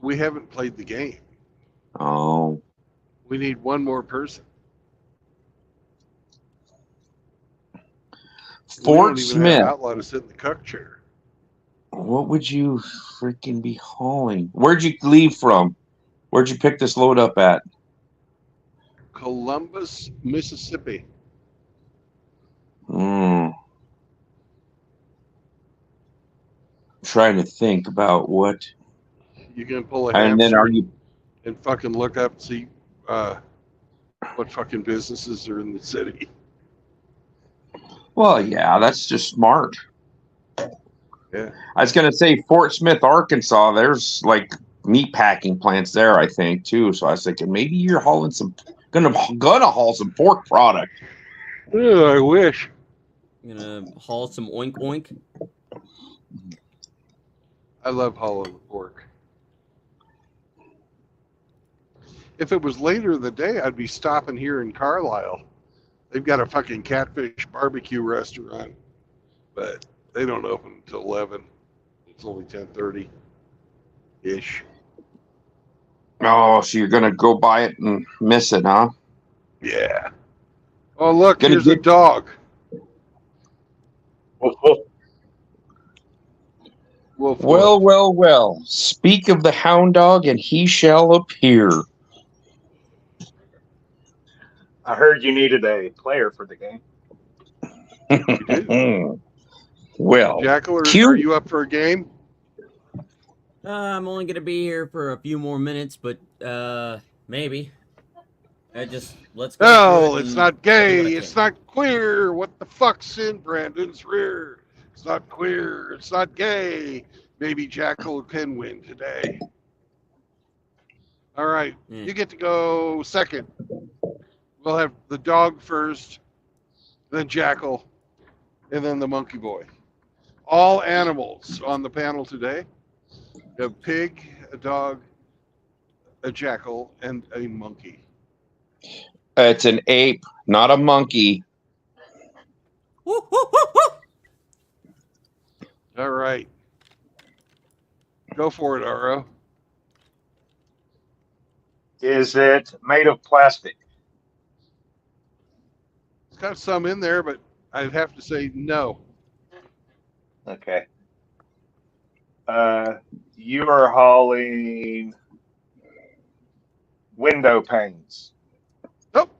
We haven't played the game. Oh, We need one more person. We Fort don't even Smith. have Outlaw to sit in the cuck chair. What would you freaking be hauling? Where'd you leave from? Where'd you pick this load up at? Columbus, Mississippi. Trying to think about what. You can pull a And then hamster are you? and fucking look up and see what fucking businesses are in the city. Well, yeah, that's just smart. Yeah. I was gonna say Fort Smith, Arkansas. There's like meat packing plants there, I think, too. So I was thinking maybe you're hauling gonna haul some pork product. Ugh, I wish. Gonna haul some oink oink. I love hauling the pork. If it was later in the day, I'd be stopping here in Carlisle. They've got a fucking catfish barbecue restaurant, but they don't open until 11. It's only 10:30-ish. Oh, so you're gonna go buy it and miss it, huh? Yeah. Oh, look, Gonna here's a get- dog. Wolf. Well. Speak of the hound dog, and he shall appear. I heard you needed a player for the game. Well, Jackal, are Q- you up for a game? I'm only gonna be here for a few more minutes, but maybe. Let's go. No, through it it's and not I'll do what gay. I It's can. not queer. What the fuck's in Brandon's rear? It's not queer. It's not gay. Maybe Jackal can win today. All right. Yeah. You get to go second. We'll have the dog first, then Jackal, and then the monkey boy. All animals on the panel today. A pig, a dog, a jackal, and a monkey. It's an ape, not a monkey. Woo, woo, woo, woo. All right. Go for it, Aro. Is it made of plastic? It's got some in there, but I'd have to say no. Okay. You are hauling window panes. Nope.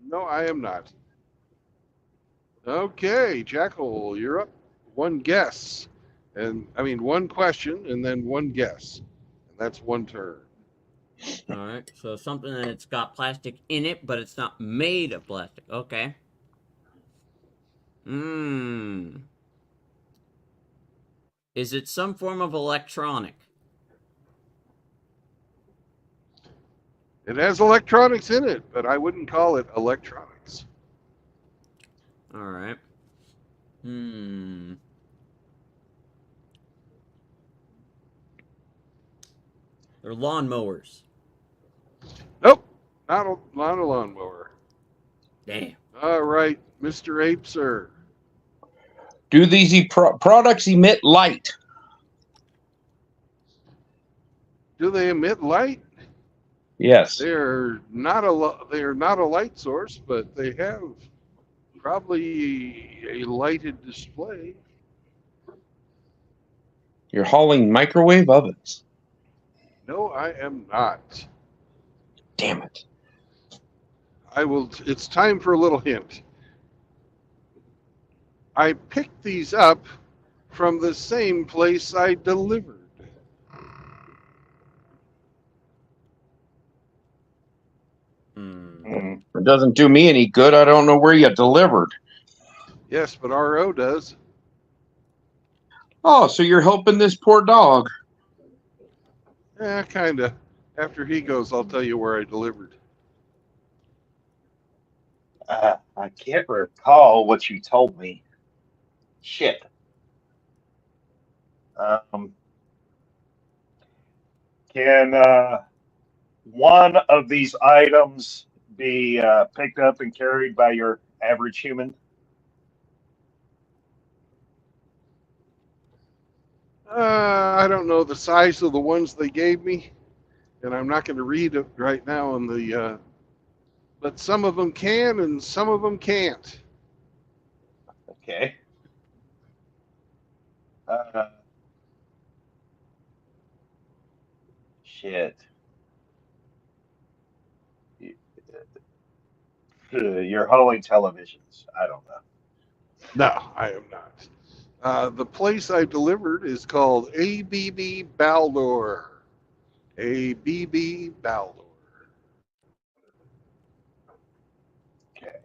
No, I am not. Okay, Jackal, you're up. One guess. One question, and then one guess. That's one turn. All right. So something that's got plastic in it, but it's not made of plastic. Okay. Is it some form of electronic? It has electronics in it, but I wouldn't call it electronics. All right. They're lawnmowers. Nope, not a lawnmower. Damn. All right, Mr. Ape, sir. Do these products emit light? Do they emit light? Yes. They're not a light source, but they have probably a lighted display. You're hauling microwave ovens. No, I am not. Damn it. I will. It's time for a little hint. I picked these up from the same place I delivered. It doesn't do me any good. I don't know where you delivered. Yes, but RO does. Oh, so you're helping this poor dog. Yeah, kind of. After he goes, I'll tell you where I delivered. I can't recall what you told me. Shit. Can one of these items be picked up and carried by your average human? I don't know the size of the ones they gave me, and I'm not going to read it right now on the. But some of them can, and some of them can't. Okay. Shit. You're hauling televisions. I don't know. No, I am not. The place I delivered is called ABB Baldor. ABB Baldor. Okay.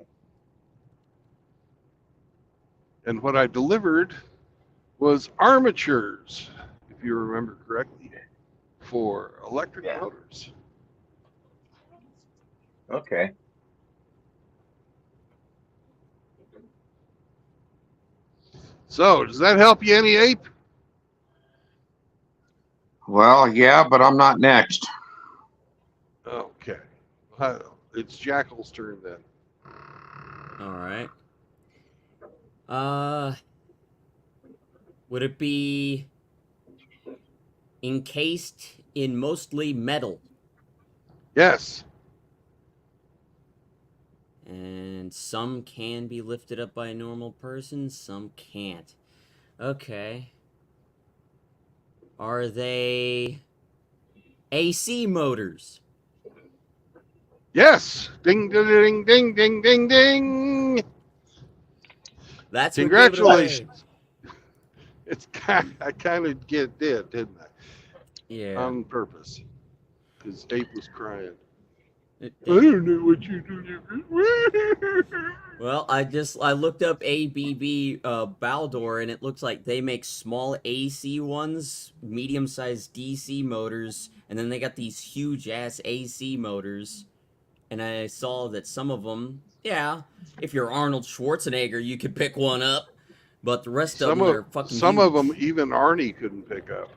And what I delivered was armatures, if you remember correctly, for electric motors. Okay. So, does that help you any, Ape? Well, yeah, but I'm not next. Okay. It's Jackal's turn then. All right. Would it be encased in mostly metal? Yes. And some can be lifted up by a normal person, some can't. Okay. Are they AC motors? Yes. Ding, ding, ding, ding, ding, ding, ding. That's Congratulations. I kind of did, didn't I? Yeah. On purpose. Because Ape was crying. I don't know what you do. Well, I looked up ABB Baldor, and it looks like they make small AC ones, medium-sized DC motors, and then they got these huge-ass AC motors. And I saw that some of them, yeah, if you're Arnold Schwarzenegger, you could pick one up, but the rest of them are fucking Some huge. of them even Arnie couldn't pick up.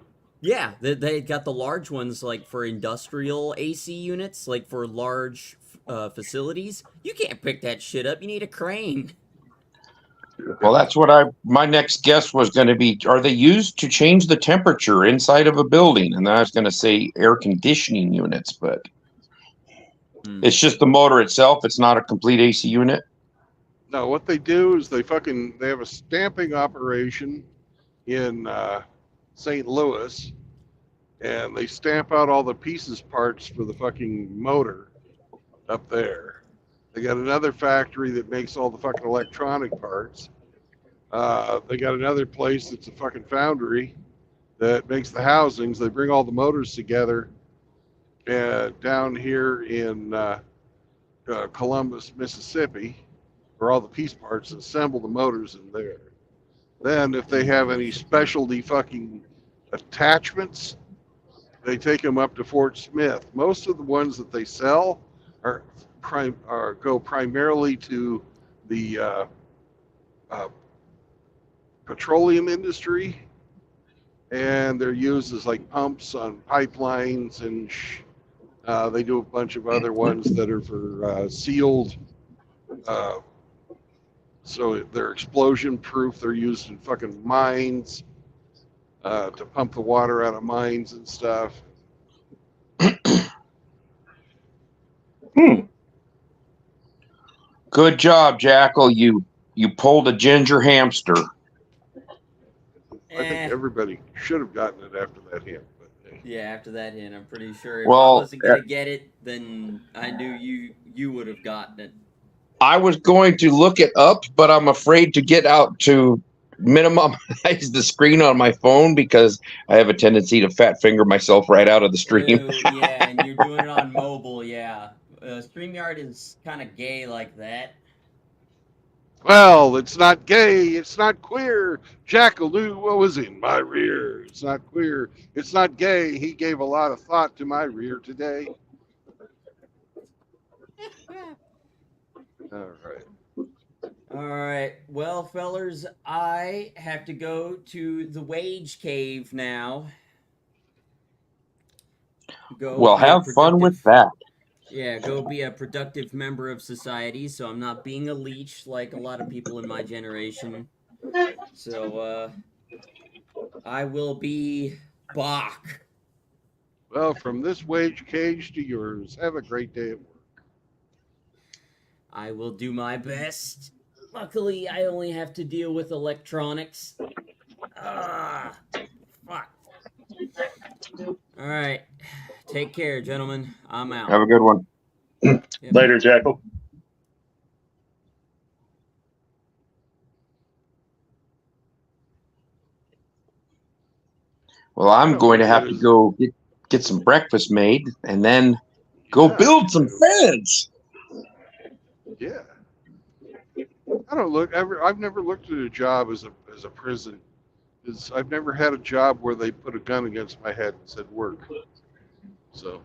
Yeah, they got the large ones, like for industrial AC units, like for large facilities. You can't pick that shit up. You need a crane. Well, that's what my next guess was going to be. Are they used to change the temperature inside of a building? And I was going to say air conditioning units, but it's just the motor itself. It's not a complete AC unit. No, what they do is they have a stamping operation in St. Louis, and they stamp out all the parts for the fucking motor up there. They got another factory that makes all the fucking electronic parts. They got another place that's a fucking foundry that makes the housings. They bring all the motors together down here in Columbus, Mississippi, where all the piece parts, assemble the motors in there. Then if they have any specialty fucking attachments, they take them up to Fort Smith. Most of the ones that they sell go primarily to the petroleum industry, and they're used as like pumps on pipelines, and they do a bunch of other ones that are for sealed, so they're explosion proof. They're used in fucking mines to pump the water out of mines and stuff. Good job, Jackal. You pulled a ginger hamster. I think everybody should have gotten it after that hint. But, Yeah, after that hint, I'm pretty sure if Well, I wasn't gonna get it, then I knew you would have gotten it. I was going to look it up, but I'm afraid to get out to minimize the screen on my phone because I have a tendency to fat finger myself right out of the stream. Yeah, and you're doing it on mobile, yeah. StreamYard is kind of gay like that. well, it's not gay. It's not queer. Jackal knew what was in my rear. It's not queer. It's not gay. He gave a lot of thought to my rear today. All right. All right. Well, fellers, I have to go to the wage cave now. Well, have fun with that. Yeah, go be a productive member of society, so I'm not being a leech like a lot of people in my generation. So, I will be Bach. Well, from this wage cage to yours, have a great day at work. I will do my best. Luckily, I only have to deal with electronics. Ah, fuck. All right. Take care, gentlemen. I'm out. Have a good one. Yep. Later, Jackal. Well, I'm going to have to go get some breakfast made and then go build some fence. Yeah. I've never looked at a job as a prison. I've never had a job where they put a gun against my head and said work. So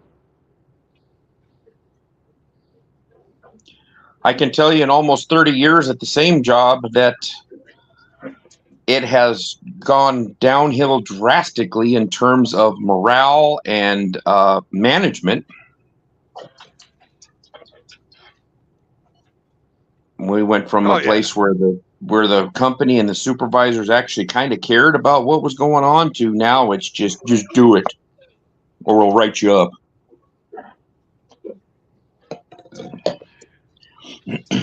I can tell you in almost 30 years at the same job that it has gone downhill drastically in terms of morale and management. We went from a place where the company and the supervisors actually kind of cared about what was going on to now it's just do it or we'll write you up.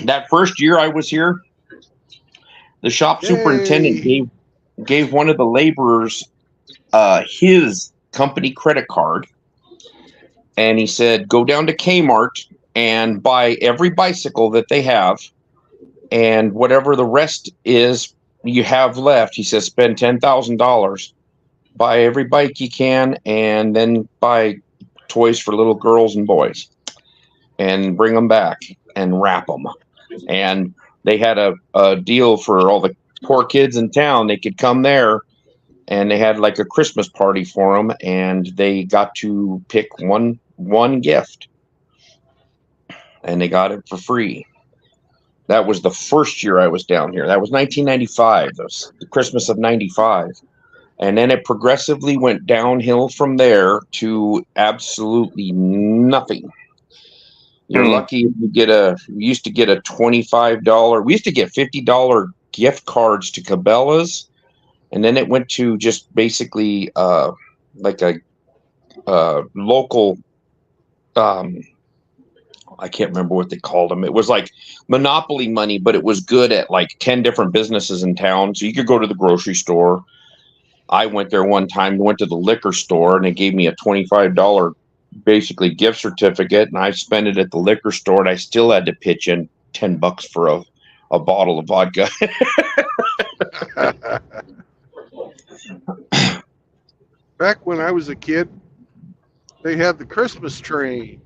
That first year I was here, the shop superintendent gave one of the laborers his company credit card, and he said, go down to Kmart and buy every bicycle that they have, and whatever the rest is you have left, he says, spend $10,000, buy every bike you can, and then buy toys for little girls and boys, and bring them back and wrap them. And they had a deal for all the poor kids in town. They could come there, and they had like a Christmas party for them, and they got to pick one gift, and they got it for free. That was the first year I was down here. That was 1995. That was the Christmas of 95. And then it progressively went downhill from there to absolutely nothing. You're lucky if we used to get a $25, we used to get $50 gift cards to Cabela's, and then it went to just basically like a local, I can't remember what they called them. It was like Monopoly money, but it was good at like 10 different businesses in town. So you could go to the grocery store. I went there one time, went to the liquor store, and they gave me a $25 basically gift certificate, and I spent it at the liquor store, and I still had to pitch in $10 for a bottle of vodka. back when I was a kid, they had the Christmas train.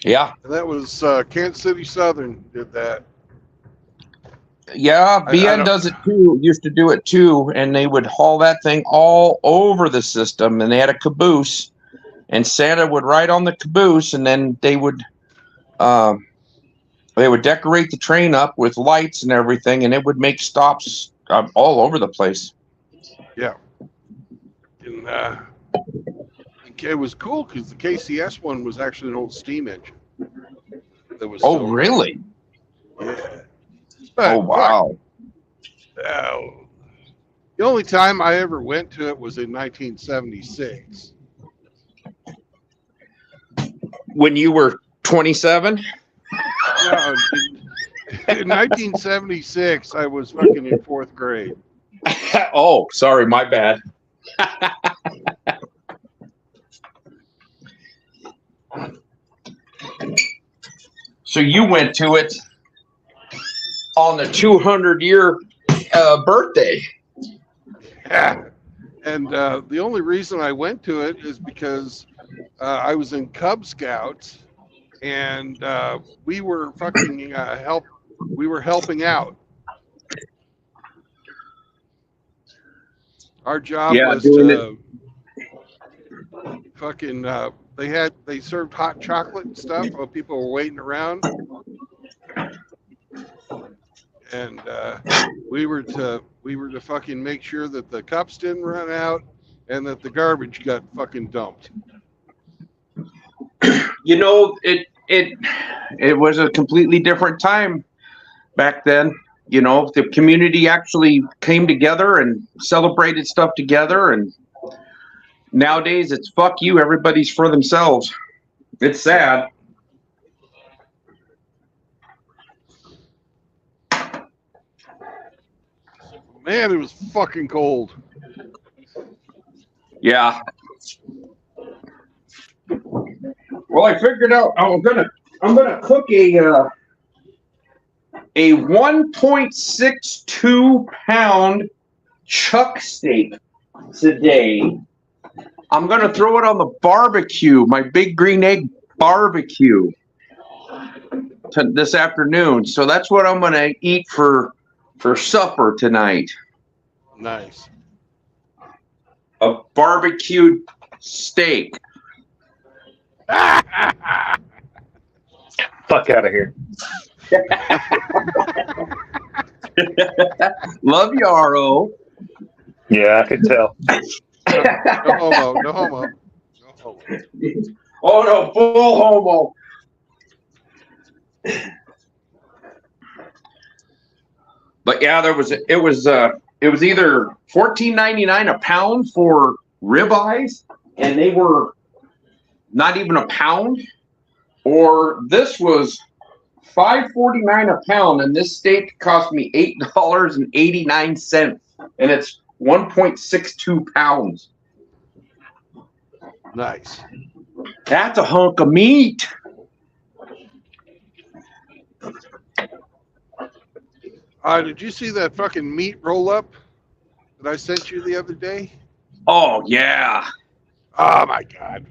Yeah. And that was Kansas City Southern did that. Yeah, I BN don't- does it too. Used to do it too, and they would haul that thing all over the system, and they had a caboose, and Santa would ride on the caboose, and then they would decorate the train up with lights and everything, and it would make stops all over the place. Yeah. And it was cool because the KCS one was actually an old steam engine. That was Oh, still- really? Yeah. Oh, wow. The only time I ever went to it was in 1976. When you were 27? No, in 1976, I was fucking in 4th grade. Oh, sorry, my bad. So you went to it on the 200-year birthday. Yeah. And the only reason I went to it is because I was in Cub Scouts, and we were fucking we were helping out. Our job was to fucking. They served hot chocolate and stuff while people were waiting around, and we were to fucking make sure that the cups didn't run out and that the garbage got fucking dumped. You know, it was a completely different time back then. You know, the community actually came together and celebrated stuff together, and nowadays it's fuck you, everybody's for themselves. It's sad. Man, it was fucking cold. Yeah. Well, I figured out I'm gonna cook a 1.62 pound chuck steak today. I'm gonna throw it on the barbecue, my big green egg barbecue this afternoon. So that's what I'm gonna eat for supper tonight. Nice. A barbecued steak. Fuck out of here. Love you, RO. Yeah, I could tell. No homo. No homo. No homo. Oh no, full homo. But yeah, it was either $14.99 a pound for ribeyes, and they were not even a pound, or this was $5.49 a pound, and this steak cost me $8.89, and it's 1.62 pounds. Nice. That's a hunk of meat. Did you see that fucking meat roll up that I sent you the other day? Oh yeah. Oh my god.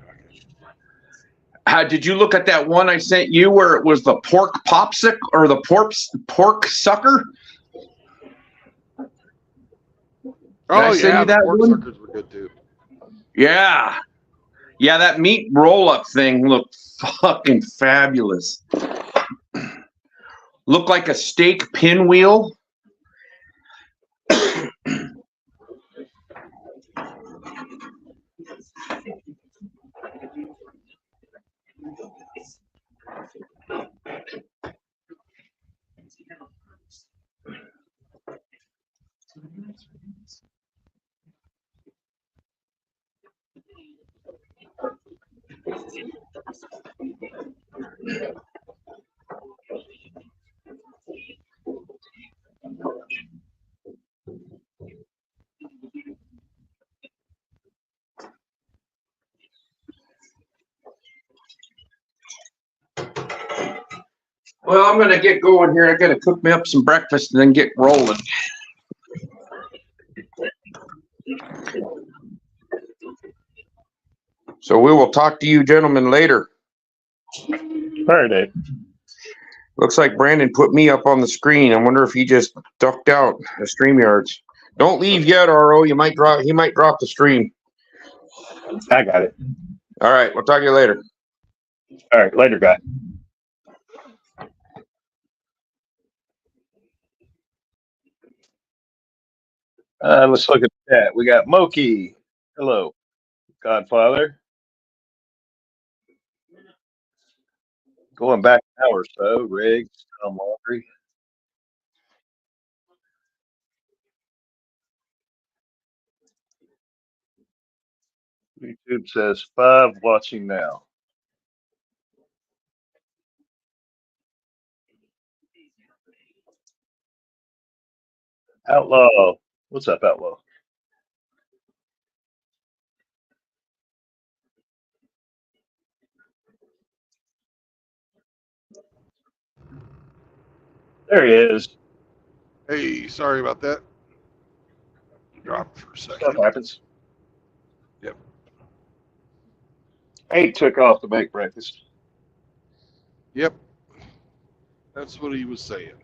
Did you look at that one I sent you where it was the pork popsicle or the pork sucker? Oh send yeah, you that the pork one? suckers were good too. Yeah. Yeah, that meat roll-up thing looked fucking fabulous. Looked like a steak pinwheel. Well, I'm gonna get going here. I gotta cook me up some breakfast and then get rolling. So we will talk to you gentlemen later. All right, Dave. Looks like Brandon put me up on the screen. I wonder if he just ducked out of StreamYards. Don't leave yet, RO. He might drop the stream. I got it. All right, we'll talk to you later. All right, later, guy. Let's look at that. We got Moki. Hello, Godfather. Going back an hour or so. Riggs, Tom Laundry. YouTube says 5 watching now. Outlaw. What's up, Outlaw? There he is. Hey, sorry about that. Dropped for a Stuff second. happens. Yep. He took off to make breakfast. Yep. That's what he was saying.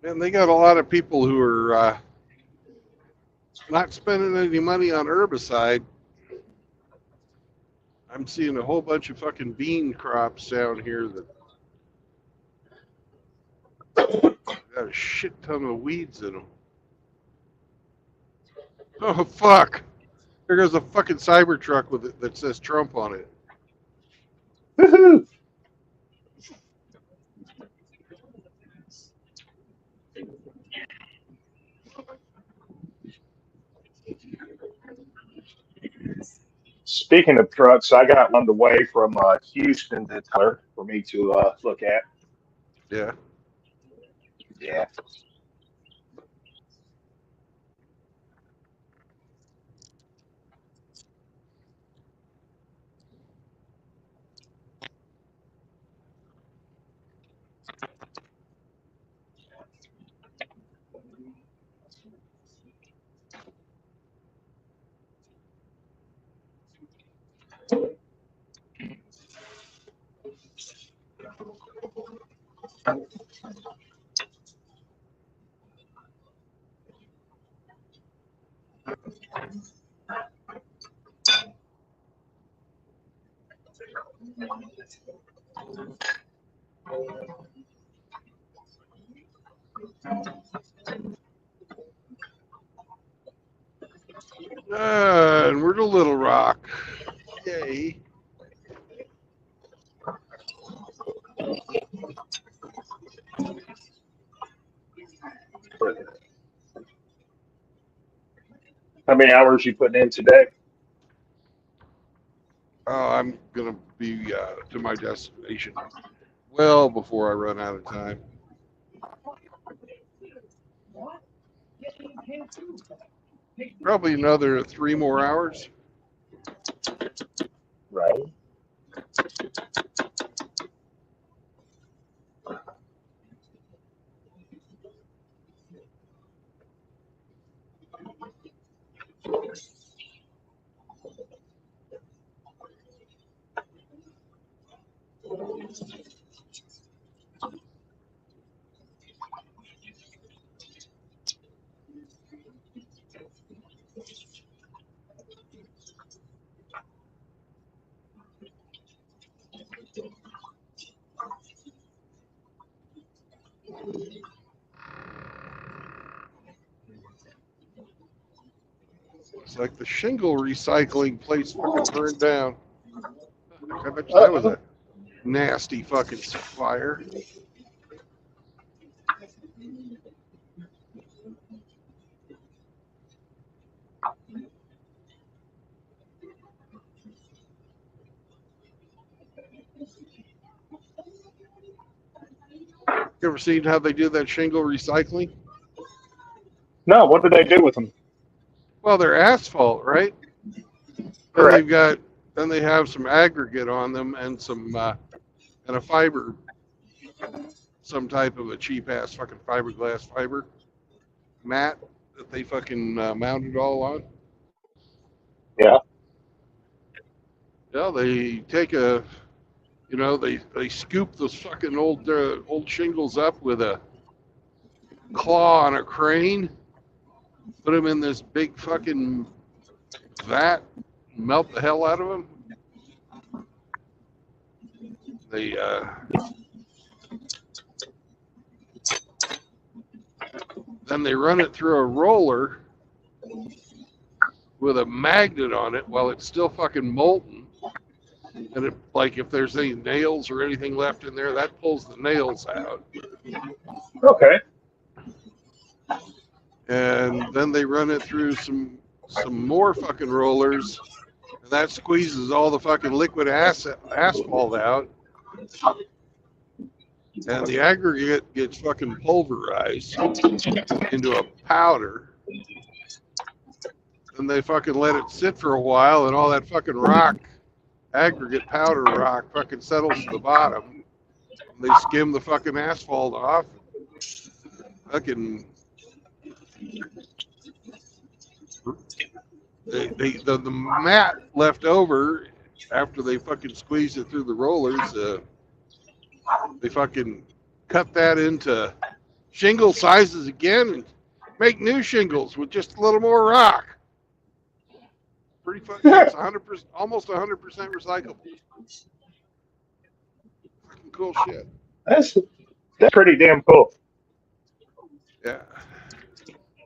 And they got a lot of people who are not spending any money on herbicide. I'm seeing a whole bunch of fucking bean crops down here that got a shit ton of weeds in them. Oh fuck! There goes a fucking Cybertruck with it that says Trump on it. Woohoo! Speaking of trucks, I got one on the way from Houston to Tyler for me to look at. Yeah. Yeah. And we're to Little Rock. Yay. How many hours you putting in today? I'm gonna be to my destination well before I run out of time. Probably another 3 more hours. Right. It's like the shingle recycling place fucking burned down. I bet you that was a nasty fucking fire. You ever seen how they do that shingle recycling? No, what did they do with them? Well, they're asphalt, right? Then then they have some aggregate on them and some and a fiber, some type of a cheap ass fucking fiberglass fiber mat that they fucking mounted all on. Yeah. Yeah, they take a, they scoop those fucking old shingles up with a claw on a crane, put them in this big fucking vat, melt the hell out of them. They then they run it through a roller with a magnet on it while it's still fucking molten. And it, like, if there's any nails or anything left in there, that pulls the nails out. Okay. And then they run it through some more fucking rollers, and that squeezes all the fucking liquid asphalt out. And the aggregate gets fucking pulverized into a powder. And they fucking let it sit for a while, and all that fucking rock, aggregate powder rock, fucking settles to the bottom. And they skim the fucking asphalt off. Fucking the mat left over after they fucking squeeze it through the rollers, they fucking cut that into shingle sizes again and make new shingles with just a little more rock. Pretty fucking, it's 100%, almost 100% recyclable. Fucking cool shit. That's pretty damn cool. Yeah.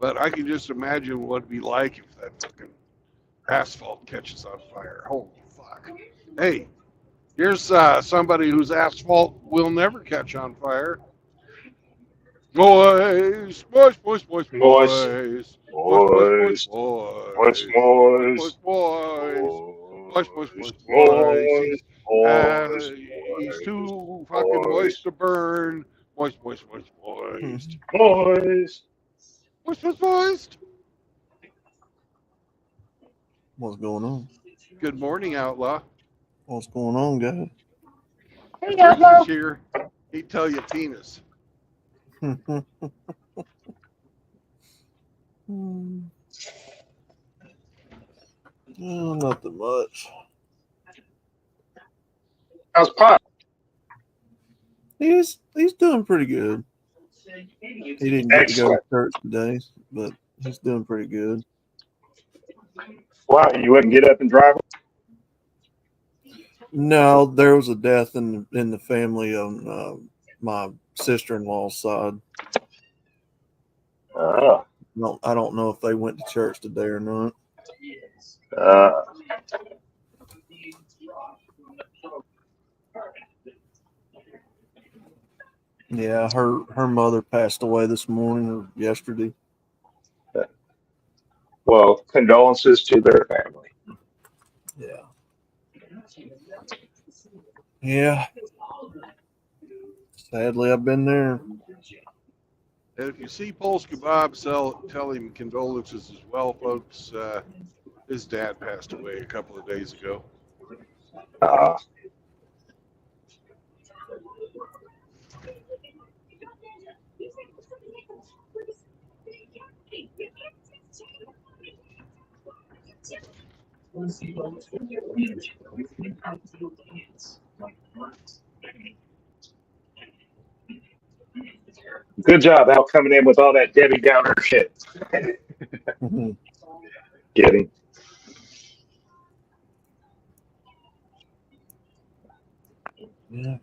But I can just imagine what it'd be like if that fucking asphalt catches on fire. Holy fuck. Hey, here's somebody whose asphalt will never catch on fire. Boys, boys, boys, boys, boys. Boys, boys, boys, boys, boys, boys, boys. He's too fucking moist to burn. Moist, moist, moist, moist. Boys. Moist, moist, moist. What's going on? Good morning, Outlaw. What's going on, guys? Hey, Outlaw. He's here. He'd tell you penis. Nothing much. How's Pop? He's doing pretty good. He didn't get to go to church today, but he's doing pretty good. Wow, you wouldn't get up and drive? No, there was a death in the family on my sister-in-law's side. I don't know if they went to church today or not. Yeah, her mother passed away this morning or yesterday. Well, condolences to their family. Yeah. Yeah. Sadly, I've been there. And if you see Polska Bob, tell him condolences as well, folks. His dad passed away a couple of days ago. Good job, Al, coming in with all that Debbie Downer shit. Kidding. Yeah.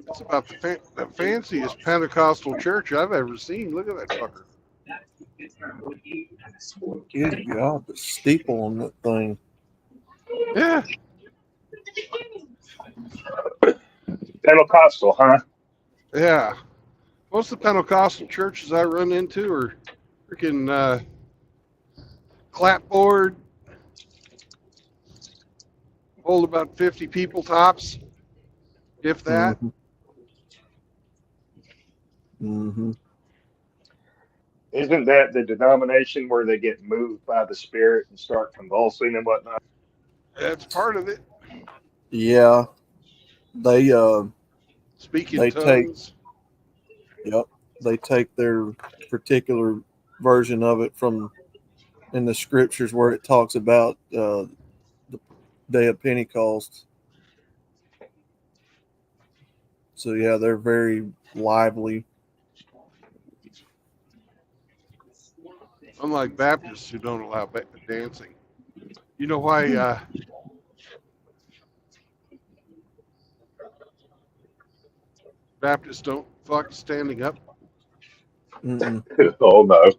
It's about the fanciest Pentecostal church I've ever seen. Look at that fucker. Good God, the steeple on that thing. Yeah. Pentecostal, huh? Yeah. Most of the Pentecostal churches I run into are freaking clapboard. Hold about 50 people tops, if that. Mm-hmm. Isn't that the denomination where they get moved by the spirit and start convulsing and whatnot? That's part of it. Yeah, they Speaking They take- tongues. yep, they take their particular version of it from in the scriptures where it talks about the day of Pentecost. So yeah, they're very lively. Unlike Baptists who don't allow dancing. You know why Baptists don't fuck standing up? Mm-mm. Oh no.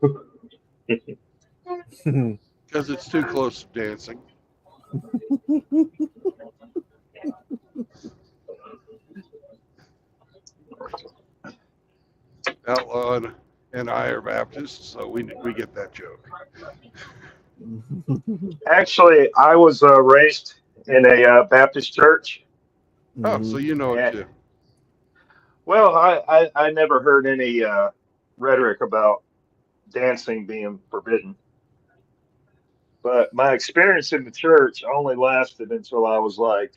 Because it's too close to dancing. Outlaw and I are Baptists, so we get that joke. Actually, I was raised in a Baptist church. Oh, so you know it too. Well, I never heard any rhetoric about dancing being forbidden. But my experience in the church only lasted until I was like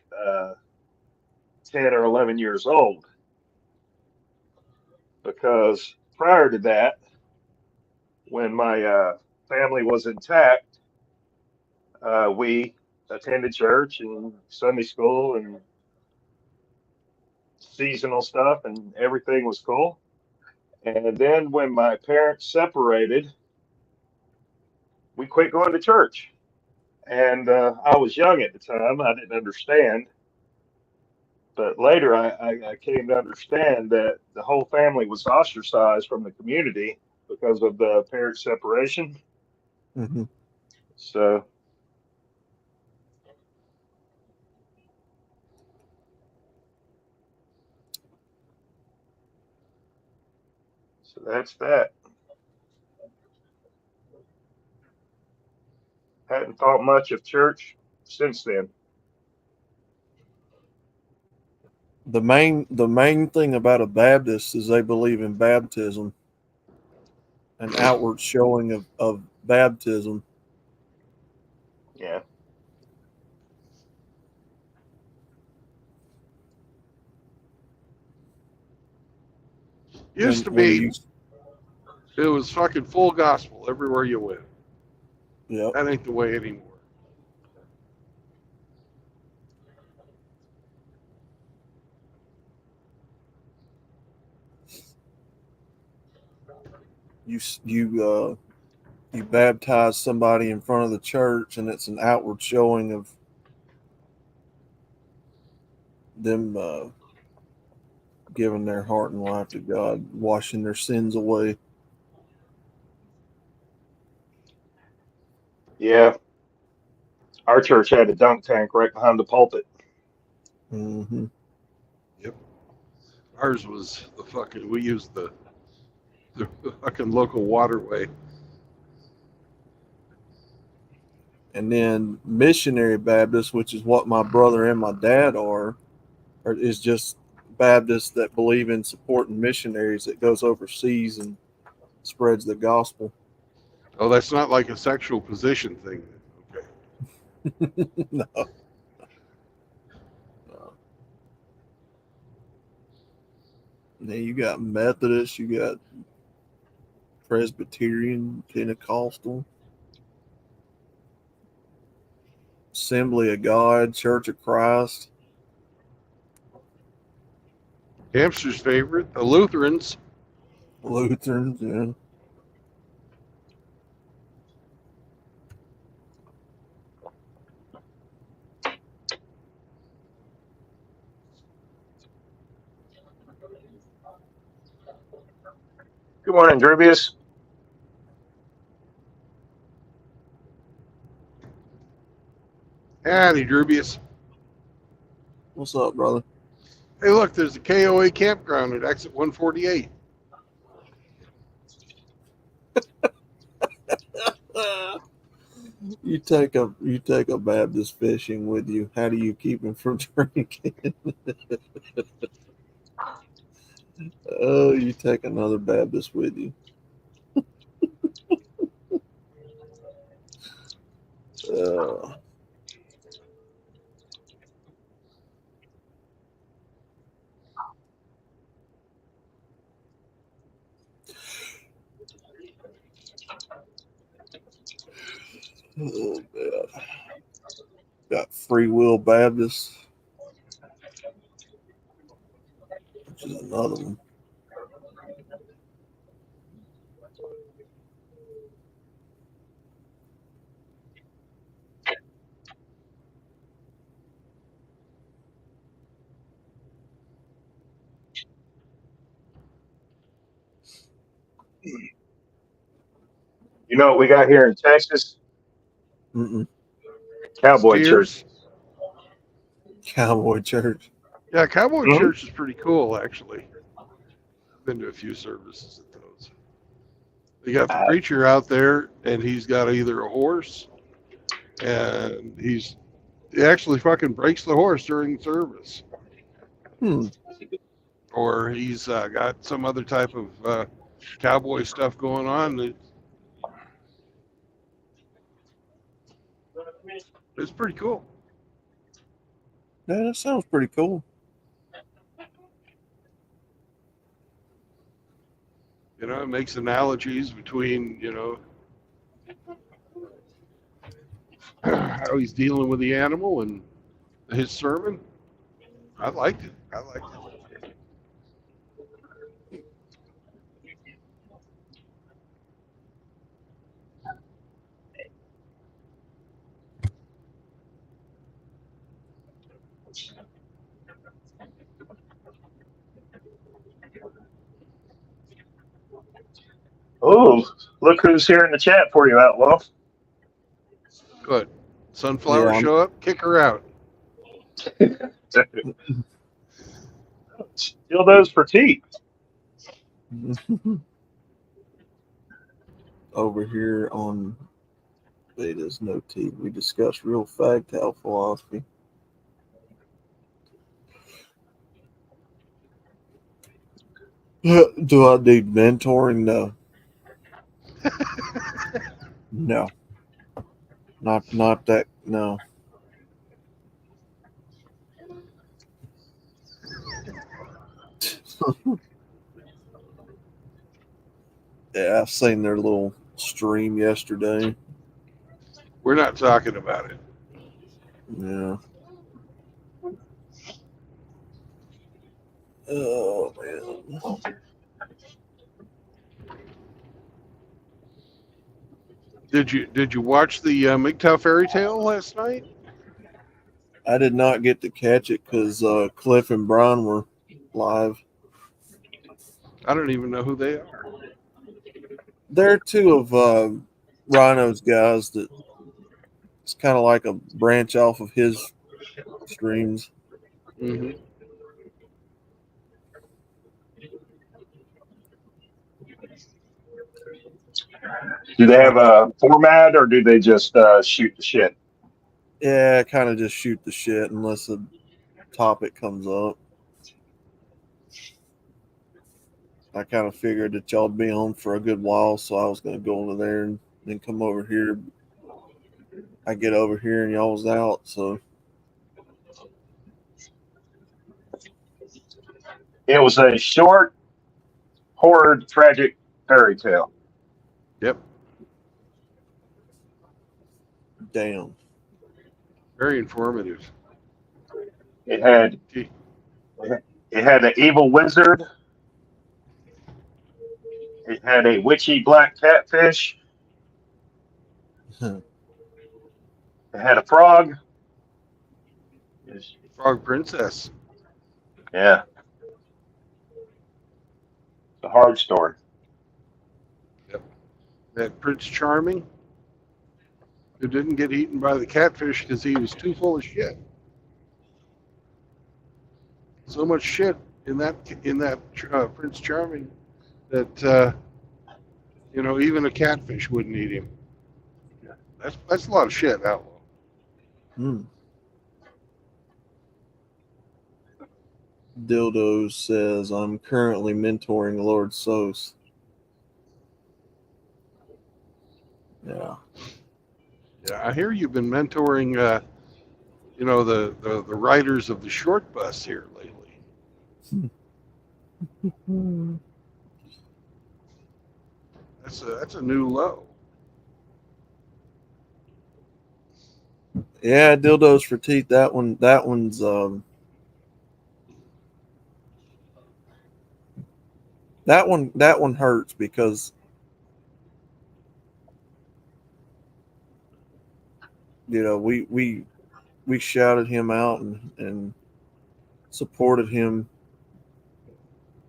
10 or 11 years old. Because prior to that, when my family was intact, we attended church and Sunday school and seasonal stuff, and everything was cool. And then when my parents separated, we quit going to church. And I was young at the time. I didn't understand. But later I came to understand that the whole family was ostracized from the community because of the parent separation. Mm-hmm. So that's that. Hadn't thought much of church since then. The main thing about a Baptist is they believe in baptism, an outward showing of baptism. Yeah. Used to be, it was fucking full gospel everywhere you went. Yeah. That ain't the way anymore. You baptize somebody in front of the church, and it's an outward showing of them giving their heart and life to God, washing their sins away. Yeah. Our church had a dunk tank right behind the pulpit. Mm-hmm. Yep. Ours was we used the fucking local waterway. And then missionary Baptist, which is what my brother and my dad is just Baptists that believe in supporting missionaries that goes overseas and spreads the gospel. Oh, that's not like a sexual position thing. Okay. No. Then you got Methodist, you got Presbyterian, Pentecostal, Assembly of God, Church of Christ. Hamster's favorite, the Lutherans. Lutherans, yeah. Good morning, Drubius. Howdy, Drubius. What's up, brother? Hey, look, there's a KOA campground at exit 148. You take a Baptist fishing with you. How do you keep him from drinking? Oh, you take another Baptist with you. Oh, man. Got Free Will Baptist, which is another one. You know what we got here in Texas? Mm-mm. Cowboy Steers. church. Cowboy church. Yeah, Cowboy Mhm. Church is pretty cool, actually. I've been to a few services at those. They got the preacher out there, and he's got either a horse, and he actually fucking breaks the horse during the service, or he's got some other type of cowboy stuff going on. It's pretty cool. Yeah, that sounds pretty cool. You know, it makes analogies between, how he's dealing with the animal and his sermon. I liked it. Oh, look who's here in the chat for you, Outlaw. Good. Sunflower Yeah, I'm- show up, kick her out. Steal those for tea. Over here on Veda's No Tea, we discuss real fagtail philosophy. Do I need mentoring? No. No. Not that. No. Yeah, I've seen their little stream yesterday. We're not talking about it. Yeah. Oh man. Did you watch the MGTOW fairy tale last night? I did not get to catch it because Cliff and Brian were live. I don't even know who they are. They're two of Rhino's guys that it's kind of like a branch off of his streams. Mm-hmm. Do they have a format or do they just shoot the shit? Yeah, kind of just shoot the shit unless a topic comes up. I kind of figured that y'all'd be on for a good while, so I was going to go over there and then come over here. I get over here and y'all was out, so. It was a short, horror, tragic fairy tale. Yep. Damn. Very informative. It had an evil wizard. It had a witchy black catfish. It had a frog. Frog Princess. Yeah. It's a hard story. Yep. That Prince Charming, who didn't get eaten by the catfish because he was too full of shit. So much shit in that Prince Charming that even a catfish wouldn't eat him. That's a lot of shit, Outlaw. Hmm. Dildo says, I'm currently mentoring Lord Sos. Yeah. Yeah, I hear you've been mentoring, the riders of the short bus here lately. That's a new low. Yeah, dildos for teeth. That one's that one hurts because we shouted him out and supported him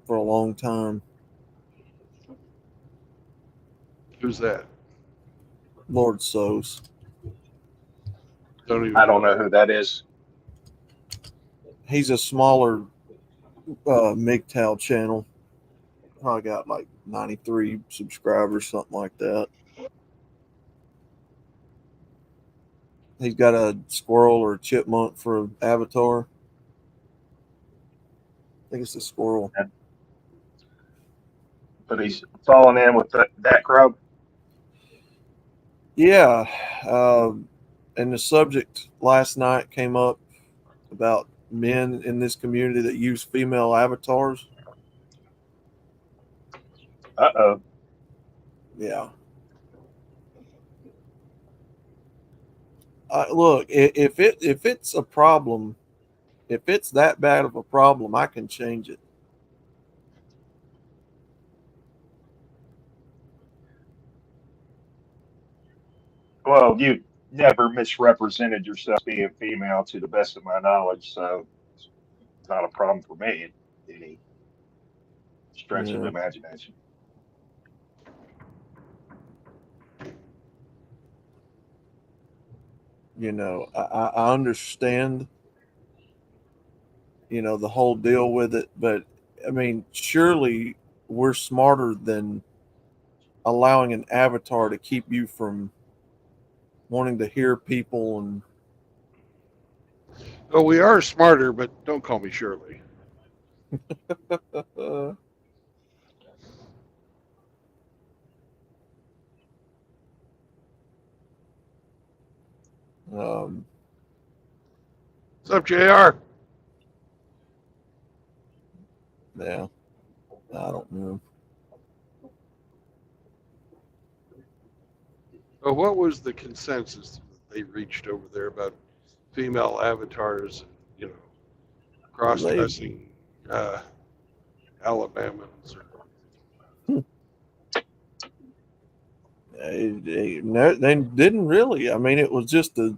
for a long time. Who's that? Lord Sos. Don't even. I don't know who that is. He's a smaller MGTOW channel. Probably got like 93 subscribers, something like that. He's got a squirrel or a chipmunk for an avatar. I think it's a squirrel. But he's falling in with that crowd. Yeah. And the subject last night came up about men in this community that use female avatars. Uh-oh. Yeah. Look, if it's a problem, if it's that bad of a problem, I can change it. Well, you never misrepresented yourself being female, to the best of my knowledge, so it's not a problem for me. Any stretch of Yeah. imagination. I understand, the whole deal with it, but I mean, surely we're smarter than allowing an avatar to keep you from wanting to hear people and Oh, we are smarter, but don't call me Shirley. What's up, JR? Yeah, I don't know. Oh, what was the consensus that they reached over there about female avatars, cross-dressing Alabamans? They didn't really. I mean, it was just a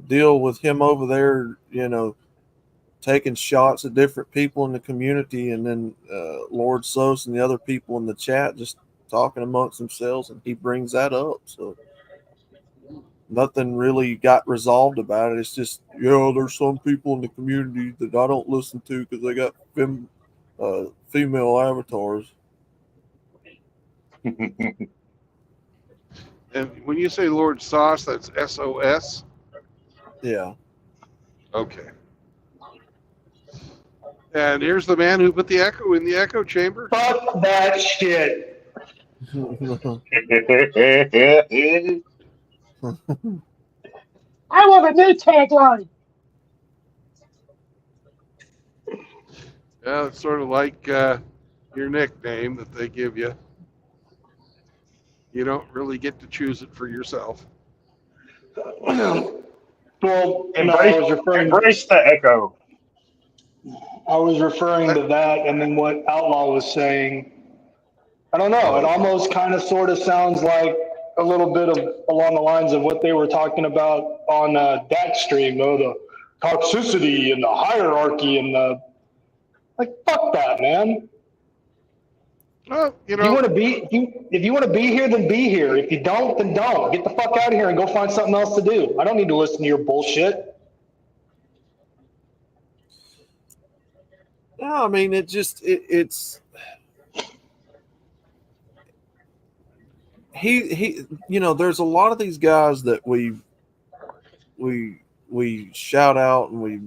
deal with him over there, taking shots at different people in the community, and then Lord Sos and the other people in the chat just talking amongst themselves, and he brings that up. So nothing really got resolved about it. It's just, there's some people in the community that I don't listen to because they got female avatars. And when you say Lord Sauce, that's SOS? Yeah. Okay. And here's the man who put the echo in the echo chamber. Fuck that shit. I want a new tagline. Yeah, it's sort of like your nickname that they give you. You don't really get to choose it for yourself. Well, embrace the echo. I was referring to that, and then what Outlaw was saying. I don't know. It almost kind of sort of sounds like a little bit of along the lines of what they were talking about on that stream, though, the toxicity and the hierarchy and the fuck that, man. Well, if you want to be here, then be here. If you don't, then don't. Get the fuck out of here and go find something else to do. I don't need to listen to your bullshit. No, I mean, it's he you know, there's a lot of these guys that we shout out and we,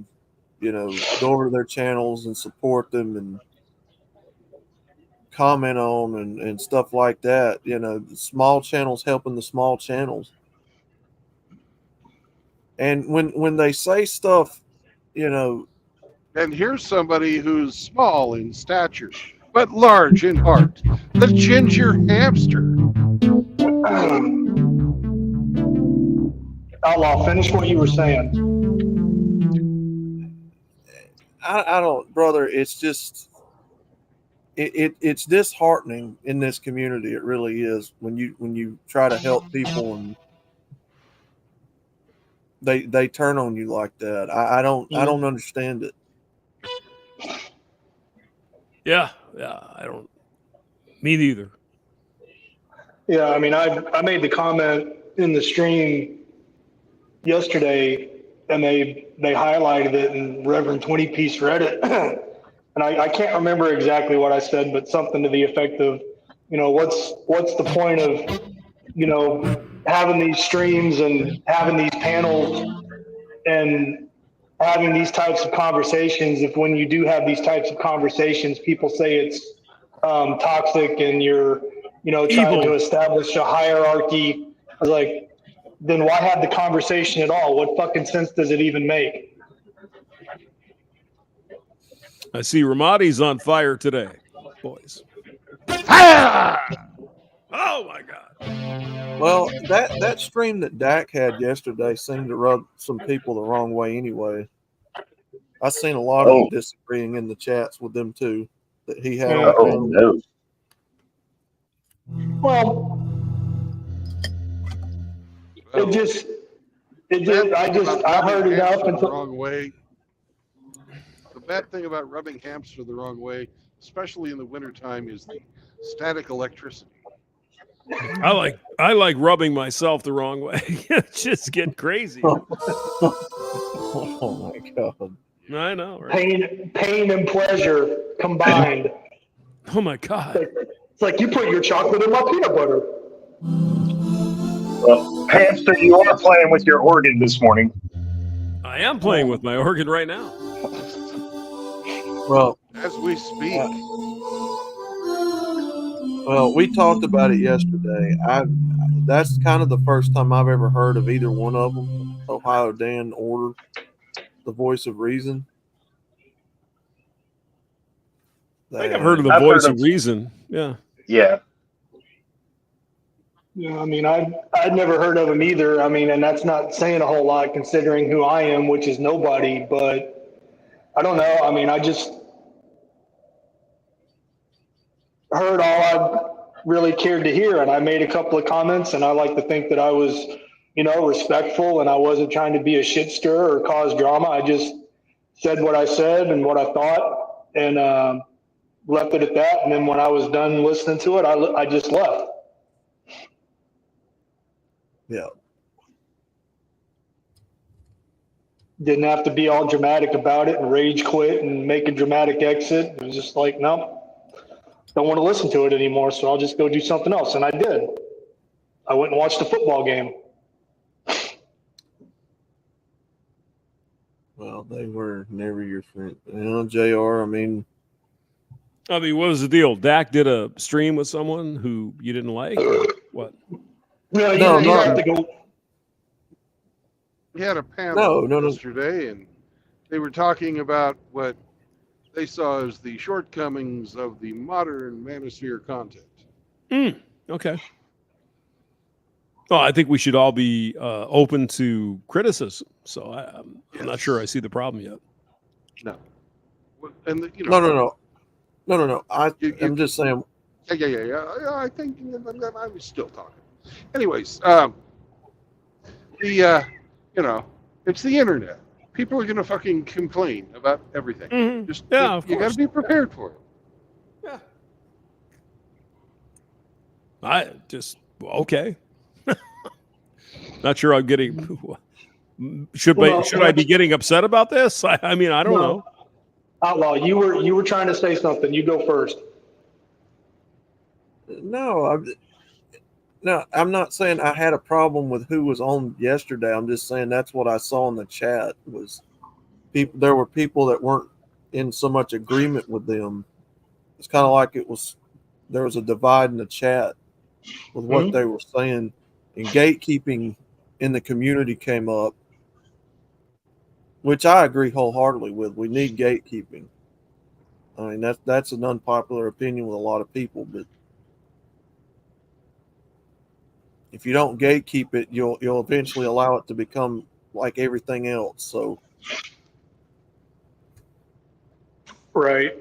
you know, go over to their channels and support them and comment on and stuff like that. You know, the small channels helping the small channels. And when they say stuff, you know, And here's somebody who's small in stature, but large in heart. The ginger hamster. Outlaw, finish what you were saying. I don't, brother. It's just it's disheartening in this community. It really is when you try to help people and they turn on you like that. I don't understand it. Yeah, I don't. Me neither. Yeah, I mean, I made the comment in the stream yesterday, and they highlighted it, and Reverend 20 Piece read it, and I can't remember exactly what I said, but something to the effect of, you know, what's the point of, you know, having these streams and having these panels and having these types of conversations if when you do have these types of conversations, people say it's toxic and you're, you know, trying Evil. to establish a hierarchy. I was like, then why have the conversation at all? What fucking sense does it even make? I see Ramadi's on fire today, boys. Ah! Oh my God. Well, that stream that Dak had yesterday seemed to rub some people the wrong way anyway. I seen a lot of disagreeing in the chats with them too that he had on Oh, panel. Well, I heard it up the until. wrong way. The bad thing about rubbing hamster the wrong way, especially in the wintertime, is the static electricity. I like rubbing myself the wrong way. Just get crazy. Oh my God. I know, right? Pain and pleasure combined. Oh my God. It's like you put your chocolate in my peanut butter. Well, Hamster, you are playing with your organ this morning. I am playing with my organ right now. Well, as we speak. Well, we talked about it yesterday. That's kind of the first time I've ever heard of either one of them, Ohio Dan or the Voice of Reason. I think I've heard of the Voice of Reason. Yeah. Yeah. Yeah, I mean, I'd never heard of him either. I mean, and that's not saying a whole lot considering who I am, which is nobody. But I don't know. I mean, I just heard all I really cared to hear, and I made a couple of comments, and I like to think that I was, you know, respectful, and I wasn't trying to be a shit stirrer or cause drama. I just said what I said and what I thought, and left it at that. And then when I was done listening to it, I just left. Yeah. Didn't have to be all dramatic about it and rage quit and make a dramatic exit. It was just like, no, don't want to listen to it anymore, so I'll just go do something else. And I did. I went and watched a football game. Well, they were never your friend. You know, JR, I mean, what was the deal? Dak did a stream with someone who you didn't like? Or what? No, you have to go. We had a panel yesterday, and they were talking about what they saw as the shortcomings of the modern Manosphere content. Okay. Well, I think we should all be open to criticism. So I'm not sure I see the problem yet. No. And you know, No. I'm just saying. Yeah. I think I'm still talking. Anyways, you know, it's the internet. People are gonna fucking complain about everything. Mm-hmm. Just of you course. gotta be prepared for it. Yeah. I just okay. Not sure I'm getting. Should I be getting upset about this? I mean, I don't know. Outlaw, you were trying to say something. You go first. No, No, I'm not saying I had a problem with who was on yesterday. I'm just saying that's what I saw in the chat was people. There were people that weren't in so much agreement with them. It's kind of like there was a divide in the chat with what they were saying, and gatekeeping in the community came up, which I agree wholeheartedly with. We need gatekeeping. I mean, that's an unpopular opinion with a lot of people, but if you don't gatekeep it, you'll eventually allow it to become like everything else. So, Right.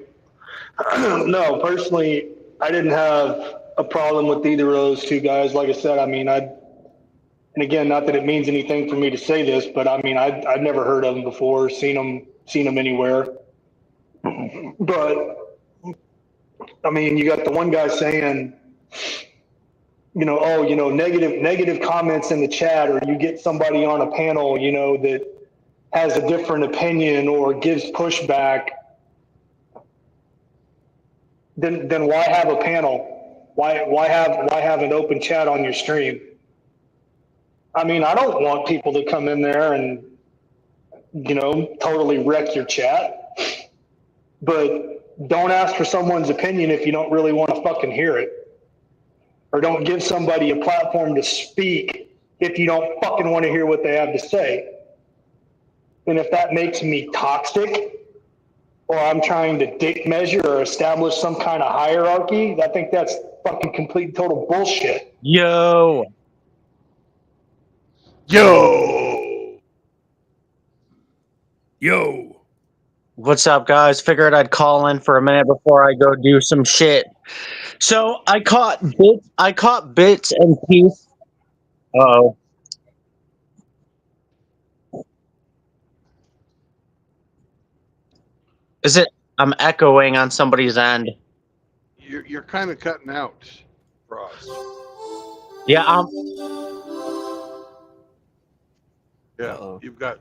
No, personally, I didn't have a problem with either of those two guys. Like I said, I mean, and again, not that it means anything for me to say this, but I mean, I'd never heard of them before, seen them anywhere. But I mean, you got the one guy saying, negative comments in the chat, or you get somebody on a panel, that has a different opinion or gives pushback. Then why have a panel? Why have an open chat on your stream? I mean, I don't want people to come in there and totally wreck your chat, but don't ask for someone's opinion if you don't really want to fucking hear it. Or don't give somebody a platform to speak if you don't fucking want to hear what they have to say. And if that makes me toxic, or I'm trying to dick measure or establish some kind of hierarchy, I think that's fucking complete total bullshit. Yo. What's up, guys? Figured I'd call in for a minute before I go do some shit. So I caught bits and pieces. Uh-oh. Is it? I'm echoing on somebody's end. You're kind of cutting out, Frost. Yeah, Yeah, you've got.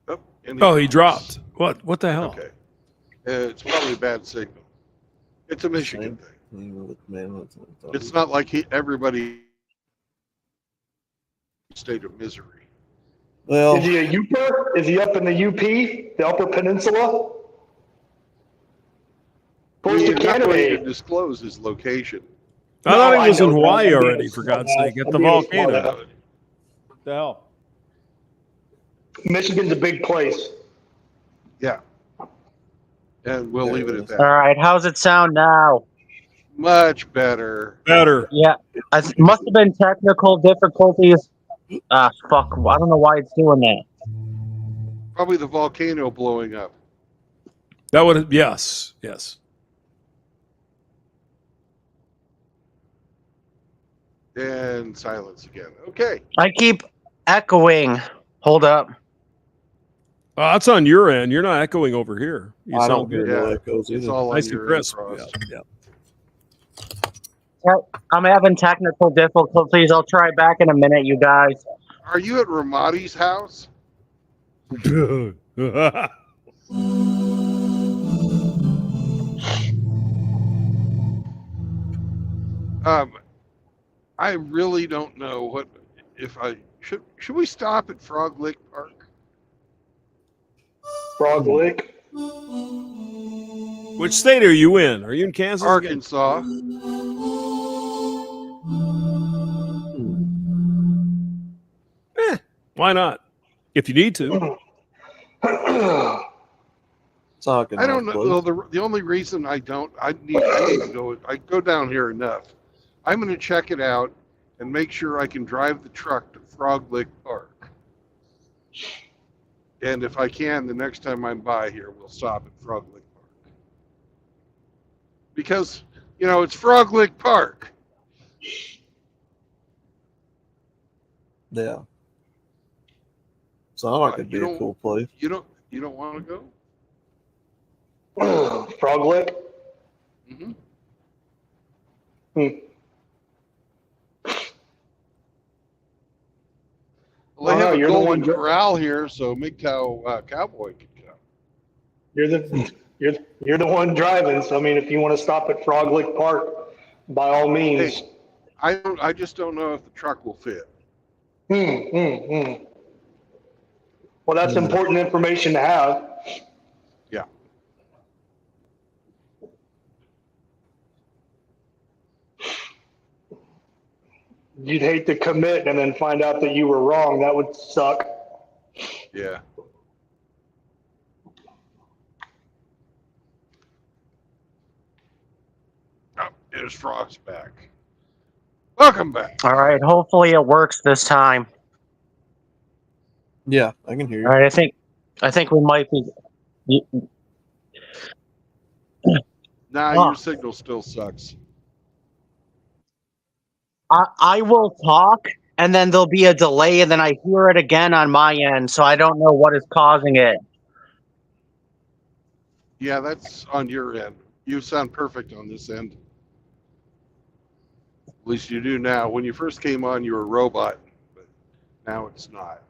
Oh, he dropped. What the hell? Okay. It's probably a bad signal. It's a Michigan thing. It's not like everybody state of misery. Well, is he a Uper? Is he up in the UP, the Upper Peninsula? He's not ready to disclose his location. I thought he was in Hawaii already, for God's sake, at the volcano. What the hell? Michigan's a big place. Yeah. And we'll leave it at that. all right. How's it sound now? Much better. Yeah. It must have been technical difficulties. Fuck. I don't know why it's doing that. Probably the volcano blowing up. That would, yes. And silence again. Okay. I keep echoing. Hold up. That's on your end. You're not echoing over here. You I sound don't good. hear no echoes It's either. all Nice on and your crisp. Frost. Yeah. I'm having technical difficulties. I'll try back in a minute, you guys. Are you at Ramadi's house? I really don't know what if I should we stop at Frog Lake Park? Frog Lake. Which state are you in? Are you in Kansas? Arkansas. Why not? If you need to. I don't know. Well, the only reason I need to go. I go down here enough. I'm going to check it out and make sure I can drive the truck to Frog Lake Park. And if I can, the next time I'm by here, we'll stop at Frog Lake Park. Because, it's Frog Lake Park. Yeah. Sounds like it'd be a cool place. You don't want to go? Frog Lake? Mm-hmm. Well, they have a golden corral here, so MGTOW Cowboy can come. You're the one driving. So I mean, if you want to stop at Frog Lake Park, by all means. Hey, I just don't know if the truck will fit. Well, that's important information to have. Yeah. You'd hate to commit and then find out that you were wrong. That would suck. Yeah. Oh, there's Frost back. Welcome back. All right. Hopefully it works this time. Yeah, I can hear you. All right. I think we might be. Nah, Oh. your signal still sucks. I will talk, and then there'll be a delay, and then I hear it again on my end, so I don't know what is causing it. Yeah, that's on your end. You sound perfect on this end. At least you do now. When you first came on, you were a robot, but now it's not.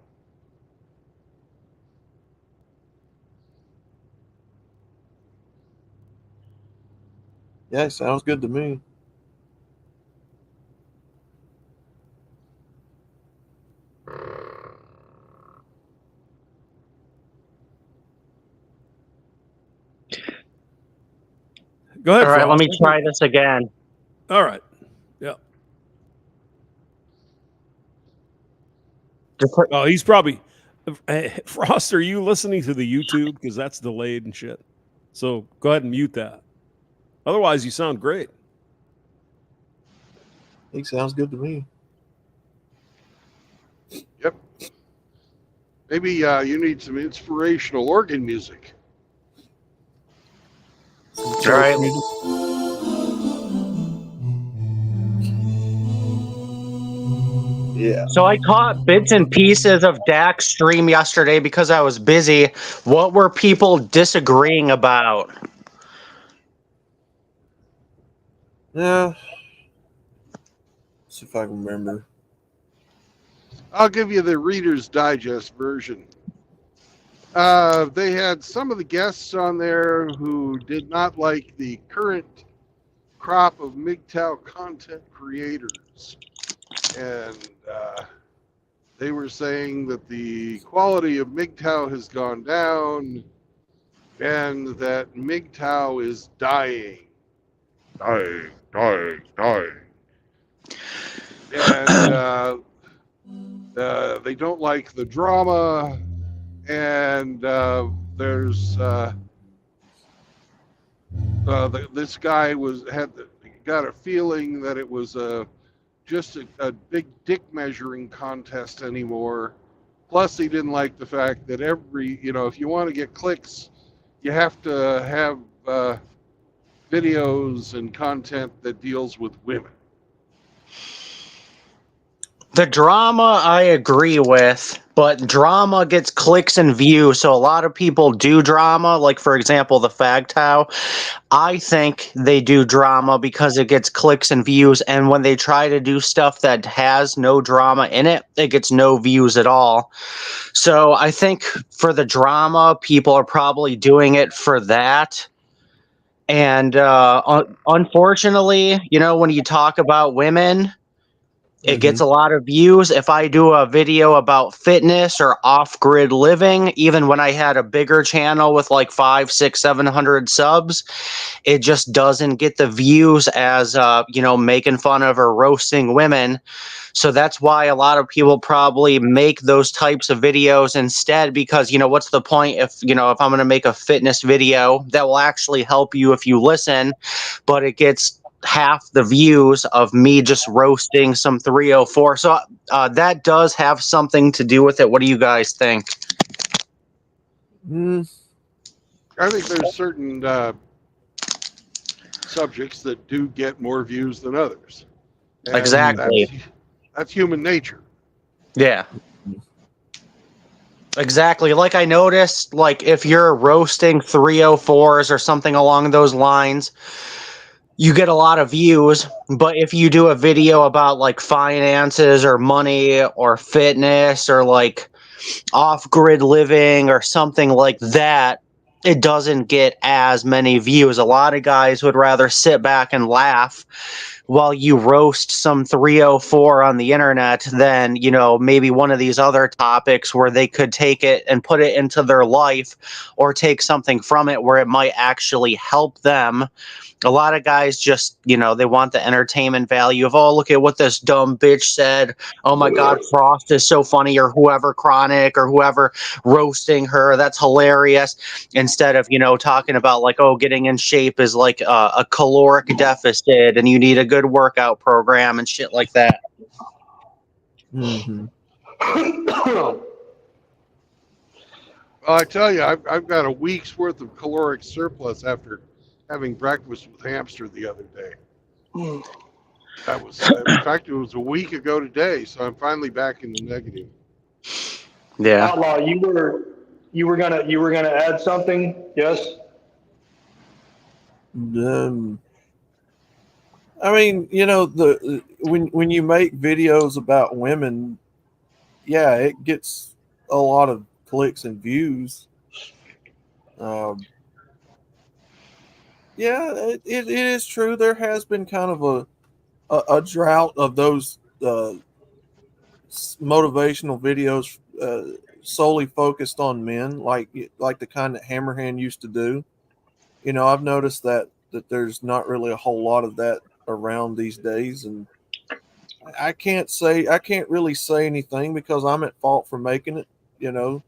Yeah, it sounds good to me. Go ahead. All right, let Frost. me try this again. All right. Yeah. Oh, he's probably Frost. Are you listening to the YouTube? Because that's delayed and shit. So go ahead and mute that. Otherwise, you sound great. I think sounds good to me. Yep. Maybe you need some inspirational organ music. All right. Yeah. So I caught bits and pieces of Dak's stream yesterday because I was busy. What were people disagreeing about? Yeah. See if I can remember. I'll give you the Reader's Digest version. They had some of the guests on there who did not like the current crop of MGTOW content creators. And they were saying that the quality of MGTOW has gone down and that MGTOW is dying. Dying. And they don't like the drama, and there's this guy got a feeling that it was just a big dick measuring contest anymore. Plus, he didn't like the fact that if you want to get clicks, you have to have videos and content that deals with women. The drama I agree with, but drama gets clicks and views, so a lot of people do drama, like for example the FagTow. I think they do drama because it gets clicks and views, and when they try to do stuff that has no drama in it, it gets no views at all. So I think for the drama, people are probably doing it for that. And unfortunately, when you talk about women, it gets a lot of views. If I do a video about fitness or off-grid living, even when I had a bigger channel with like 500, 600, 700 subs, it just doesn't get the views as, making fun of or roasting women. So that's why a lot of people probably make those types of videos instead, because, what's the point if I'm going to make a fitness video that will actually help you if you listen, but it gets half the views of me just roasting some 304. So that does have something to do with it. What do you guys think? I think there's certain subjects that do get more views than others. And Exactly. That's human nature. Yeah. Exactly. Like I noticed, like if you're roasting 304s or something along those lines, you get a lot of views. But if you do a video about like finances or money or fitness or like off-grid living or something like that, it doesn't get as many views. A lot of guys would rather sit back and laugh while you roast some 304 on the internet than, you know, maybe one of these other topics where they could take it and put it into their life or take something from it where it might actually help them. A lot of guys just, you know, they want the entertainment value of, oh, look at what this dumb bitch said. Oh my God, Frost is so funny, or whoever, Chronic, or whoever roasting her. That's hilarious. Instead of, you know, talking about like, oh, getting in shape is like a caloric deficit and you need a good workout program and shit like that. Mm-hmm. Well, I tell you, I've got a week's worth of caloric surplus after having breakfast with Hamster the other day. That was, in fact, it was a week ago today, so I'm finally back in the negative. Yeah. Outlaw, you were gonna add something? Yes. I mean, you know, when you make videos about women, yeah, it gets a lot of clicks and views. Yeah, it is true. There has been kind of a drought of those motivational videos solely focused on men, like the kind that Hammerhand used to do. You know, I've noticed that there's not really a whole lot of that around these days, and I can't really say anything because I'm at fault for making it, you know,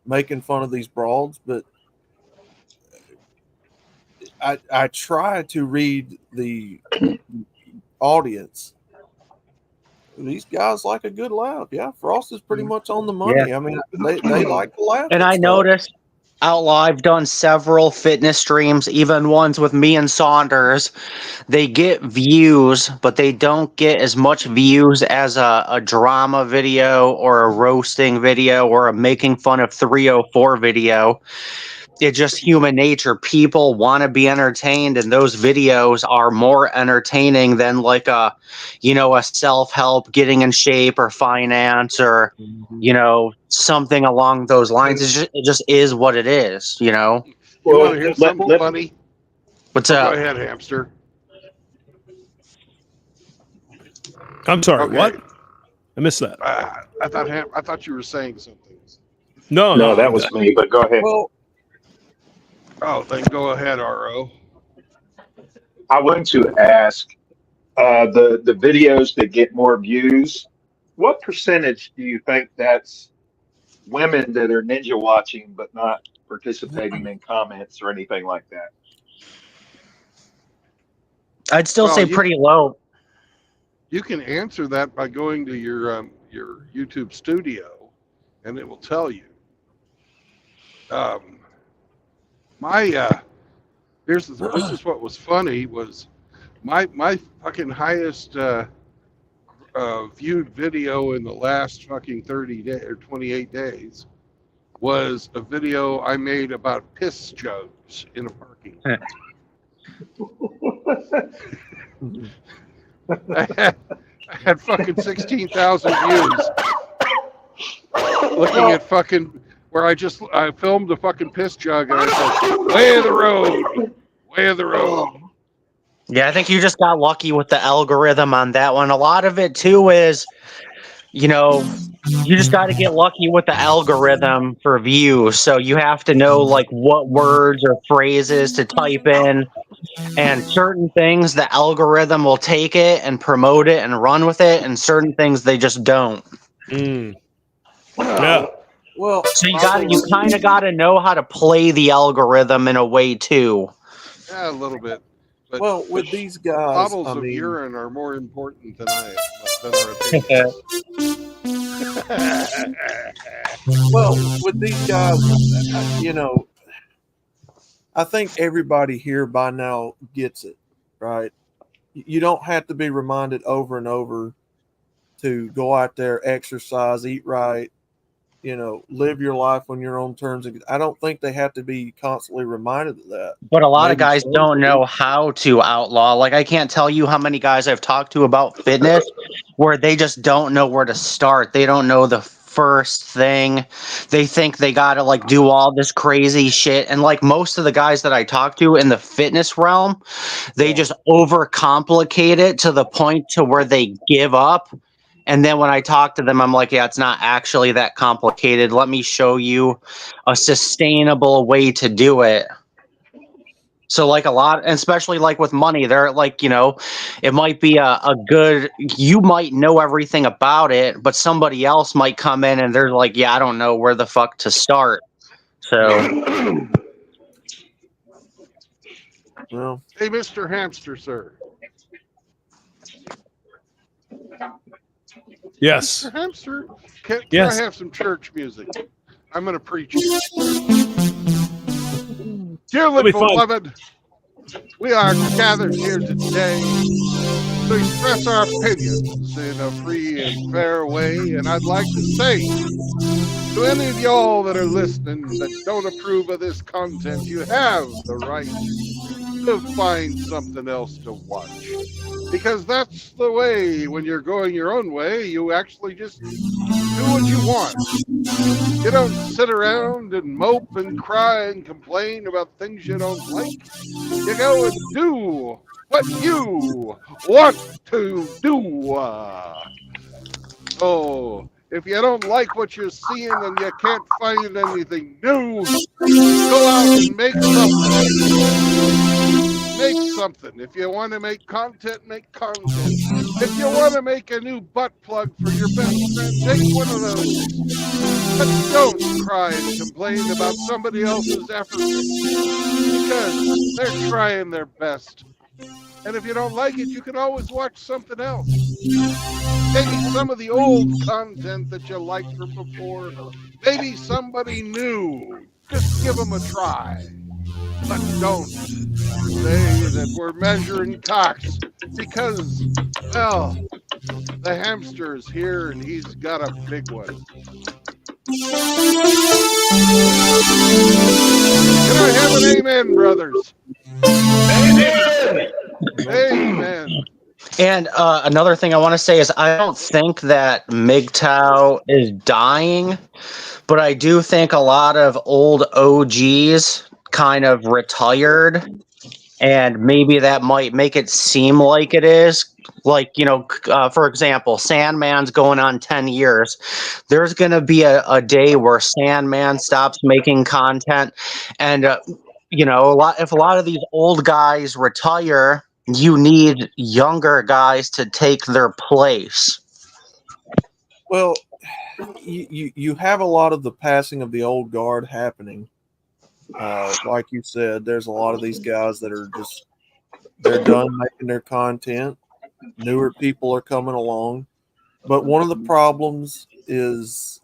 making fun of these broads, but I try to read the audience. These guys like a good laugh. Yeah, Frost is pretty much on the money. Yeah. I mean, they like to laugh. And at I stuff. noticed, Outlaw, I've done several fitness streams, even ones with me and Saunders. They get views, but they don't get as much views as a drama video or a roasting video or a making fun of 304 video. It's just human nature. People want to be entertained, and those videos are more entertaining than like a, you know, a self-help, getting in shape, or finance, or you know, something along those lines. It just is what it is, you know. You want to hear something funny? What's up? Go ahead, Hamster. I'm sorry. Okay. What? I missed that. I thought you were saying something. No, that was me. But go ahead. Well, then go ahead, RO. I wanted to ask the videos that get more views. What percentage do you think that's women that are ninja watching but not participating in comments or anything like that? I'd still say pretty low. You can answer that by going to your YouTube studio, and it will tell you. This is what was funny was my fucking highest viewed video in the last fucking 30 days or 28 days was a video I made about piss jugs in a parking lot. I had fucking 16,000 views looking at fucking where I filmed the fucking piss jug and I said, way of the road. Yeah, I think you just got lucky with the algorithm on that one. A lot of it too is, you know, you just got to get lucky with the algorithm for views. So you have to know like what words or phrases to type in, and certain things the algorithm will take it and promote it and run with it, and certain things they just don't. Yeah. Well, so you kind of got to know how to play the algorithm in a way too. Yeah, a little bit. But, well, with these guys, bottles I of mean, urine are more important than our opinions. Well, with these guys, you know, I think everybody here by now gets it, right? You don't have to be reminded over and over to go out there, exercise, eat right, you know, live your life on your own terms. I don't think they have to be constantly reminded of that. But a lot of guys don't know how to, Outlaw. Like, I can't tell you how many guys I've talked to about fitness where they just don't know where to start. They don't know the first thing. They think they gotta like do all this crazy shit. And like most of the guys that I talk to in the fitness realm, they just overcomplicate it to the point to where they give up. And then when I talk to them, I'm like, yeah, it's not actually that complicated. Let me show you a sustainable way to do it. So like a lot, and especially like with money, they're like, you know, it might be a good, you might know everything about it, but somebody else might come in and they're like, yeah, I don't know where the fuck to start. So. Well, hey, Mr. Hamster, sir. Yes. Mr. Hamster, can Yes. I have some church music? I'm going to preach. Dearly That'll be fun. beloved, we are gathered here today to express our opinions in a free and fair way. And I'd like to say to any of y'all that are listening that don't approve of this content, you have the right to find something else to watch. Because that's the way, when you're going your own way, you actually just do what you want. You don't sit around and mope and cry and complain about things you don't like. You go and do what you want to do. So, if you don't like what you're seeing and you can't find anything new, go out and make something. Make something. If you want to make content, make content. If you want to make a new butt plug for your best friend, make one of those. But don't cry and complain about somebody else's efforts, because they're trying their best. And if you don't like it, you can always watch something else. Maybe some of the old content that you liked from before. Maybe somebody new. Just give them a try. But don't say that we're measuring cocks, because, well, the hamster is here and he's got a big one. Can I have an amen, brothers? Amen! Amen. And another thing I want to say is I don't think that MGTOW is dying, but I do think a lot of old OGs kind of retired, and maybe that might make it seem like it is. Like, you know, for example, Sandman's going on 10 years. There's going to be a day where Sandman stops making content, and you know, if a lot of these old guys retire, you need younger guys to take their place. Well, you have a lot of the passing of the old guard happening. Like you said, there's a lot of these guys that are just, they're done making their content. Newer people are coming along. But one of the problems is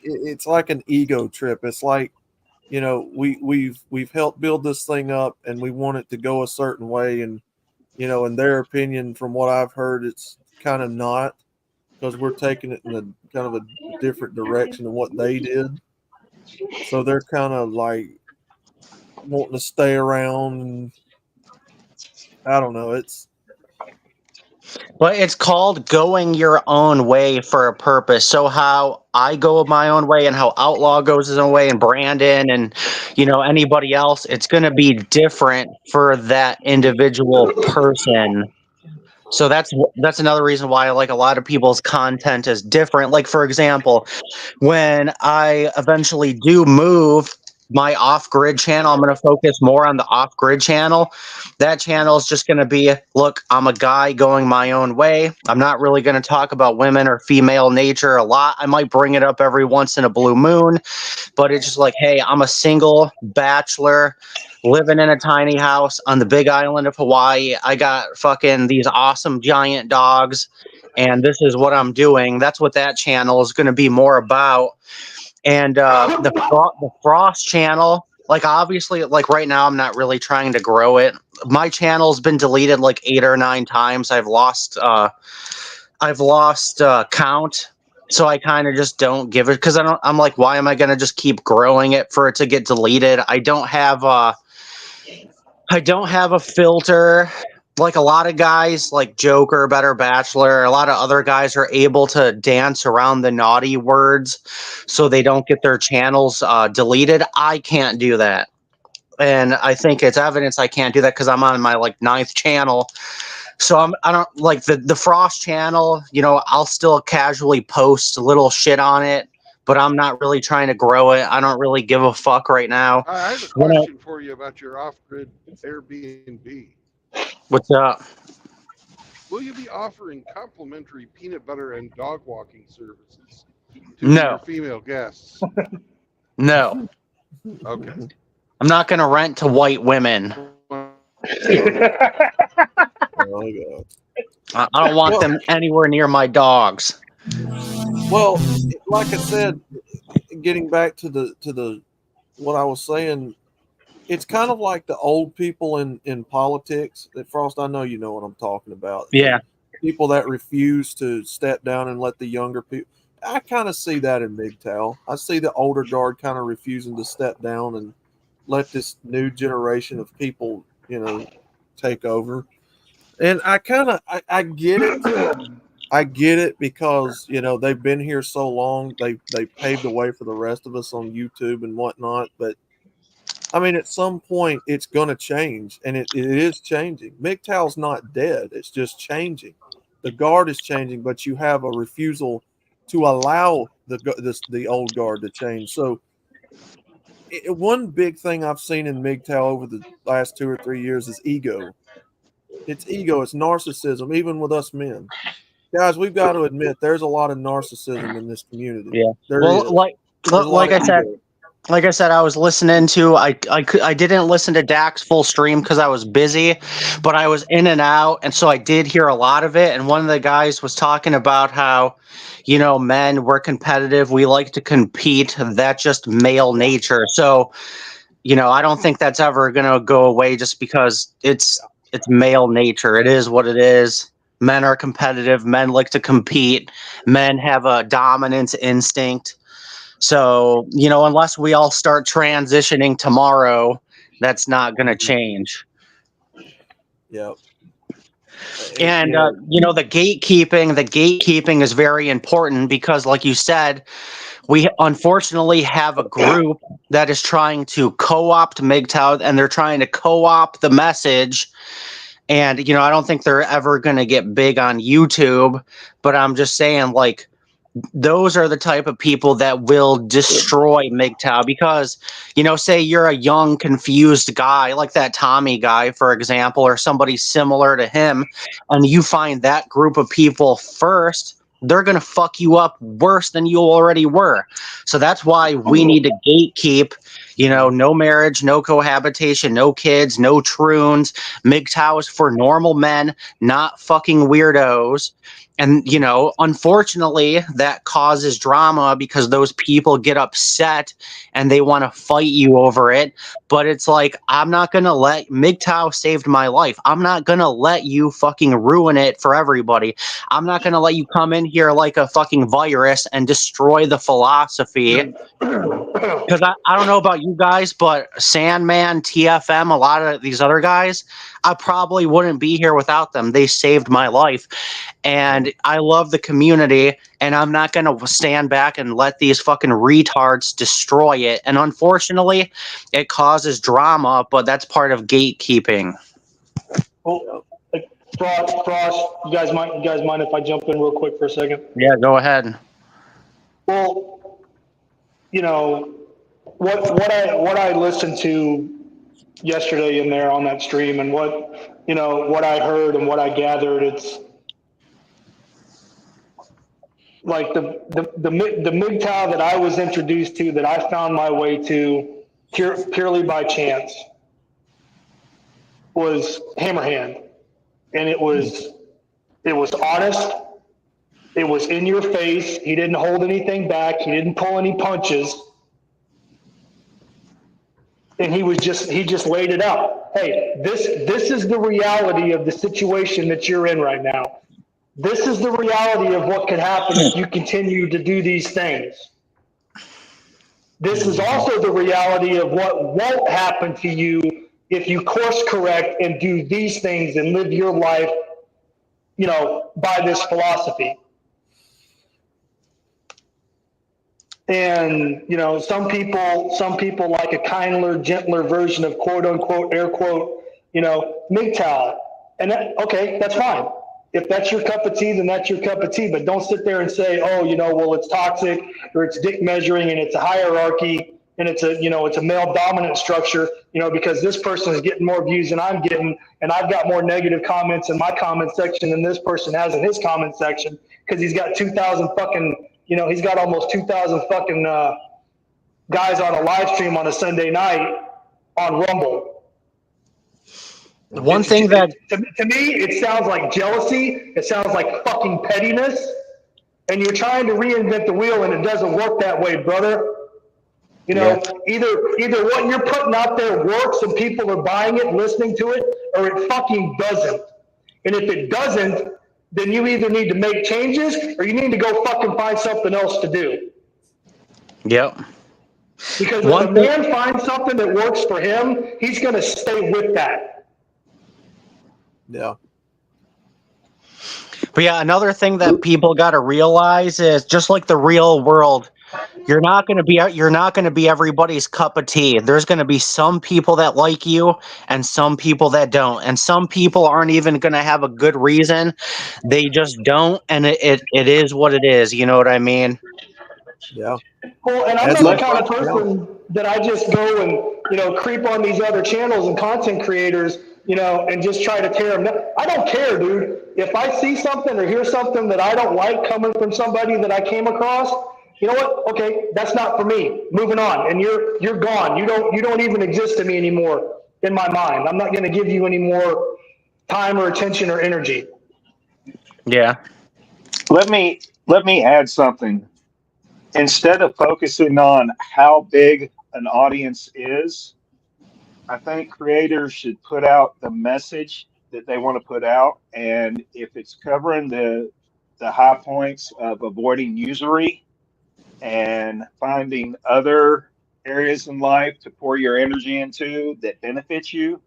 it's like an ego trip. It's like, you know, we've helped build this thing up and we want it to go a certain way. And, you know, in their opinion, from what I've heard, it's kind of not, because we're taking it in a kind of a different direction than what they did. So they're kind of like wanting to stay around. And I don't know. But it's called going your own way for a purpose. So how I go my own way and how Outlaw goes his own way and Brandon and, you know, anybody else, it's going to be different for that individual person. So that's another reason why, like, a lot of people's content is different. Like, for example, when I eventually do move my off-grid channel, I'm going to focus more on the off-grid channel. That channel is just going to be, look, I'm a guy going my own way. I'm not really going to talk about women or female nature a lot. I might bring it up every once in a blue moon, but it's just like, hey, I'm a single bachelor living in a tiny house on the big island of Hawaii. I got fucking these awesome giant dogs, and this is what I'm doing. That's what that channel is going to be more about. And the Frost channel, like, obviously, like, right now I'm not really trying to grow it. My channel's been deleted like 8 or 9 times. I've lost count. So I kind of just don't give it, because I'm like, why am I going to just keep growing it for it to get deleted? I don't have a filter like a lot of guys like Joker, Better Bachelor, a lot of other guys are able to dance around the naughty words so they don't get their channels deleted. I can't do that. And I think it's evidence I can't do that because I'm on my like 9th channel. So I don't like the Frost channel, you know, I'll still casually post a little shit on it, but I'm not really trying to grow it. I don't really give a fuck right now. I have a question for you about your off-grid Airbnb. What's up? Will you be offering complimentary peanut butter and dog walking services to No. your female guests? No. Okay. I'm not going to rent to white women. Oh, God. I don't want them anywhere near my dogs. Well, like I said, getting back to the what I was saying, it's kind of like the old people in politics. That Frost, I know you know what I'm talking about. Yeah. People that refuse to step down and let the younger people. I kind of see that in MGTOW. I see the older guard kind of refusing to step down and let this new generation of people, you know, take over. And I kind of I get it. I get it because, you know, they've been here so long. They paved the way for the rest of us on YouTube and whatnot. But I mean, at some point, it's going to change, and it is changing. MGTOW's not dead; it's just changing. The guard is changing, but you have a refusal to allow the old guard to change. So, one big thing I've seen in MGTOW over the last 2 or 3 years is ego. It's ego. It's narcissism, even with us men. Guys, we've got to admit there's a lot of narcissism in this community. Yeah. There Well, is. like I said, I was listening to. I didn't listen to Dak's full stream because I was busy, but I was in and out, and so I did hear a lot of it. And one of the guys was talking about how, you know, men, we're competitive, we like to compete. That's just male nature. So, you know, I don't think that's ever gonna go away just because it's male nature. It is what it is. Men are competitive. Men like to compete. Men have a dominance instinct. So, you know, unless we all start transitioning tomorrow, that's not going to change. Yep. And, you know, the gatekeeping is very important because, like you said, we unfortunately have a group that is trying to co-opt MGTOW, and they're trying to co-opt the message. And, you know, I don't think they're ever going to get big on YouTube, but I'm just saying, like, those are the type of people that will destroy MGTOW because, you know, say you're a young, confused guy like that Tommy guy, for example, or somebody similar to him, and you find that group of people first, they're going to fuck you up worse than you already were. So that's why we need to gatekeep, you know, no marriage, no cohabitation, no kids, no troons. MGTOW is for normal men, not fucking weirdos. And, you know, unfortunately, that causes drama because those people get upset and they want to fight you over it. But it's like, I'm not going to let MGTOW saved my life. I'm not going to let you fucking ruin it for everybody. I'm not going to let you come in here like a fucking virus and destroy the philosophy. Because I don't know about you guys, but Sandman, TFM, a lot of these other guys, I probably wouldn't be here without them. They saved my life. And I love the community, and I'm not going to stand back and let these fucking retards destroy it. And unfortunately, it causes drama, but that's part of gatekeeping. Well, Frost, you guys mind if I jump in real quick for a second? Yeah, go ahead. Well, you know, what I listened to yesterday in there on that stream, and what I heard and what I gathered, it's like the MGTOW that I was introduced to, that I found my way to purely by chance, was Hammerhand, and it was honest. It was in your face. He didn't hold anything back. He didn't pull any punches. And he just laid it out. Hey, this is the reality of the situation that you're in right now. This is the reality of what could happen if you continue to do these things. This is also the reality of what won't happen to you if you course correct and do these things and live your life, by this philosophy. And, some people like a kinder, gentler version of quote unquote, air quote, MGTOW. And okay, that's fine. If that's your cup of tea, then that's your cup of tea. But don't sit there and say, oh, well, it's toxic, or it's dick measuring, and it's a hierarchy, and it's a male dominant structure, because this person is getting more views than I'm getting, and I've got more negative comments in my comment section than this person has in his comment section, because he's got 2,000 fucking, he's got almost 2,000 fucking guys on a live stream on a Sunday night on Rumble. One thing that to me, it sounds like jealousy. It sounds like fucking pettiness, and you're trying to reinvent the wheel, and it doesn't work that way, brother. Either what you're putting out there works and people are buying it, listening to it, or it fucking doesn't. And if it doesn't, then you either need to make changes or you need to go fucking find something else to do. Yep. Because if a man finds something that works for him, he's going to stay with that. Yeah. But yeah, another thing that people got to realize is just like the real world, you're not going to be everybody's cup of tea. There's going to be some people that like you and some people that don't. And some people aren't even going to have a good reason. They just don't. And it is what it is. You know what I mean? Yeah. Well, and I'm not the kind of person that I just go and, creep on these other channels and content creators, and just try to tear them down. I don't care, dude. If I see something or hear something that I don't like coming from somebody that I came across, you know what? Okay, that's not for me. Moving on, and you're gone. You don't even exist to me anymore in my mind. I'm not going to give you any more time or attention or energy. Yeah. Let me add something. Instead of focusing on how big an audience is, I think creators should put out the message that they want to put out, and if it's covering the high points of avoiding usury and finding other areas in life to pour your energy into that benefits you,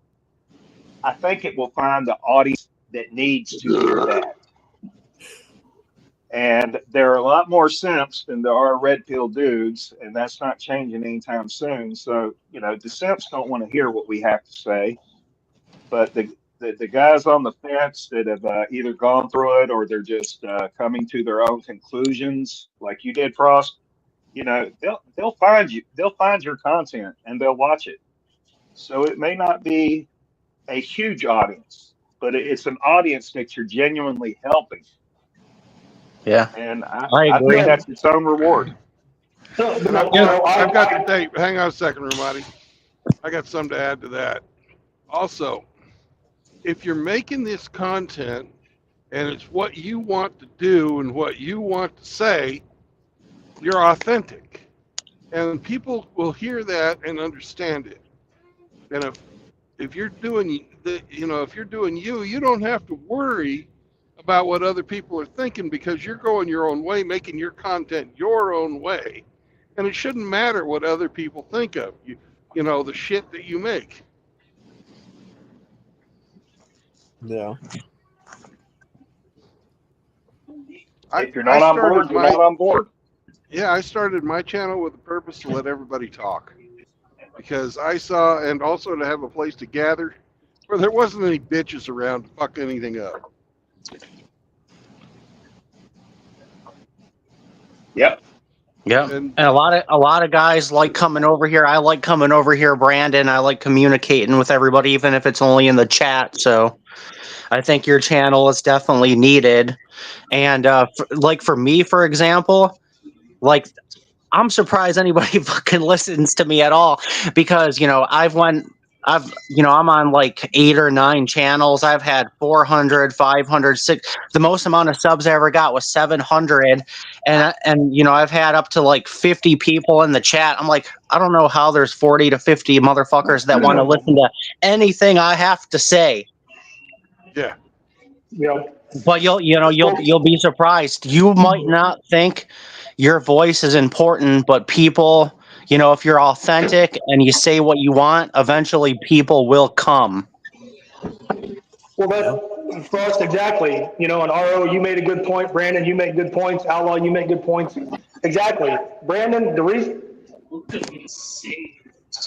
I think it will find the audience that needs to hear that. And there are a lot more simps than there are red pill dudes, and that's not changing anytime soon. So, the simps don't want to hear what we have to say, but the guys on the fence that have either gone through it or they're just coming to their own conclusions, like you did, Frost, they'll find you. They'll find your content and they'll watch it. So it may not be a huge audience, but it's an audience that you're genuinely helping. Yeah. And I think that's its own reward. I've got the date. Hang on a second, Ramadi. I got something to add to that. Also, if you're making this content and it's what you want to do and what you want to say, you're authentic. And people will hear that and understand it. And if you're doing you don't have to worry about what other people are thinking, because you're going your own way, making your content your own way, and it shouldn't matter what other people think of you. The shit that you make. Yeah. If you're not on board, you're not on board. Yeah, I started my channel with the purpose to let everybody talk, because I saw, and also to have a place to gather where there wasn't any bitches around to fuck anything up. Yep. Yeah. And a lot of guys like coming over here. I like coming over here, Brandon. I like communicating with everybody, even if it's only in the chat. So I think your channel is definitely needed. And for me, for example, I'm surprised anybody fucking listens to me at all, because, I'm on like 8 or 9 channels. I've had 400, 500, 6. The most amount of subs I ever got was 700. And I've had up to like 50 people in the chat. I'm like, I don't know how there's 40 to 50 motherfuckers that want to listen to anything I have to say. Yeah. Yeah. But you'll be surprised. You might not think your voice is important, but people, You know, if you're authentic and you say what you want, eventually people will come. Well, that for us, exactly. You know, and RO, you made a good point. Brandon, you make good points. Outlaw, you make good points. Exactly. Brandon, the reason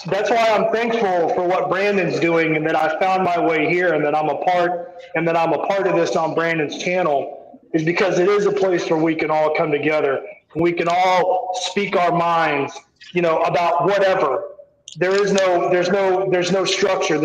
that's why I'm thankful for what Brandon's doing, and that I found my way here, and that I'm a part of this on Brandon's channel, is because it is a place where we can all come together. We can all speak our minds, you know, about whatever. There's no structure.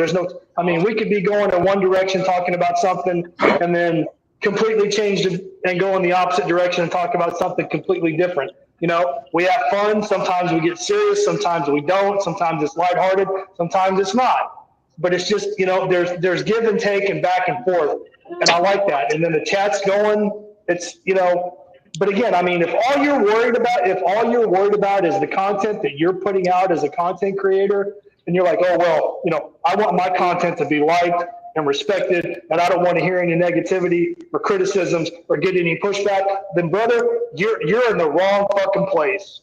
I mean, we could be going in one direction talking about something and then completely change it and go in the opposite direction and talk about something completely different. You know, we have fun. Sometimes we get serious. Sometimes we don't. Sometimes it's lighthearted. Sometimes it's not. But it's just, you know, there's give and take and back and forth. And I like that. And then the chat's going. It's, you know, but again, I mean, if all you're worried about is the content that you're putting out as a content creator, and you're like, oh, well, you know, I want my content to be liked and respected, and I don't want to hear any negativity or criticisms or get any pushback, then brother, you're in the wrong fucking place.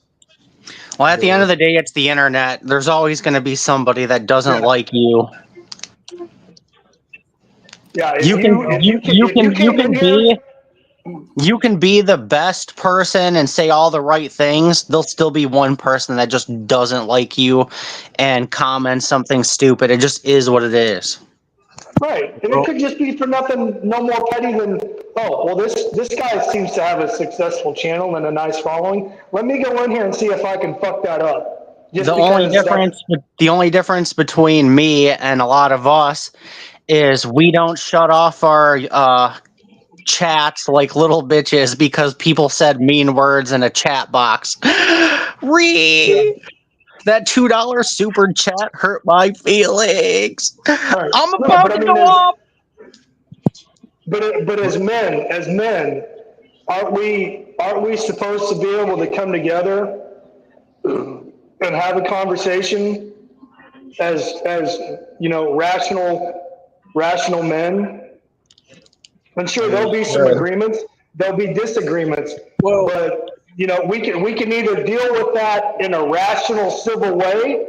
Well, at the end of the day, it's the internet. There's always going to be somebody that doesn't like you. Yeah, You can be the best person and say all the right things. There'll still be one person that just doesn't like you and comments something stupid. It just is what it is. Right, and it could just be for nothing, no more petty than, oh, well, this guy seems to have a successful channel and a nice following. Let me go in here and see if I can fuck that up. The only difference between me and a lot of us is we don't shut off our chats like little bitches because people said mean words in a chat box. That $2 super chat hurt my feelings. Right. I'm about to go off. But as men, aren't we supposed to be able to come together and have a conversation as you know, rational men? And sure, there'll be some agreements, there'll be disagreements, but you know, we can either deal with that in a rational, civil way,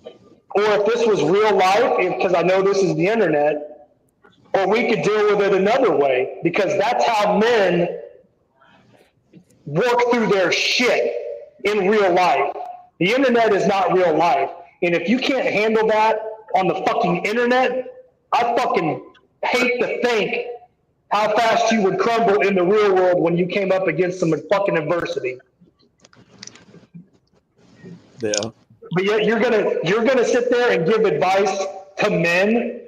or if this was real life, because I know this is the internet, or we could deal with it another way, because that's how men work through their shit in real life. The internet is not real life, and if you can't handle that on the fucking internet, I fucking hate to think how fast you would crumble in the real world when you came up against some fucking adversity. Yeah. But yet you're gonna sit there and give advice to men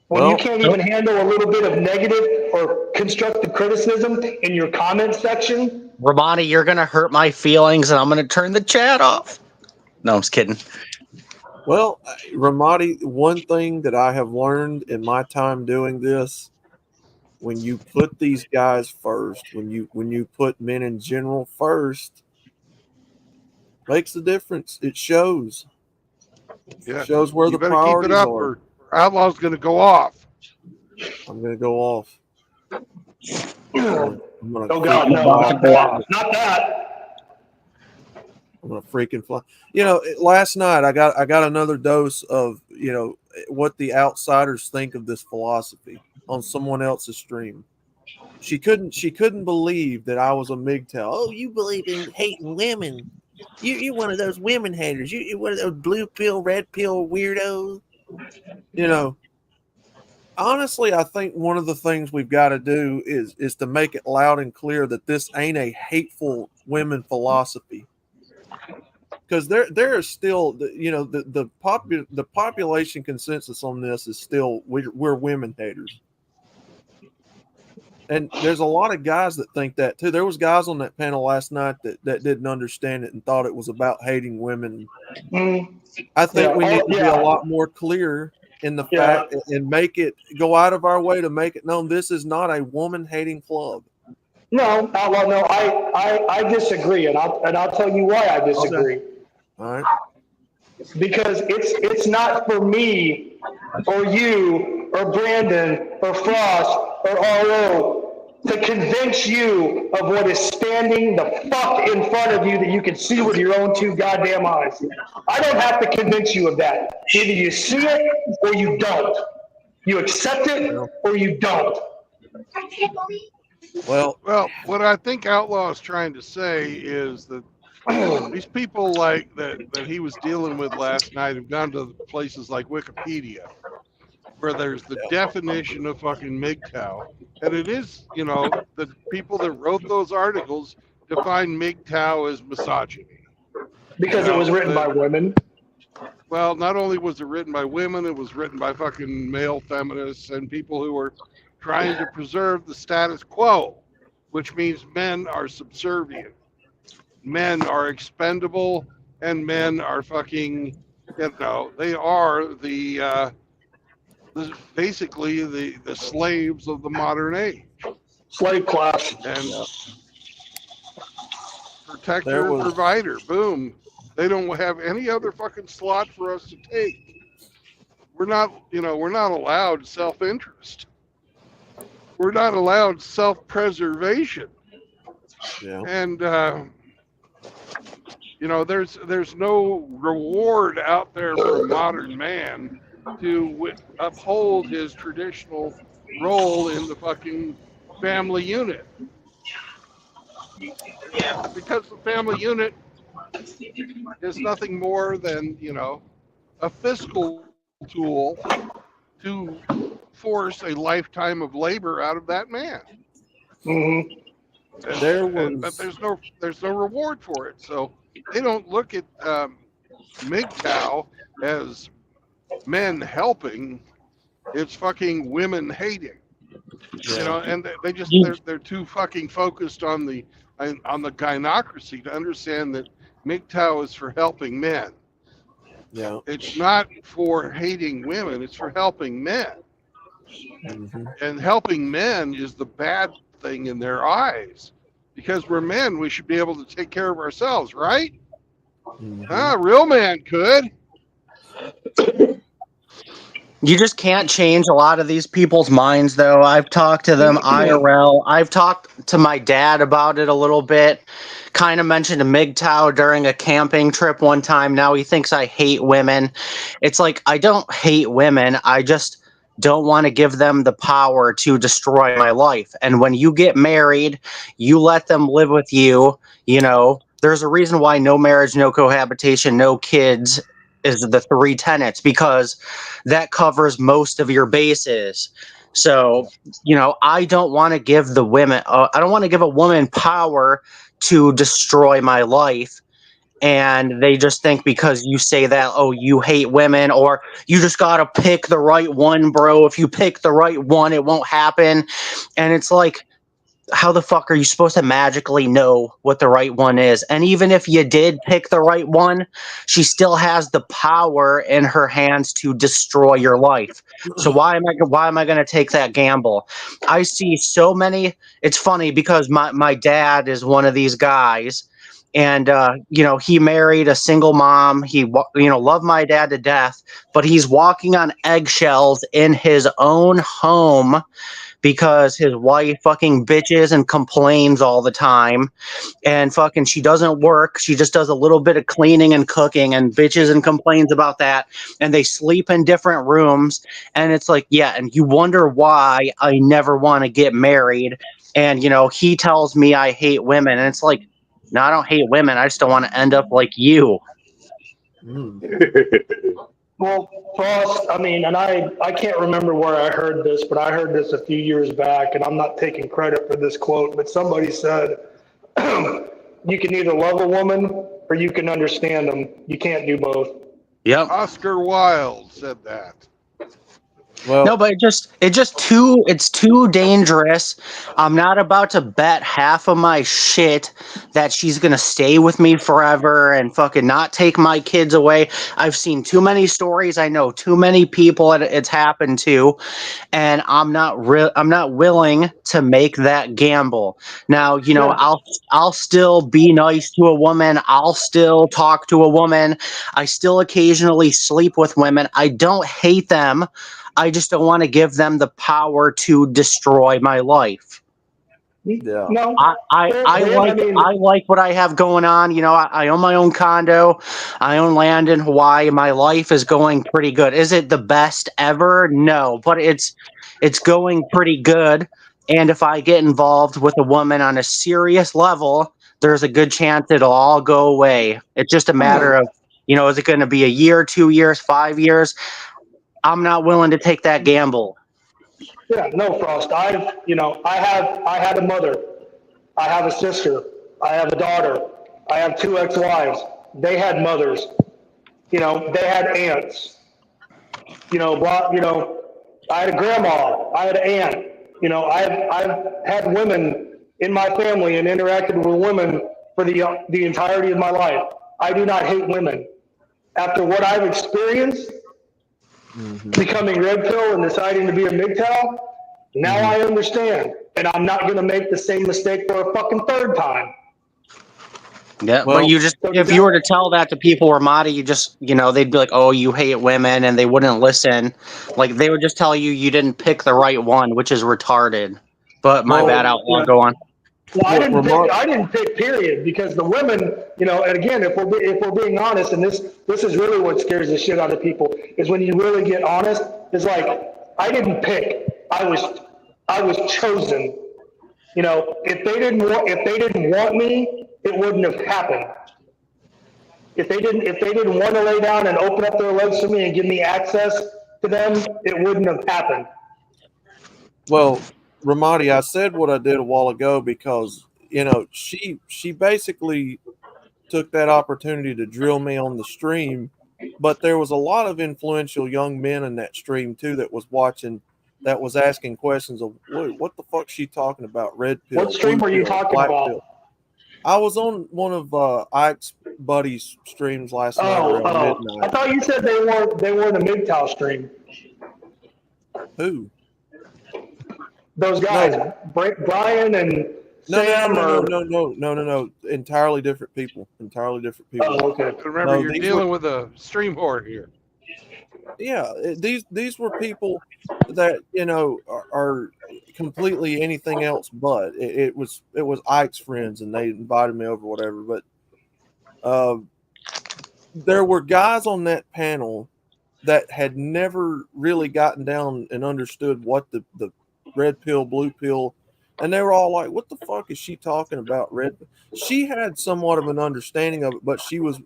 when you can't even handle a little bit of negative or constructive criticism in your comment section. Ramani, you're gonna hurt my feelings, and I'm gonna turn the chat off. No, I'm just kidding. Well, Ramadi, one thing that I have learned in my time doing this, when you put these guys first, when you put men in general first, makes a difference. It shows. Yeah. It shows where you the better priorities keep it up are. or Outlaw's going to go off. I'm going to go off. Oh God, no, not that. I'm gonna freaking fly. You know, last night I got another dose of, you know, what the outsiders think of this philosophy on someone else's stream. She couldn't believe that I was a MGTOW. Oh, you believe in hating women. You're one of those women haters. You're one of those blue pill, red pill weirdos. You know, honestly, I think one of the things we've got to do is to make it loud and clear that this ain't a hateful women philosophy. Because there is still, you know, the population consensus on this is still we're women haters, and there's a lot of guys that think that too. There was guys on that panel last night that didn't understand it and thought it was about hating women. I think we need to be a lot more clear in the fact and make it go out of our way to make it known this is not a woman hating club. No, Outlaw, no, I disagree, and I'll tell you why I disagree. Okay. All right. Because it's not for me or you or Brandon or Frost or RO to convince you of what is standing the fuck in front of you that you can see with your own two goddamn eyes. I don't have to convince you of that. Either you see it or you don't. You accept it or you don't. Well, what I think Outlaw is trying to say is that these people like that he was dealing with last night have gone to places like Wikipedia, where there's the definition of fucking MGTOW. And it is, the people that wrote those articles define MGTOW as misogyny. Because it was written by women. Well, not only was it written by women, it was written by fucking male feminists and people who were trying to preserve the status quo, which means men are subservient. Men are expendable, and men are fucking, they are basically the slaves of the modern age. Slave class. And protector and provider, boom. They don't have any other fucking slot for us to take. We're not allowed self-interest. We're not allowed self-preservation. Yeah. And there's no reward out there for a modern man to uphold his traditional role in the fucking family unit. Because the family unit is nothing more than, a fiscal tool to force a lifetime of labor out of that man. Mm-hmm. But there's no reward for it. So they don't look at MGTOW as men helping. It's fucking women hating. And they just they're too fucking focused on the gynocracy to understand that MGTOW is for helping men. Yeah. It's not for hating women, it's for helping men. Mm-hmm. And helping men is the bad thing in their eyes. Because we're men, we should be able to take care of ourselves, right? Mm-hmm. A real man could. You just can't change a lot of these people's minds, though. I've talked to them IRL. I've talked to my dad about it a little bit. Kind of mentioned a MGTOW during a camping trip one time. Now he thinks I hate women. It's like, I don't hate women. I just don't want to give them the power to destroy my life. And when you get married, you let them live with you. There's a reason why no marriage, no cohabitation, no kids is the 3 tenets, because that covers most of your bases. So, I don't want to give the women, I don't want to give a woman power to destroy my life. And they just think because you say that, oh, you hate women, or you just got to pick the right one, bro. If you pick the right one, it won't happen. And it's like, how the fuck are you supposed to magically know what the right one is? And even if you did pick the right one, she still has the power in her hands to destroy your life. So why am I going to take that gamble? I see so many. It's funny because my dad is one of these guys, and he married a single mom. He loved my dad to death, but he's walking on eggshells in his own home because his wife fucking bitches and complains all the time, and fucking she doesn't work. She just does a little bit of cleaning and cooking and bitches and complains about that. And they sleep in different rooms. And it's like, yeah. And you wonder why I never want to get married. And, he tells me I hate women. And it's like, no, I don't hate women. I just don't want to end up like you. Well, Frost, and I can't remember where I heard this, but I heard this a few years back, and I'm not taking credit for this quote, but somebody said, you can either love a woman or you can understand them. You can't do both. Yep. Oscar Wilde said that. Well, no, but it's too dangerous. I'm not about to bet half of my shit that she's going to stay with me forever and fucking not take my kids away. I've seen too many stories. I know too many people it's happened to, and I'm not willing to make that gamble. Now, I'll still be nice to a woman. I'll still talk to a woman. I still occasionally sleep with women. I don't hate them. I just don't want to give them the power to destroy my life. Yeah. No, I like what I have going on. You know, I own my own condo. I own land in Hawaii. My life is going pretty good. Is it the best ever? No, but it's going pretty good. And if I get involved with a woman on a serious level, there's a good chance it'll all go away. It's just a matter of, you know, is it going to be a year, 2 years, 5 years? I'm not willing to take that gamble. Yeah, no, Frost. I had a mother. I have a sister. I have a daughter. I have 2 ex-wives. They had mothers. You know, they had aunts. I had a grandma. I had an aunt. You know, I've had women in my family and interacted with women for the entirety of my life. I do not hate women. After what I've experienced, becoming red pill and deciding to be a MGTOW, now I understand, and I'm not going to make the same mistake for a fucking third time. Yeah, well, but you just, if you were to tell that to people or Ramadi, they'd be like, oh, you hate women, and they wouldn't listen. Like, they would just tell you you didn't pick the right one, which is retarded. But my bad, Outlaw, go on. Well, I didn't pick, period, because the women, and again, if we're being honest, and this is really what scares the shit out of people, is when you really get honest, it's like, I didn't pick, I was chosen. If they didn't want me, it wouldn't have happened. If they didn't want to lay down and open up their legs for me and give me access to them, it wouldn't have happened. Well, Ramadi, I said what I did a while ago because, she basically took that opportunity to drill me on the stream, but there was a lot of influential young men in that stream too that was watching, that was asking questions of, what the fuck's she talking about? Red pill. What stream were you talking about? Pill. I was on one of Ike's buddies' streams last night around midnight. I thought you said they weren't a MGTOW stream. Who? Those guys, no. Brian and Sam. No. Entirely different people. Oh, okay. Remember, you're dealing with a stream whore here. Yeah, these were people that are completely anything else but. It was Ike's friends, and they invited me over, whatever. But there were guys on that panel that had never really gotten down and understood what the red pill, blue pill, and they were all like, "What the fuck is she talking about?" Red. She had somewhat of an understanding of it, but she was,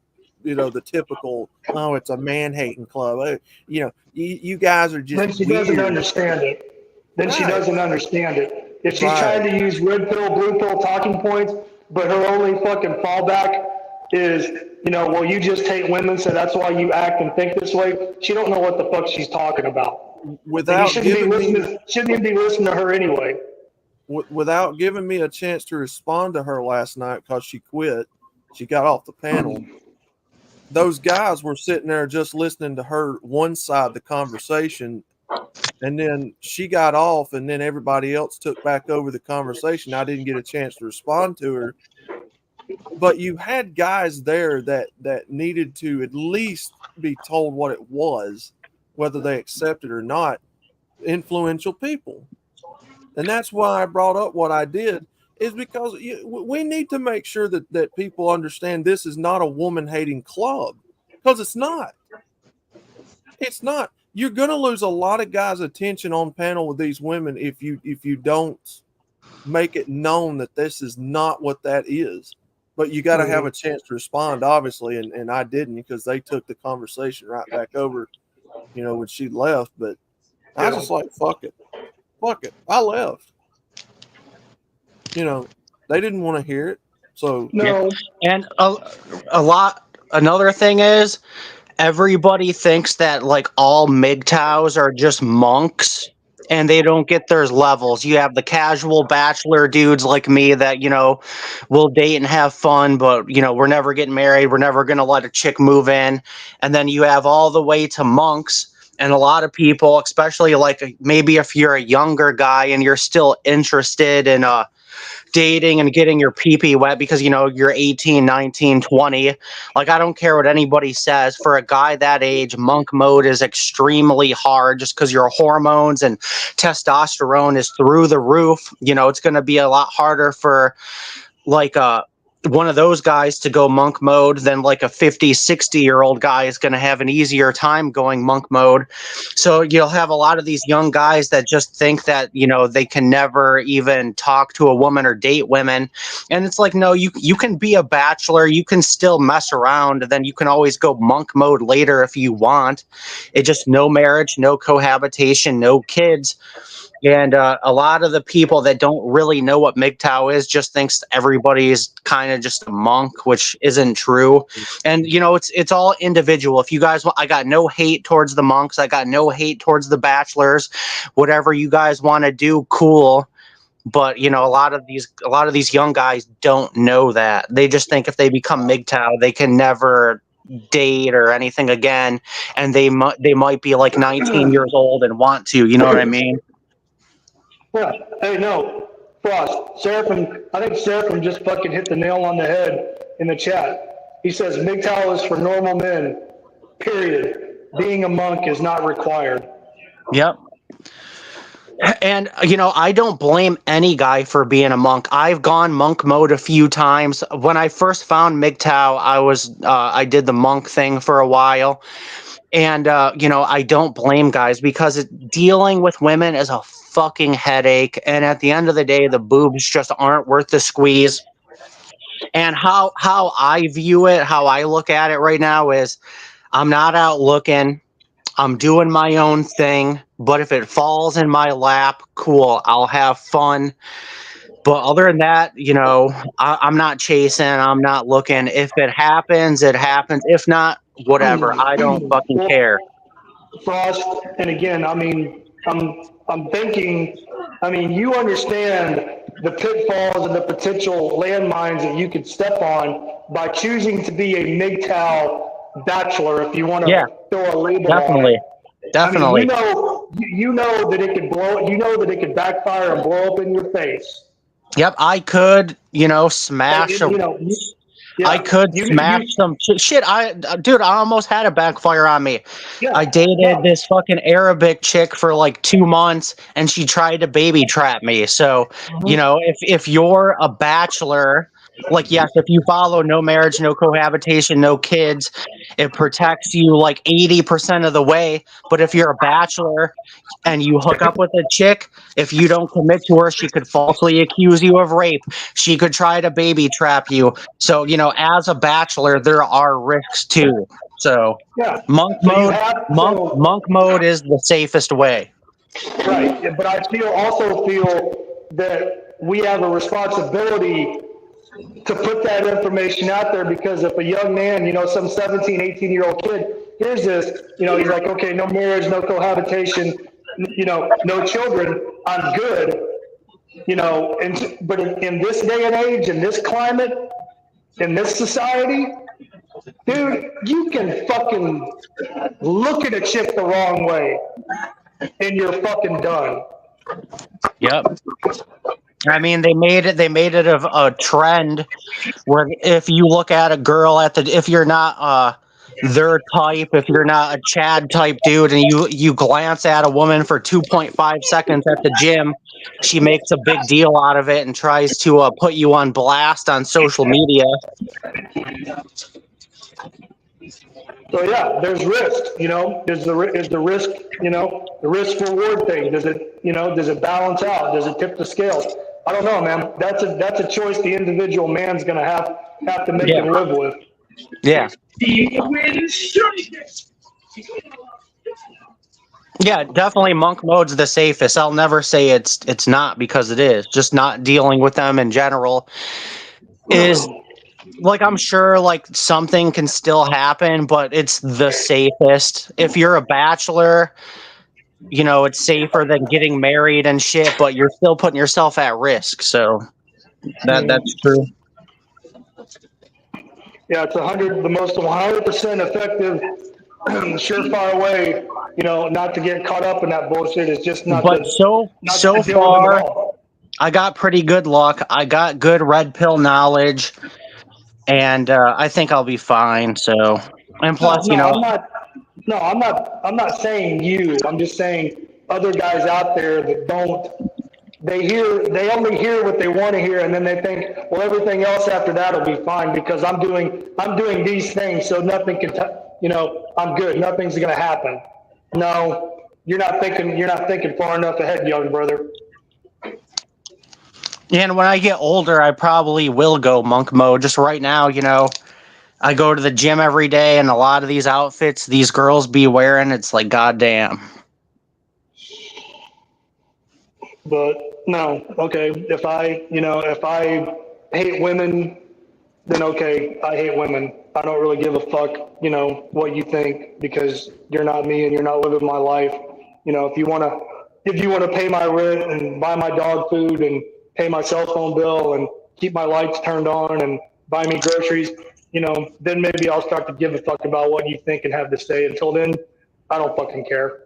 the typical, "Oh, it's a man-hating club." You guys are just. Then she doesn't understand it. She doesn't understand it. If she's trying to use red pill, blue pill talking points, but her only fucking fallback is, well, you just hate women, so that's why you act and think this way. She don't know what the fuck she's talking about. Shouldn't even be listening to her anyway. Without giving me a chance to respond to her last night because she quit, she got off the panel. Those guys were sitting there just listening to her one side of the conversation, and then she got off, and then everybody else took back over the conversation. I didn't get a chance to respond to her. But you had guys there that needed to at least be told what it was, whether they accept it or not, influential people. And that's why I brought up what I did, is because we need to make sure that people understand this is not a woman-hating club, because it's not. It's not. You're going to lose a lot of guys' attention on panel with these women if you don't make it known that this is not what that is. But you got to have a chance to respond, obviously, and I didn't, because they took the conversation right back over, when she left. But I was just like, fuck it. I left. They didn't want to hear it. So no. And another thing is, everybody thinks that like all MGTOWs are just monks, and they don't get their levels. You have the casual bachelor dudes like me that, will date and have fun, but, we're never getting married. We're never going to let a chick move in. And then you have all the way to monks. And a lot of people, especially like maybe if you're a younger guy and you're still interested in dating and getting your pee-pee wet because, you know, you're 18, 19, 20. Like, I don't care what anybody says. For a guy that age, monk mode is extremely hard just because your hormones and testosterone is through the roof. You know, it's going to be a lot harder for like one of those guys to go monk mode than like a 50, 60-year-old guy is going to have an easier time going monk mode. So you'll have a lot of these young guys that just think that, you know, they can never even talk to a woman or date women. And it's like, no, you can be a bachelor, you can still mess around, and then you can always go monk mode later if you want. It just no marriage, no cohabitation, no kids. And a lot of the people that don't really know what MGTOW is just thinks everybody is kind of just a monk, which isn't true. And, you know, it's all individual. If you guys want, I got no hate towards the monks. I got no hate towards the bachelors. Whatever you guys want to do, cool. But, you know, a lot of these young guys don't know that. They just think if they become MGTOW, they can never date or anything again. And they might be like 19 years old and want to, you know what I mean? Yeah. Hey, no, Frost, Seraphim, I think Seraphim just fucking hit the nail on the head in the chat. He says MGTOW is for normal men, period. Being a monk is not required. Yep. And, you know, I don't blame any guy for being a monk. I've gone monk mode a few times. When I first found MGTOW, I did the monk thing for a while. And, you know, I don't blame guys because dealing with women is a fucking headache. And at the end of the day, the boobs just aren't worth the squeeze. And how I view it, how I look at it right now is I'm not out looking. I'm doing my own thing. But if it falls in my lap, cool, I'll have fun. But other than that, you know, I'm not chasing. I'm not looking. If it happens, it happens. If not, whatever. I don't fucking care. Frost, and again, I mean, I'm thinking, I mean, you understand the pitfalls and the potential landmines that you could step on by choosing to be a MGTOW bachelor, if you want to throw a label on it. Definitely. I mean, you know that it could blow. You know that it could backfire and blow up in your face. Yep, I could, you know, smash. I could smash some shit. Dude, I almost had a backfire on me. Yeah, I dated this fucking Arabic chick for like 2 months, and she tried to baby trap me. So, you know, if you're a bachelor, like, yes, if you follow no marriage, no cohabitation, no kids, it protects you like 80% of the way. But if you're a bachelor and you hook up with a chick, if you don't commit to her, she could falsely accuse you of rape. She could try to baby trap you. So, you know, as a bachelor, there are risks too. So, monk mode is the safest way. Right, but I also feel that we have a responsibility to put that information out there, because if a young man, you know, some 17, 18-year-old kid hears this, you know, he's like, okay, no marriage, no cohabitation, you know, no children, I'm good, you know, but in this day and age, in this climate, in this society, dude, you can fucking look at a chick the wrong way and you're fucking done. Yep. I mean, they made it a trend where if you look at a girl if you're not their type, if you're not a Chad type dude, and you glance at a woman for 2.5 seconds at the gym, she makes a big deal out of it and tries to put you on blast on social media. So yeah, there's risk, you know, is the risk, you know, the risk reward thing. Does it balance out? Does it tip the scales? I don't know, man. That's a choice the individual man's going to have to make and live with. Yeah. Yeah, definitely monk mode's the safest. I'll never say it's not, because it is. Just not dealing with them in general is, like, I'm sure like something can still happen, but it's the safest. If you're a bachelor, you know, it's safer than getting married and shit, but you're still putting yourself at risk. So that's true. Yeah, it's the most 100% effective, surefire way, you know, not to get caught up in that bullshit is just not. But so I got pretty good luck. I got good red pill knowledge, and I think I'll be fine. So, and plus, you know, I'm not saying you. I'm just saying other guys out there that don't. They only hear what they want to hear, and then they think, well, everything else after that will be fine because I'm doing these things, so nothing can, I'm good. Nothing's going to happen. No, you're not thinking far enough ahead, young brother. and when I get older, I probably will go monk mode. Just right now, you know, I go to the gym every day, and a lot of these outfits these girls be wearing, it's like, goddamn. But no, okay. If I hate women, then okay, I hate women. I don't really give a fuck, what you think because you're not me and you're not living my life. If you wanna pay my rent and buy my dog food and pay my cell phone bill and keep my lights turned on and buy me groceries, then maybe I'll start to give a fuck about what you think and have to say. Until then, I don't fucking care.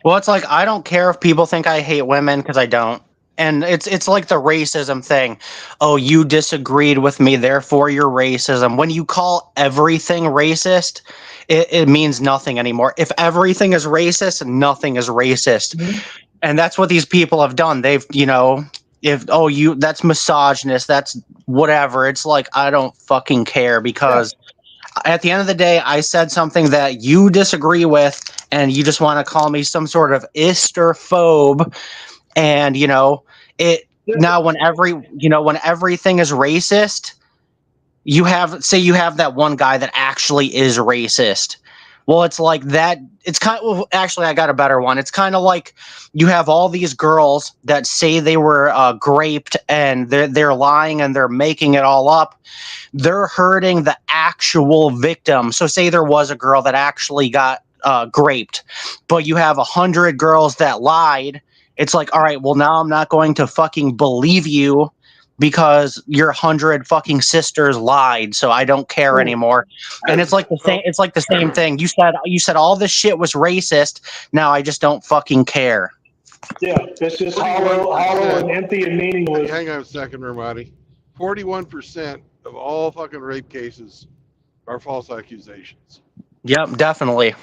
Well, it's like I don't care if people think I hate women because I don't. And it's like the racism thing. Oh, you disagreed with me, therefore you're racism. When you call everything racist, it means nothing anymore. If everything is racist, nothing is racist. Mm-hmm. And that's what these people have done. They've, that's misogynist, that's whatever. It's like I don't fucking care because at the end of the day, I said something that you disagree with, and you just want to call me some sort of Easterphobe. And now when everything is racist, you have that one guy that actually is racist. Well, it's like that. It's actually, I got a better one. It's kind of like you have all these girls that say they were raped and they're lying and they're making it all up. They're hurting the actual victim. So say there was a girl that actually got raped, but you have 100 girls that lied. It's like, all right, well, now I'm not going to fucking believe you because your 100 fucking sisters lied, so I don't care anymore. And it's like the same. It's like the same thing. You said all this shit was racist. Now I just don't fucking care. Yeah, it's just hollow and empty and meaningless. Hang on a second, Ramadi. 41% of all fucking rape cases are false accusations. Yep, definitely.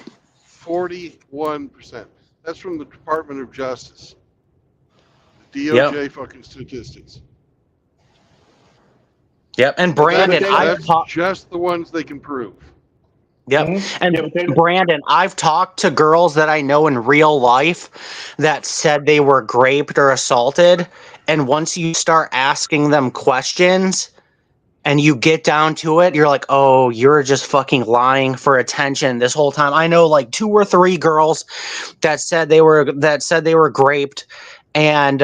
41%. That's from the Department of Justice. The DOJ fucking statistics. Yep, and Brandon, that's just the ones they can prove. Yep, and Brandon, I've talked to girls that I know in real life that said they were raped or assaulted, and once you start asking them questions and you get down to it, you're like, oh, you're just fucking lying for attention this whole time. I know like 2 or 3 girls that said they were raped, and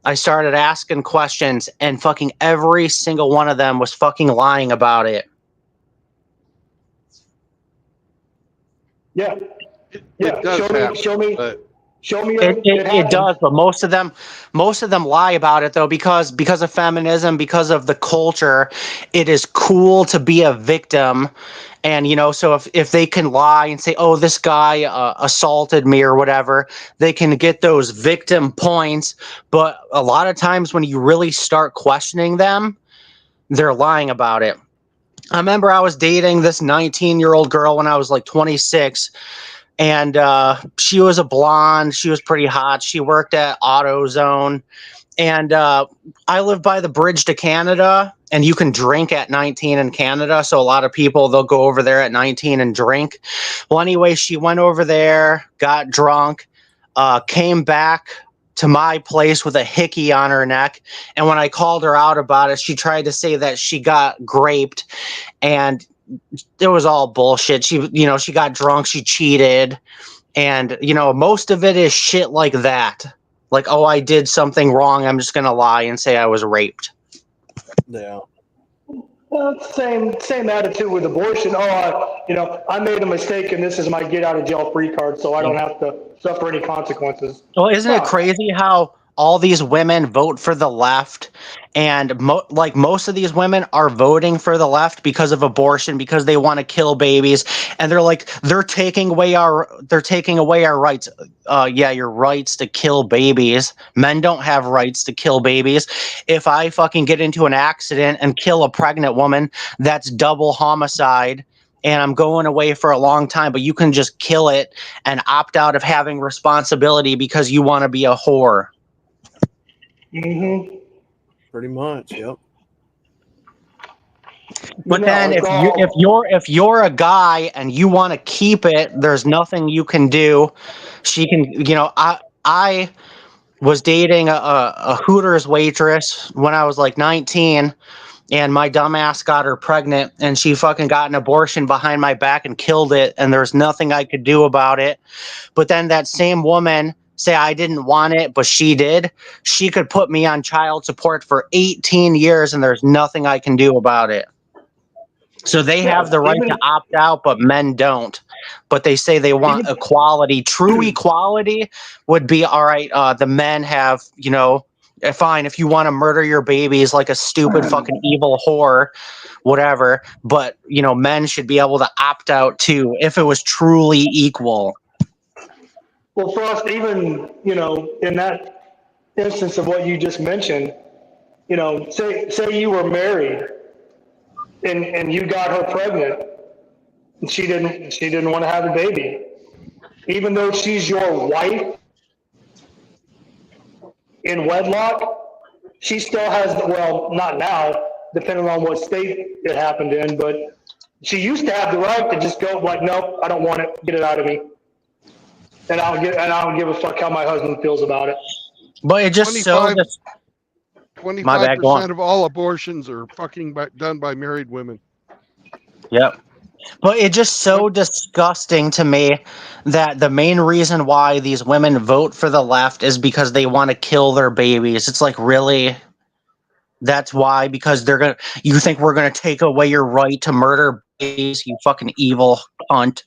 I started asking questions, and fucking every single one of them was fucking lying about it. Yeah. It does show me. It does, but most of them lie about it though because of feminism, because of the culture. It is cool to be a victim, and so if they can lie and say, oh, this guy assaulted me or whatever, they can get those victim points. But a lot of times when you really start questioning them, they're lying about it. I remember I was dating this 19-year-old girl when I was like 26. And she was a blonde. She was pretty hot. She worked at AutoZone. And I live by the bridge to Canada, and you can drink at 19 in Canada. So a lot of people, they'll go over there at 19 and drink. Well, anyway, she went over there, got drunk, came back to my place with a hickey on her neck. And when I called her out about it, she tried to say that she got raped, and it was all bullshit. She got drunk, she cheated, and most of it is shit like that. Like, oh, I did something wrong, I'm just gonna lie and say I was raped. Yeah. Well, same attitude with abortion. Oh, I made a mistake, and this is my get out of jail free card, so I don't have to suffer any consequences. Well, isn't it crazy how all these women vote for the left, and most of these women are voting for the left because of abortion, because they want to kill babies, and they're taking away our rights. Yeah, your rights to kill babies. Men don't have rights to kill babies. If I fucking get into an accident and kill a pregnant woman, that's double homicide. And I'm going away for a long time, but you can just kill it and opt out of having responsibility because you want to be a whore. Mm-hmm. Pretty much, yep. But then if you're a guy and you want to keep it, there's nothing you can do. She can, I was dating a Hooters waitress when I was like 19. And my dumbass got her pregnant, and she fucking got an abortion behind my back and killed it, and there's nothing I could do about it. But then that same woman, say I didn't want it, but she did, she could put me on child support for 18 years, and there's nothing I can do about it. So they have the right to opt out, but men don't. But they say they want equality. True equality would be, all right, the men have, fine, if you want to murder your babies like a stupid fucking evil whore, whatever, but men should be able to opt out too if it was truly equal. Well, Frost, even in that instance of what you just mentioned, say you were married and you got her pregnant and she didn't want to have a baby, even though she's your wife in wedlock, she still has, well, not now, depending on what state it happened in, but she used to have the right to just go like, nope, I don't want it, get it out of me. And I don't give a fuck how my husband feels about it. But it just 25% of all abortions are fucking done by married women. Yep. But it's just so disgusting to me that the main reason why these women vote for the left is because they want to kill their babies. It's like, really? That's why? Because you think we're gonna take away your right to murder babies, you fucking evil cunt.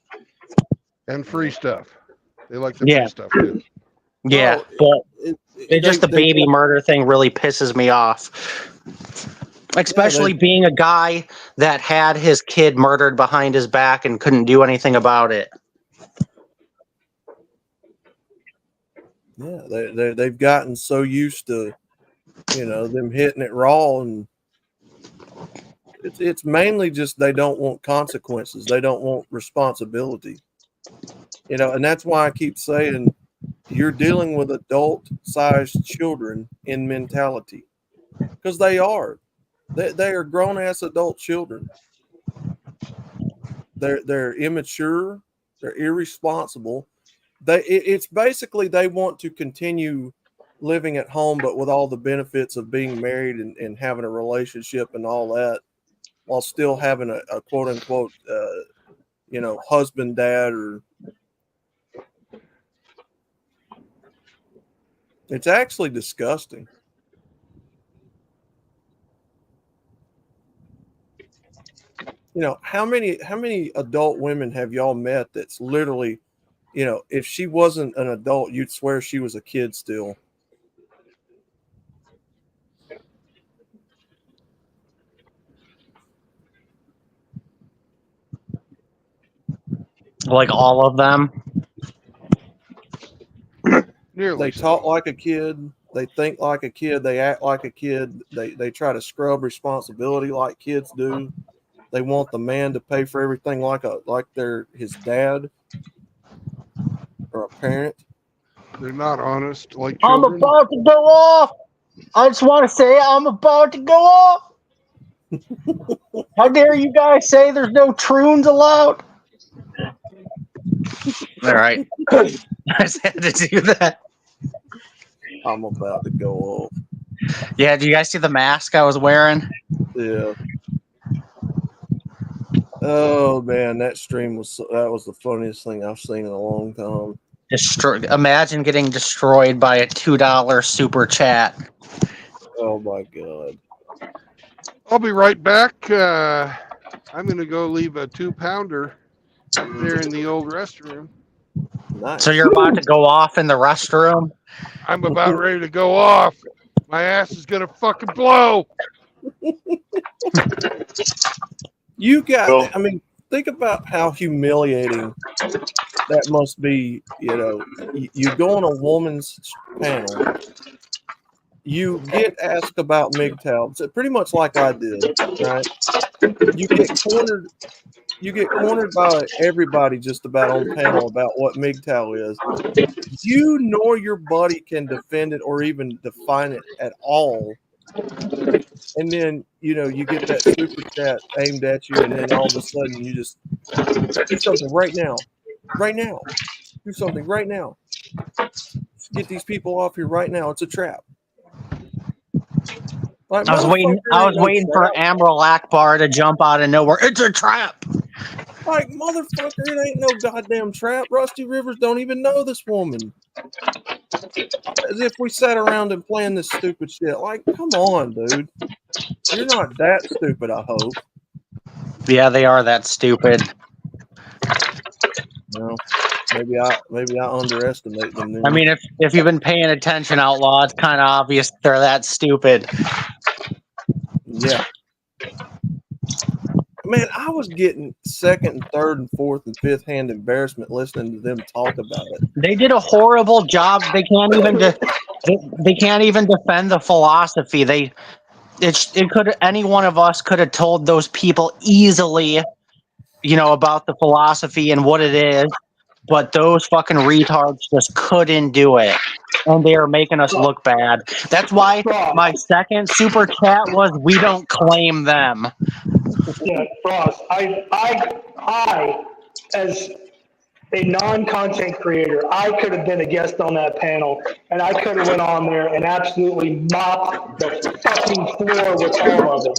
And free stuff. They like the free stuff too. Yeah, but the baby murder thing really pisses me off. Especially being a guy that had his kid murdered behind his back and couldn't do anything about it. Yeah, they've gotten so used to, them hitting it raw, and it's mainly just they don't want consequences. They don't want responsibility. And that's why I keep saying you're dealing with adult-sized children in mentality, because they are. They are grown-ass adult children. They're immature. They're irresponsible. It's basically they want to continue living at home, but with all the benefits of being married and having a relationship and all that, while still having a quote-unquote, husband, dad, or... It's actually disgusting. How many adult women have y'all met that's literally, if she wasn't an adult, you'd swear she was a kid still. Like all of them? They talk like a kid. They think like a kid. They act like a kid. They try to scrub responsibility like kids do. They want the man to pay for everything like they're his dad or a parent. They're not honest like children. I'm about to go off. I just want to say I'm about to go off. How dare you guys say there's no troons allowed? All right. I just had to do that. I'm about to go off. Yeah, do you guys see the mask I was wearing? Yeah. Oh man, that stream was the funniest thing I've seen in a long time. Imagine getting destroyed by a $2 super chat. Oh my god. I'll be right back. I'm gonna go leave a 2-pounder there in the old restroom. Nice. So you're about to go off in the restroom? I'm about ready to go off. My ass is gonna fucking blow. You got, Well- I mean, think about how humiliating that must be. You know, you go on a woman's panel, you get asked about MGTOW, so pretty much like I did, right? You get cornered. You get cornered by everybody just about on panel about what MGTOW is. You nor your buddy can defend it or even define it at all. And then, you know, you get that super chat aimed at you, and then all of a sudden you just do something right now. Right now. Do something right now. Get these people off here right now. It's a trap. Like, I was waiting for Amaral Akbar to jump out of nowhere. It's a trap. Like, motherfucker, it ain't no goddamn trap. Rusty Rivers don't even know this woman. As if we sat around and planned this stupid shit. Like, come on, dude. You're not that stupid, I hope. Yeah, they are that stupid. No, maybe I underestimate them. Then. I mean, if you've been paying attention, Outlaw, it's kind of obvious they're that stupid. Yeah. Man, I was getting second and third and fourth and fifth hand embarrassment listening to them talk about it. They did a horrible job. They can't even they can't even defend the philosophy. It could, any one of us could have told those people easily, you know, about the philosophy and what it is, but those fucking retards just couldn't do it, and they are making us look bad. That's why my second super chat was, "We don't claim them." Yeah, Frost. I, as a non-content creator, I could have been a guest on that panel, and I could have went on there and absolutely mopped the fucking floor with all of it,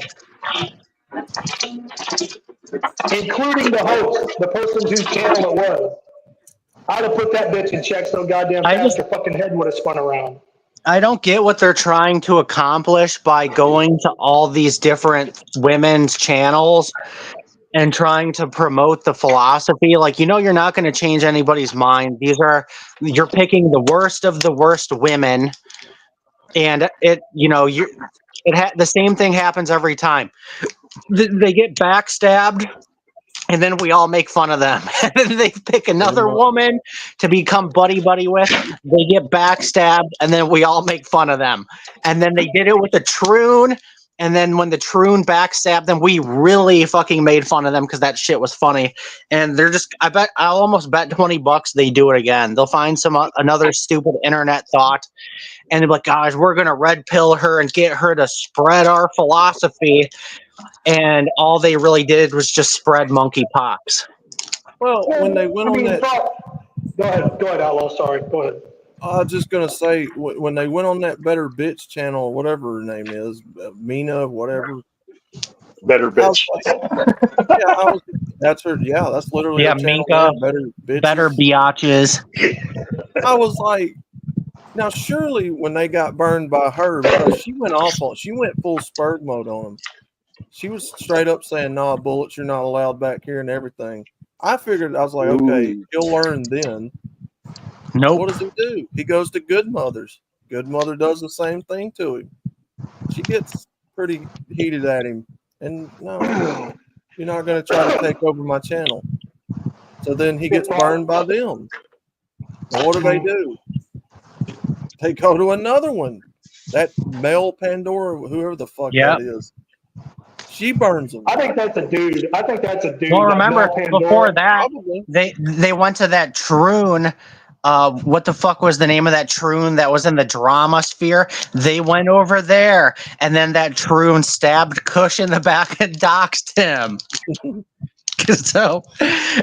including the host, the person whose channel it was. I'd have put that bitch in check so goddamn fast her fucking head would have spun around. I don't get what they're trying to accomplish by going to all these different women's channels and trying to promote the philosophy. Like, you know, you're not going to change anybody's mind. You're picking the worst of the worst women, and the same thing happens every time. They get backstabbed, and then we all make fun of them. And then they pick another woman to become buddy-buddy with. They get backstabbed, and then we all make fun of them. And then they did it with the Troon, and then when the Troon backstabbed them, we really fucking made fun of them because that shit was funny. And they're just, I'll almost bet $20 they do it again. They'll find another stupid internet thought, and they'll be like, guys, we're going to red pill her and get her to spread our philosophy. And all they really did was just spread monkeypox. Well, when they went on that... Go ahead, Outlaw. Sorry, go ahead. I was just going to say, when they went on that Better Bitch channel, whatever her name is, Mina, whatever. Better Bitch. That's her. Yeah, that's literally yeah, her channel. Minka, Better biatches. I was like, now surely when they got burned by her, because she went full Spurg mode on them. She was straight up saying, "Nah, bullets, you're not allowed back here," and everything. I figured, I was like, okay, he'll learn then. Nope. What does he do? He goes to Good Mothers. Good Mother does the same thing to him. She gets pretty heated at him. And no, you're not going to try to take over my channel. So then he gets burned by them. And what do? They go to another one. That Mel Pandora, whoever the fuck that is. She burns them. I think that's a dude. Well, remember, before that, they went to that Troon. What the fuck was the name of that Troon that was in the drama sphere? They went over there, and then that Troon stabbed Kush in the back and doxed him. So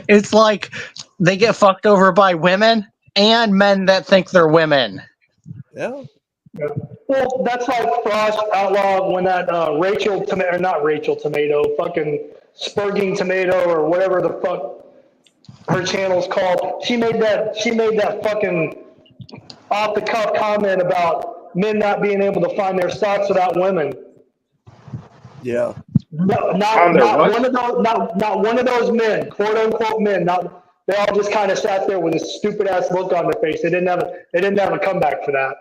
it's like they get fucked over by women and men that think they're women. Yeah. Well, that's like Frost Outlaw when that Rachel Tomato, or not Rachel Tomato, fucking Spurging Tomato or whatever the fuck her channel's called. She made that fucking off the cuff comment about men not being able to find their spots without women. Yeah. Not one of those men, quote unquote men. They all just kind of sat there with a stupid ass look on their face. They didn't have a comeback for that.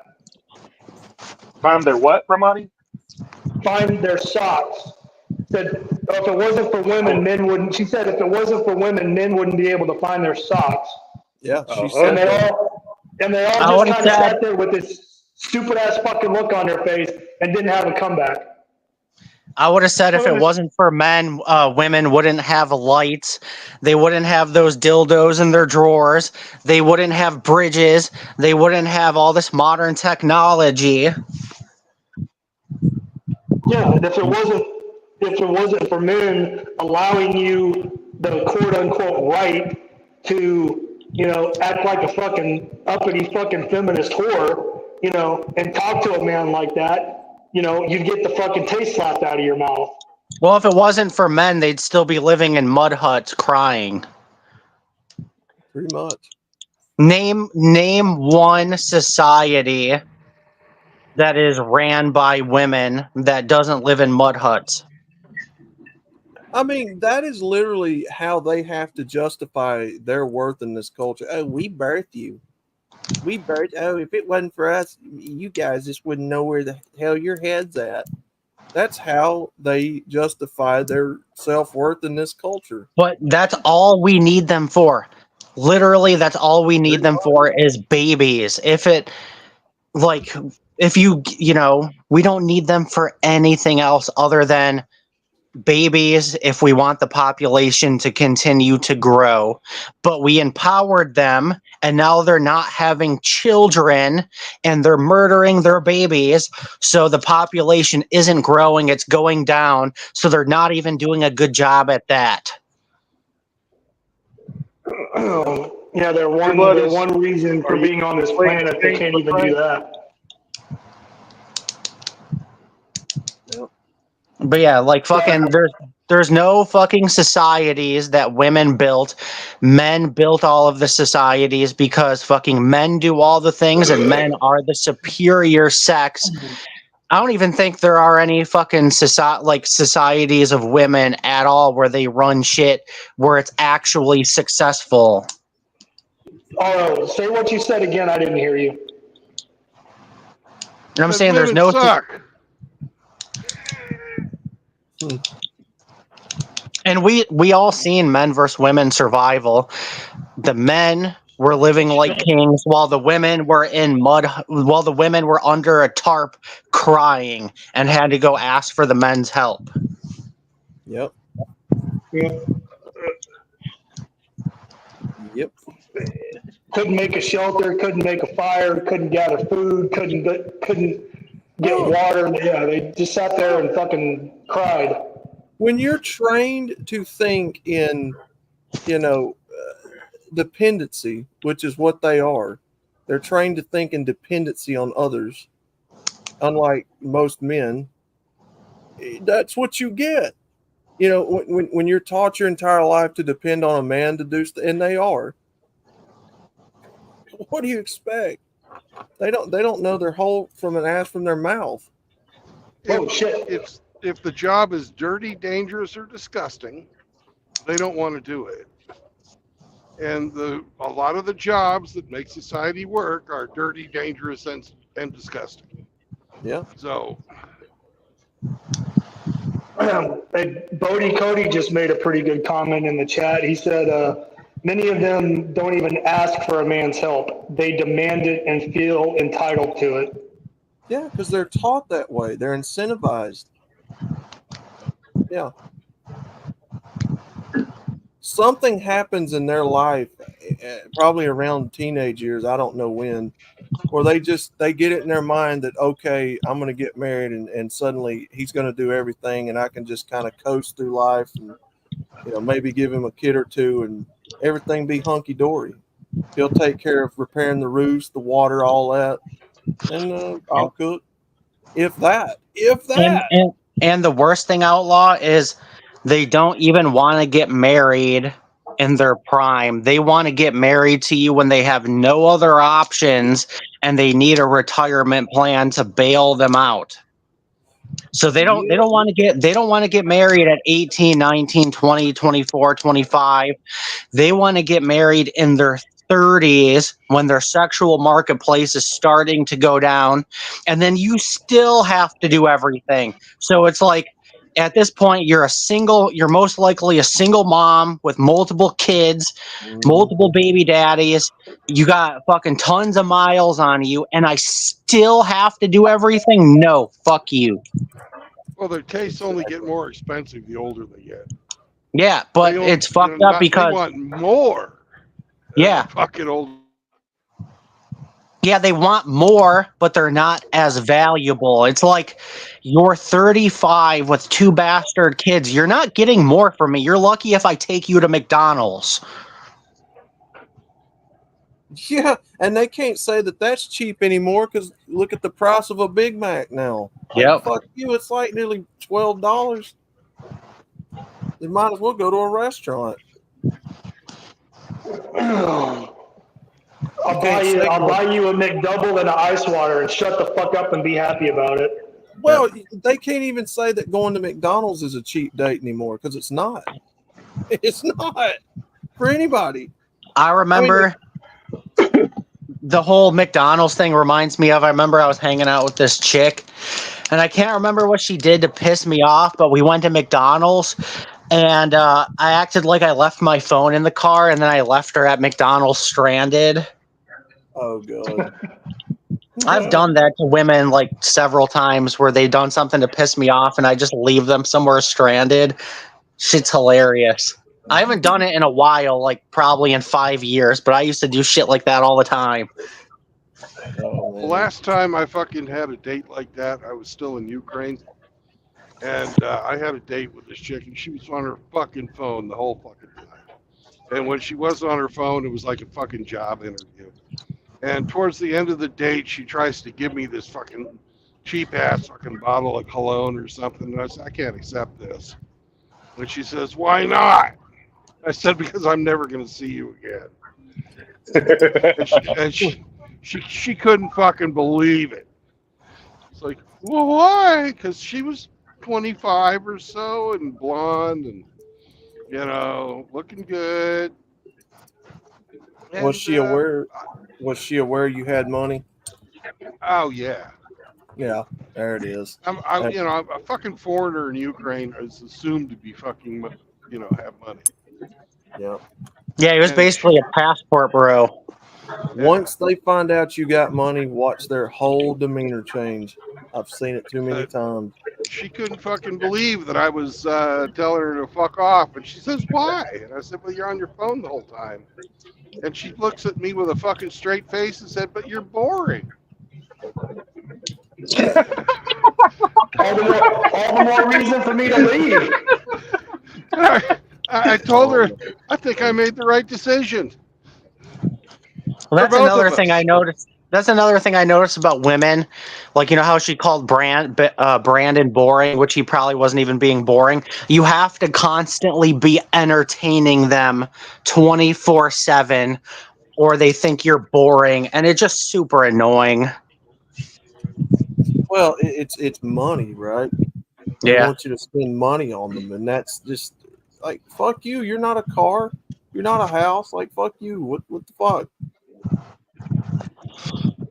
Find their what, Ramani? Find their socks. Said if it wasn't for women, men wouldn't. She said if it wasn't for women, men wouldn't be able to find their socks. Yeah, she Oh, said And they that. I all would've just kind of said- sat there with this stupid ass fucking look on their face and didn't have a comeback. I would have said if it wasn't for men, women wouldn't have lights. They wouldn't have those dildos in their drawers. They wouldn't have bridges. They wouldn't have all this modern technology. Yeah, and if it wasn't for men allowing you the quote unquote right to, you know, act like a fucking uppity fucking feminist whore, you know, and talk to a man like that, you know, you'd get the fucking taste slapped out of your mouth. Well, if it wasn't for men, they'd still be living in mud huts crying. Pretty much. Name one society that is ran by women that doesn't live in mud huts. I mean, that is literally how they have to justify their worth in this culture. Oh, we birthed you. We birthed. Oh, if it wasn't for us, you guys just wouldn't know where the hell your head's at. That's how they justify their self-worth in this culture. But that's all we need them for. Literally, that's all we need them for is babies. If you know, we don't need them for anything else other than babies if we want the population to continue to grow. But we empowered them, and now they're not having children, and they're murdering their babies, so the population isn't growing, it's going down, so they're not even doing a good job at that. Yeah, they're one reason for being on this planet. They can't even do that. But yeah, like fucking there's no fucking societies that women built. Men built all of the societies because fucking men do all the things and men are the superior sex. I don't even think there are any fucking societies of women at all where they run shit where it's actually successful. Oh, say what you said again. I didn't hear you. And I'm saying there's no suck. And we all seen Men vs. Women survival. The men were living like kings while the women were while the women were under a tarp crying and had to go ask for the men's help. Yep. Yep. Couldn't make a shelter, couldn't make a fire, couldn't gather food, couldn't get water. Yeah, they just sat there and fucking cried. When you're trained to think in, you know, dependency, which is what they are, they're trained to think in dependency on others, unlike most men. That's what you get. You know, when you're taught your entire life to depend on a man to do stuff, and they are. What do you expect? They don't know their whole from an ass from their mouth. If the job is dirty, dangerous, or disgusting, they don't want to do it. And a lot of the jobs that make society work are dirty, dangerous, and disgusting. Yeah. So. Bodie Cody just made a pretty good comment in the chat. He said, many of them don't even ask for a man's help. They demand it and feel entitled to it. Yeah, because they're taught that way. They're incentivized. Yeah. Something happens in their life, probably around teenage years, I don't know when, where they get it in their mind that, okay, I'm going to get married and suddenly he's going to do everything and I can just kind of coast through life and, you know, maybe give him a kid or two and everything be hunky-dory. He'll take care of repairing the roofs, the water, all that, and I'll cook. If that. And the worst thing, Outlaw, is they don't even want to get married in their prime. They want to get married to you when they have no other options and they need a retirement plan to bail them out. So they don't want to get married at 18, 19, 20, 24, 25. They want to get married in their 30s when their sexual marketplace is starting to go down, and then you still have to do everything. So it's like, at this point, you're most likely a single mom with multiple kids, multiple baby daddies. You got fucking tons of miles on you, and I still have to do everything? No, fuck you. Well, their tastes only get more expensive the older they get. Yeah, but it's fucked up because they want more. Yeah. Fucking old. Yeah, they want more, but they're not as valuable. It's like, you're 35 with 2 bastard kids. You're not getting more from me. You're lucky if I take you to McDonald's. Yeah, and they can't say that that's cheap anymore because look at the price of a Big Mac now. Yep. Fuck you, it's like nearly $12. You might as well go to a restaurant. I'll buy you a McDouble and an ice water and shut the fuck up and be happy about it. Well, they can't even say that going to McDonald's is a cheap date anymore because it's not. It's not for anybody. I remember the whole McDonald's thing reminds me of, I remember I was hanging out with this chick, and I can't remember what she did to piss me off, but we went to McDonald's, and I acted like I left my phone in the car, and then I left her at McDonald's stranded. Oh, God. I've done that to women like several times where they've done something to piss me off, and I just leave them somewhere stranded. Shit's hilarious. I haven't done it in a while, like probably in 5 years, but I used to do shit like that all the time. The last time I fucking had a date like that, I was still in Ukraine. And I had a date with this chick, and she was on her fucking phone the whole fucking time. And when she wasn't on her phone, it was like a fucking job interview. And towards the end of the date, she tries to give me this fucking cheap-ass fucking bottle of cologne or something. And I said, I can't accept this. And she says, why not? I said, because I'm never going to see you again. and she couldn't fucking believe it. It's like, well, why? Because she was 25 or so and blonde and, you know, looking good. And, Was she aware? Was she aware you had money? Oh, yeah. Yeah, there it is. I'm a fucking foreigner in Ukraine is assumed to be fucking, you know, have money. Yeah. Yeah, he was basically a passport bro. Once they find out you got money, watch their whole demeanor change. I've seen it too many times. She couldn't fucking believe that I was telling her to fuck off. And she says, why? And I said, well, you're on your phone the whole time. And she looks at me with a fucking straight face and said, but you're boring. all the more reason for me to leave. I told her, I think I made the right decision. Well, that's another thing I noticed. That's another thing I noticed about women. Like, you know how she called Brandon boring, which he probably wasn't even being boring. You have to constantly be entertaining them 24/7 or they think you're boring. And it's just super annoying. Well, it's money, right? They Yeah. want you to spend money on them. And that's just like, fuck you. You're not a car. You're not a house. Like, fuck you. What the fuck?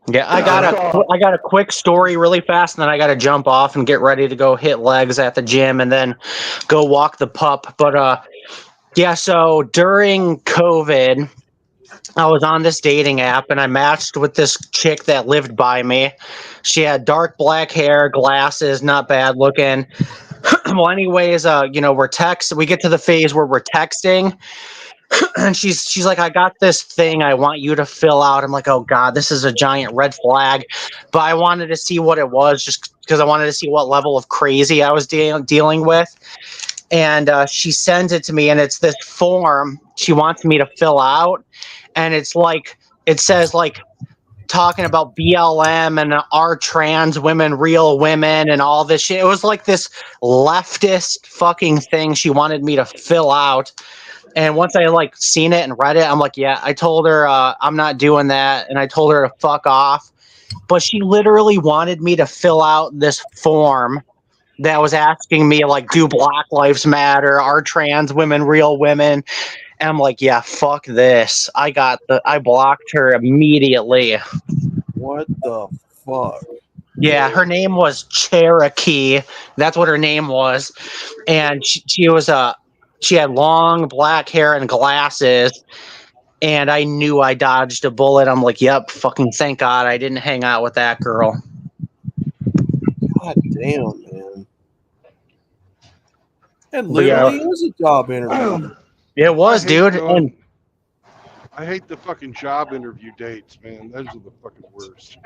Yeah, I got a quick story really fast, and then I got to jump off and get ready to go hit legs at the gym and then go walk the pup. But yeah, so during COVID, I was on this dating app and I matched with this chick that lived by me. She had dark black hair, glasses, not bad looking. Well, anyways, you know, we get to the phase where we're texting. And she's like, I got this thing I want you to fill out. I'm like, oh God, this is a giant red flag. But I wanted to see what it was just because I wanted to see what level of crazy I was dealing with. And she sends it to me, and it's this form she wants me to fill out. And it's like, it says like talking about BLM and are trans women real women and all this shit. It was like this leftist fucking thing she wanted me to fill out. And once I like seen it and read it, I'm like, yeah, I told her I'm not doing that. And I told her to fuck off. But she literally wanted me to fill out this form that was asking me like, do Black Lives Matter? Are trans women real women? And I'm like, yeah, fuck this. I blocked her immediately. What the fuck? Yeah, her name was Cherokee. That's what her name was. And she had long black hair and glasses. And I knew I dodged a bullet. I'm like, yep, fucking thank God I didn't hang out with that girl. God damn, man. It literally is a job interview. It was, dude. And I hate the fucking job interview dates, man. Those are the fucking worst.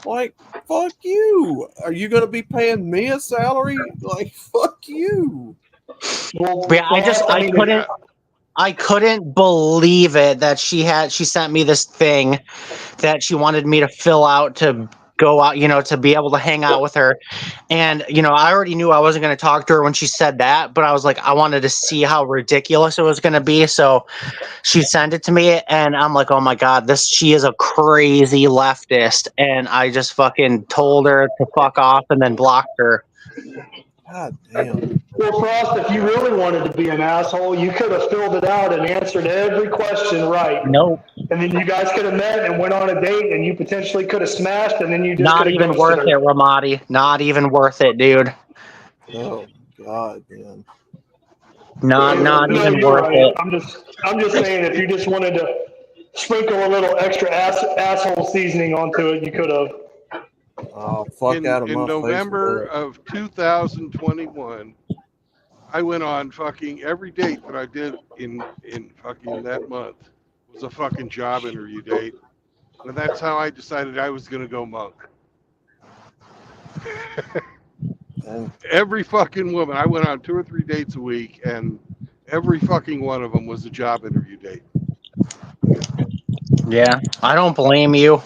Like, fuck you. Are you going to be paying me a salary? Like, fuck you. Well, yeah, I couldn't believe it that she sent me this thing that she wanted me to fill out to go out, to be able to hang out with her. And, I already knew I wasn't going to talk to her when she said that, but I was like, I wanted to see how ridiculous it was going to be. So she sent it to me and I'm like, oh my God, she is a crazy leftist. And I just fucking told her to fuck off and then blocked her. God damn. Well, Frost, if you really wanted to be an asshole, you could have filled it out and answered every question right. Nope. And then you guys could have met and went on a date, and you potentially could have smashed, and then you just not even worth it, Ramadi. Not even worth it, dude. Oh God, man. Not even worth it. I'm just saying, if you just wanted to sprinkle a little extra asshole seasoning onto it, you could have. Oh, fuck out of my In November face of 2021, I went on fucking every date that I did in fucking that month was a fucking job interview date. And that's how I decided I was going to go monk. Every fucking woman, I went on 2 or 3 dates a week, and every fucking one of them was a job interview date. Yeah, I don't blame you.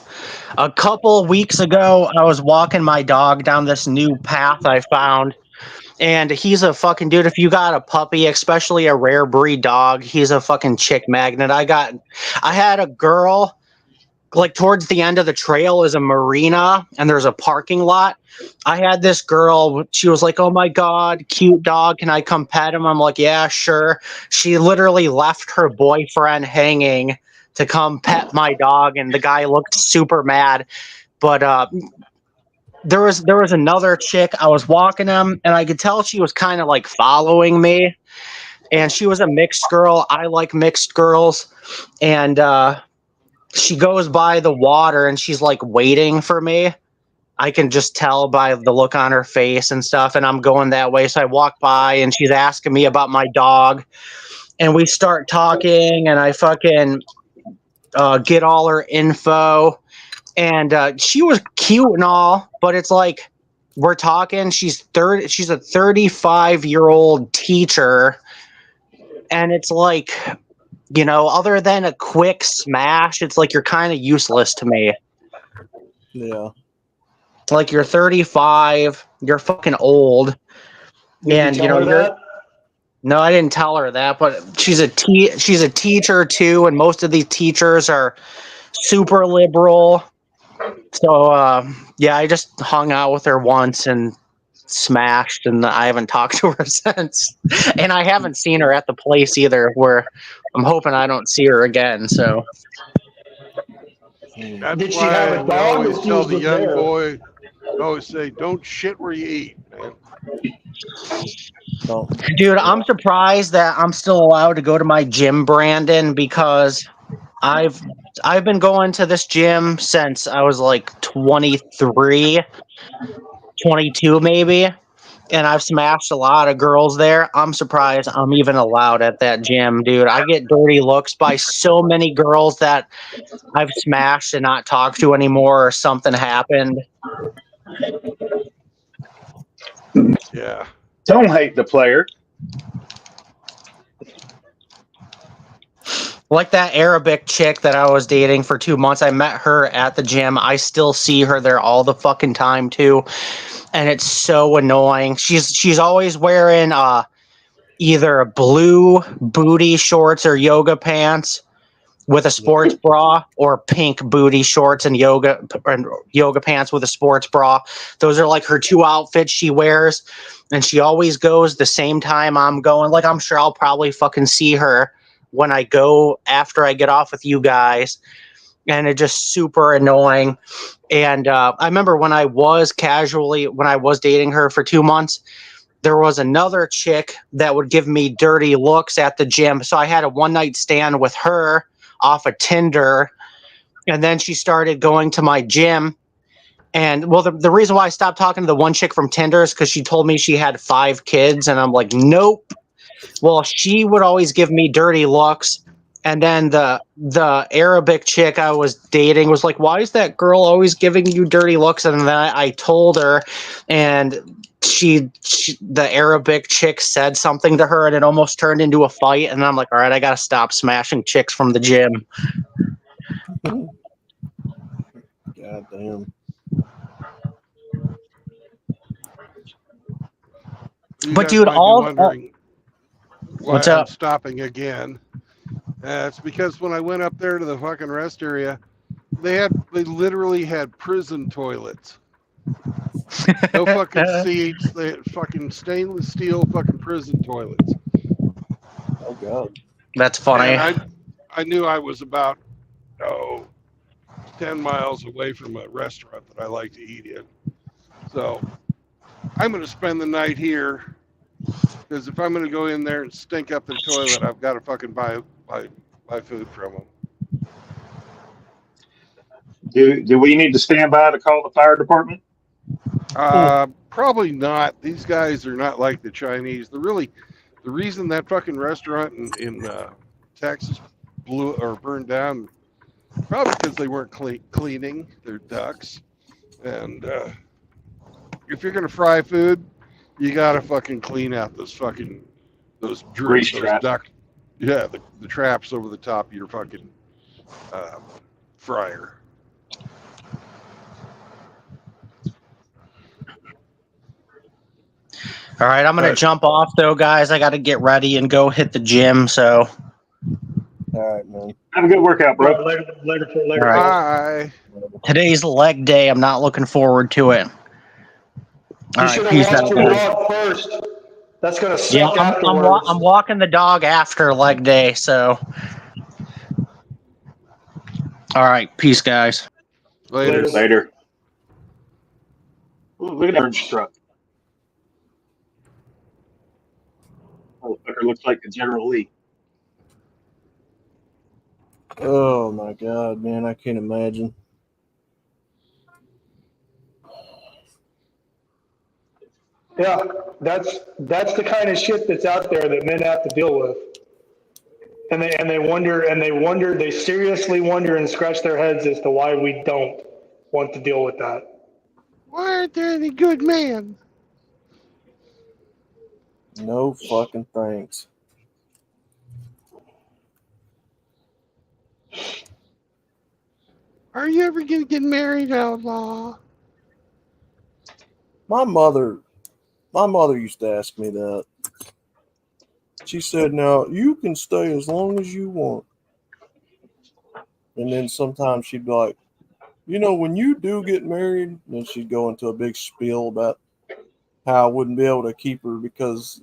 A couple weeks ago, I was walking my dog down this new path I found, and he's a fucking dude. If you got a puppy, especially a rare breed dog, he's a fucking chick magnet. I had a girl, like towards the end of the trail is a marina, and there's a parking lot. I had this girl, she was like, oh my God, cute dog, can I come pet him? I'm like, yeah, sure. She literally left her boyfriend hanging to come pet my dog, and the guy looked super mad. But there was another chick. I was walking him, and I could tell she was kind of like following me. And she was a mixed girl. I like mixed girls. And she goes by the water, and she's like waiting for me. I can just tell by the look on her face and stuff. And I'm going that way, so I walk by, and she's asking me about my dog. And we start talking, and I fucking get all her info, and she was cute and all, but it's like we're talking. She's a 35-year-old teacher, and it's like, other than a quick smash, it's like you're kind of useless to me. Yeah, like you're 35, you're fucking old, and No, I didn't tell her that, but she's a teacher too, and most of these teachers are super liberal. So yeah, I just hung out with her once and smashed, and I haven't talked to her since. And I haven't seen her at the place either, where I'm hoping I don't see her again. So that's Did she why have a we dog, always or she tell was the young there? boy, I always say, don't shit where you eat, man. Dude, I'm surprised that I'm still allowed to go to my gym, Brandon, because I've been going to this gym since I was like 23, 22 maybe, and I've smashed a lot of girls there. I'm surprised I'm even allowed at that gym, dude. I get dirty looks by so many girls that I've smashed and not talked to anymore, or something happened. Yeah. Don't hate the player. Like that Arabic chick that I was dating for 2 months, I met her at the gym. I still see her there all the fucking time too, and it's so annoying. She's always wearing either blue booty shorts or yoga pants, with a sports bra, or pink booty shorts and yoga pants with a sports bra. Those are like her two outfits she wears, and she always goes the same time I'm going. Like, I'm sure I'll probably fucking see her when I go after I get off with you guys, and it's just super annoying. And I remember when I was dating her for 2 months, there was another chick that would give me dirty looks at the gym. So I had a one night stand with her off of Tinder, and then she started going to my gym. And well, the reason why I stopped talking to the one chick from Tinder is because she told me she had 5 kids, and I'm like, nope. Well, she would always give me dirty looks. And then the Arabic chick I was dating was like, why is that girl always giving you dirty looks? And then I told her, and the Arabic chick said something to her, and it almost turned into a fight. And I'm like, all right, I gotta stop smashing chicks from the gym. God damn. You But guys dude, might be all wondering why what's I'm up? stopping again. It's because when I went up there to the fucking rest area, they literally had prison toilets. No fucking seats. They had fucking stainless steel fucking prison toilets. Oh God. That's funny. And I knew I was about 10 miles away from a restaurant that I like to eat in. So I'm going to spend the night here, because if I'm going to go in there and stink up the toilet, I've got to fucking buy food from them. Do we need to stand by to call the fire department? Probably not. These guys are not like the Chinese. The reason that fucking restaurant in Texas burned down, probably because they weren't cleaning their ducks. And if you're gonna fry food, you gotta fucking clean out those Grease traps. duck, yeah, the traps over the top of your fucking fryer. All right, I'm gonna jump off though, guys. I got to get ready and go hit the gym. So, All right, man. Have a good workout, bro. Later. all right. Bye. Today's leg day. I'm not looking forward to it. All You right, should peace have out, walked your guys. dog first. That's gonna Yeah, suck I'm afterwards. walking the dog after leg day. So, all right, peace, guys. Later. Ooh, look at that orange truck. Motherfucker looks like the General Lee. Oh my God, man, I can't imagine. Yeah, that's the kind of shit that's out there that men have to deal with. And they seriously wonder and scratch their heads as to why we don't want to deal with that. Why aren't there any good men? No fucking thanks. Are you ever gonna get married, outlaw? My mother used to ask me that. She said, now you can stay as long as you want. And then sometimes she'd be like, when you do get married, then she'd go into a big spiel about how I wouldn't be able to keep her because,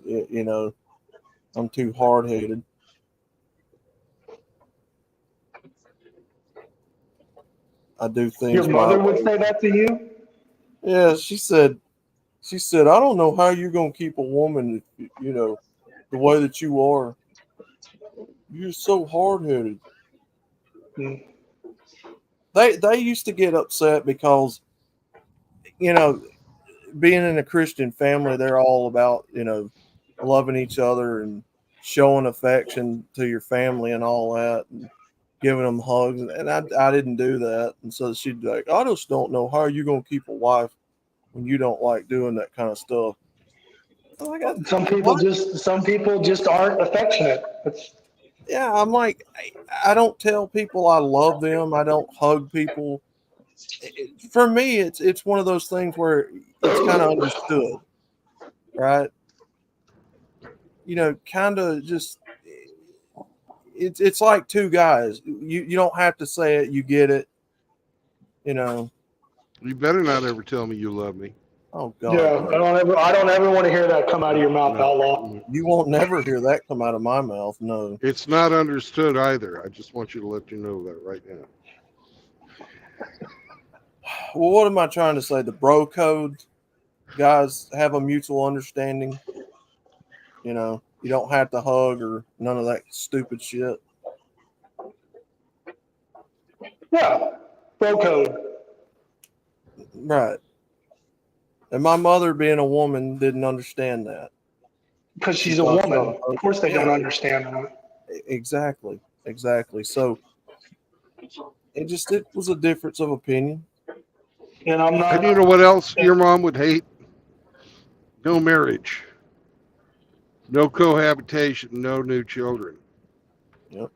I'm too hard-headed. I do things. Your mother would say that to you? Yeah, she said, I don't know how you're going to keep a woman, the way that you are. You're so hard-headed. Mm. They used to get upset because, being in a Christian family, they're all about, loving each other and showing affection to your family and all that, and giving them hugs. And I didn't do that. And so she'd be like, I just don't know how you're going to keep a wife when you don't like doing that kind of stuff. Some people just aren't affectionate. Yeah, I'm like, I don't tell people I love them. I don't hug people. For me, it's one of those things where it's kind of understood, right? Kind of just, it's like two guys. You don't have to say it. You get it. You know. You better not ever tell me you love me. Oh God. Yeah, I don't ever want to hear that come out of your mouth, Outlaw. You won't never hear that come out of my mouth. No. It's not understood either. I just want you to let you know that right now. Well, what am I trying to say? The bro code, guys, have a mutual understanding. You know, you don't have to hug or none of that stupid shit. Yeah, bro code. Right. And my mother, being a woman, didn't understand that. Because she's a woman. Of course they don't understand that. Exactly. So it was a difference of opinion. And I'm not. And you know what else your mom would hate? No marriage, no cohabitation, no new children. Yep.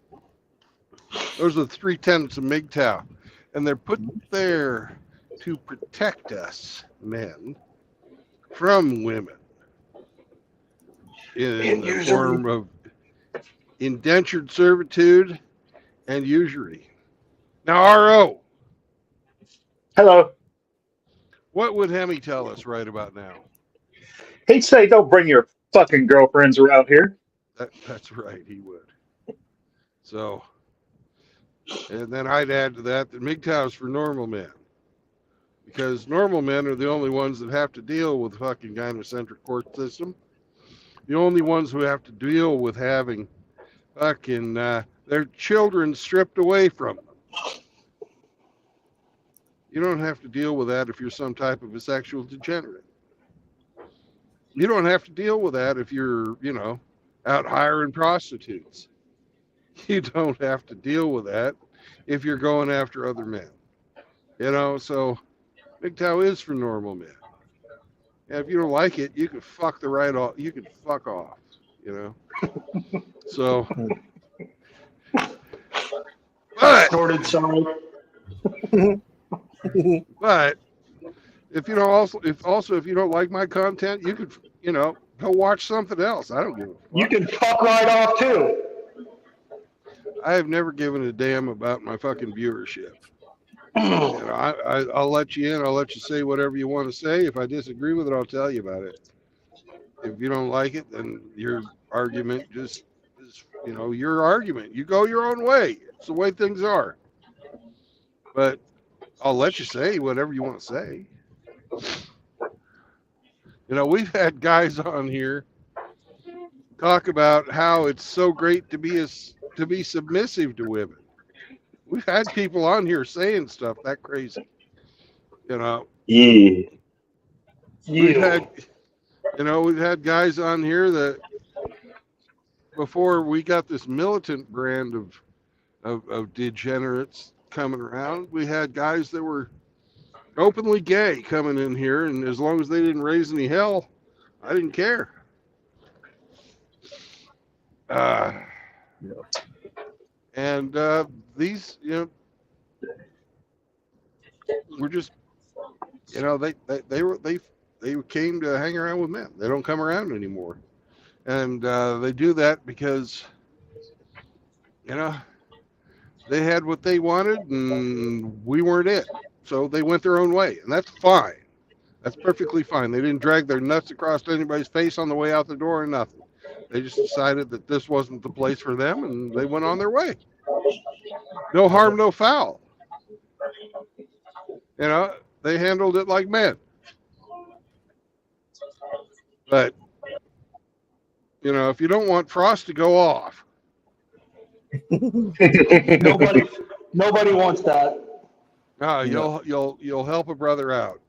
Those are the 3 tenets of MGTOW. And they're put there to protect us, men, from women in the form of indentured servitude and usury. Now, R.O. Hello. What would Hemi tell us right about now? He'd say, don't bring your fucking girlfriends around here. That's right, he would. So, and then I'd add to that MGTOW is for normal men. Because normal men are the only ones that have to deal with the fucking gynocentric court system. The only ones who have to deal with having fucking their children stripped away from them. You don't have to deal with that if you're some type of a sexual degenerate. You don't have to deal with that if you're, out hiring prostitutes. You don't have to deal with that if you're going after other men. So MGTOW is for normal men. And if you don't like it, you can fuck the right off. You can fuck off, So, but, but if you don't like my content, you could, go watch something else. I don't give a fuck. You can fuck right off too. I have never given a damn about my fucking viewership. I'll let you in. I'll let you say whatever you want to say. If I disagree with it, I'll tell you about it. If you don't like it, then your argument just is, your argument. You go your own way. It's the way things are. But I'll let you say whatever you want to say. We've had guys on here talk about how it's so great to be submissive to women. We've had people on here saying stuff that crazy. Yeah. We've had guys on here that before we got this militant brand of degenerates coming around, we had guys that were openly gay coming in here, and as long as they didn't raise any hell, I didn't care. And these, were just, they came to hang around with men. They don't come around anymore, and they do that because, they had what they wanted, and we weren't it. So they went their own way, and that's fine. That's perfectly fine. They didn't drag their nuts across anybody's face on the way out the door or nothing. They just decided that this wasn't the place for them, and they went on their way. No harm, no foul. They handled it like men. But, if you don't want Frost to go off. Nobody wants that. No, you'll help a brother out.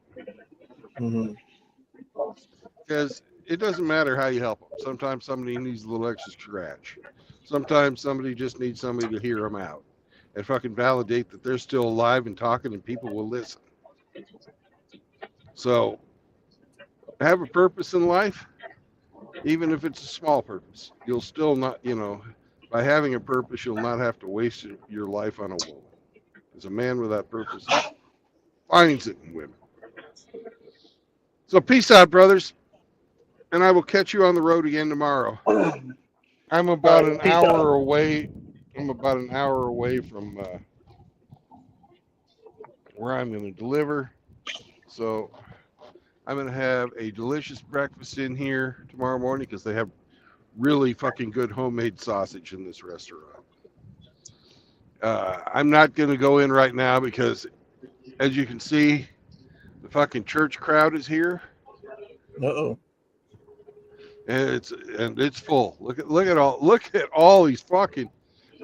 Because it doesn't matter how you help them. Sometimes somebody needs a little extra scratch. Sometimes somebody just needs somebody to hear them out and fucking validate that they're still alive and talking and people will listen. So have a purpose in life, even if it's a small purpose. You'll still not, by having a purpose, you'll not have to waste your life on a woman. Because a man with that purpose finds it in women. So peace out, brothers. And I will catch you on the road again tomorrow. I'm about an hour away I'm about an hour away from where I'm going to deliver. So I'm going to have a delicious breakfast in here tomorrow morning because they have really fucking good homemade sausage in this restaurant. I'm not going to go in right now because, as you can see, the fucking church crowd is here. Uh-oh. And it's full. Look at all these fucking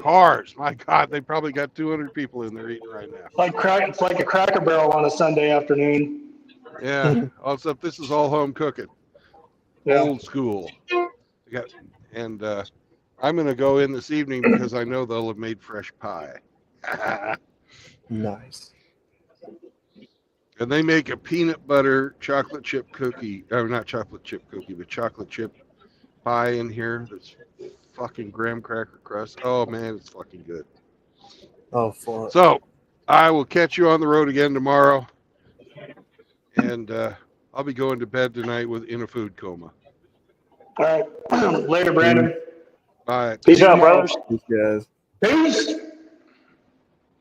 cars. My God, they probably got 200 people in there eating right now. It's like a Cracker Barrel on a Sunday afternoon. Yeah. Also, this is all home cooking. Yeah. Old school. I'm going to go in this evening because I know they'll have made fresh pie. Nice. And they make a peanut butter chocolate chip cookie. Oh, not chocolate chip cookie, but chocolate chip pie in here. That's fucking graham cracker crust. Oh, man, it's fucking good. Oh, fun. So I will catch you on the road again tomorrow. And I'll be going to bed tonight in a food coma. All right. Later, Brandon. All right. Peace out, brothers. These guys. Peace.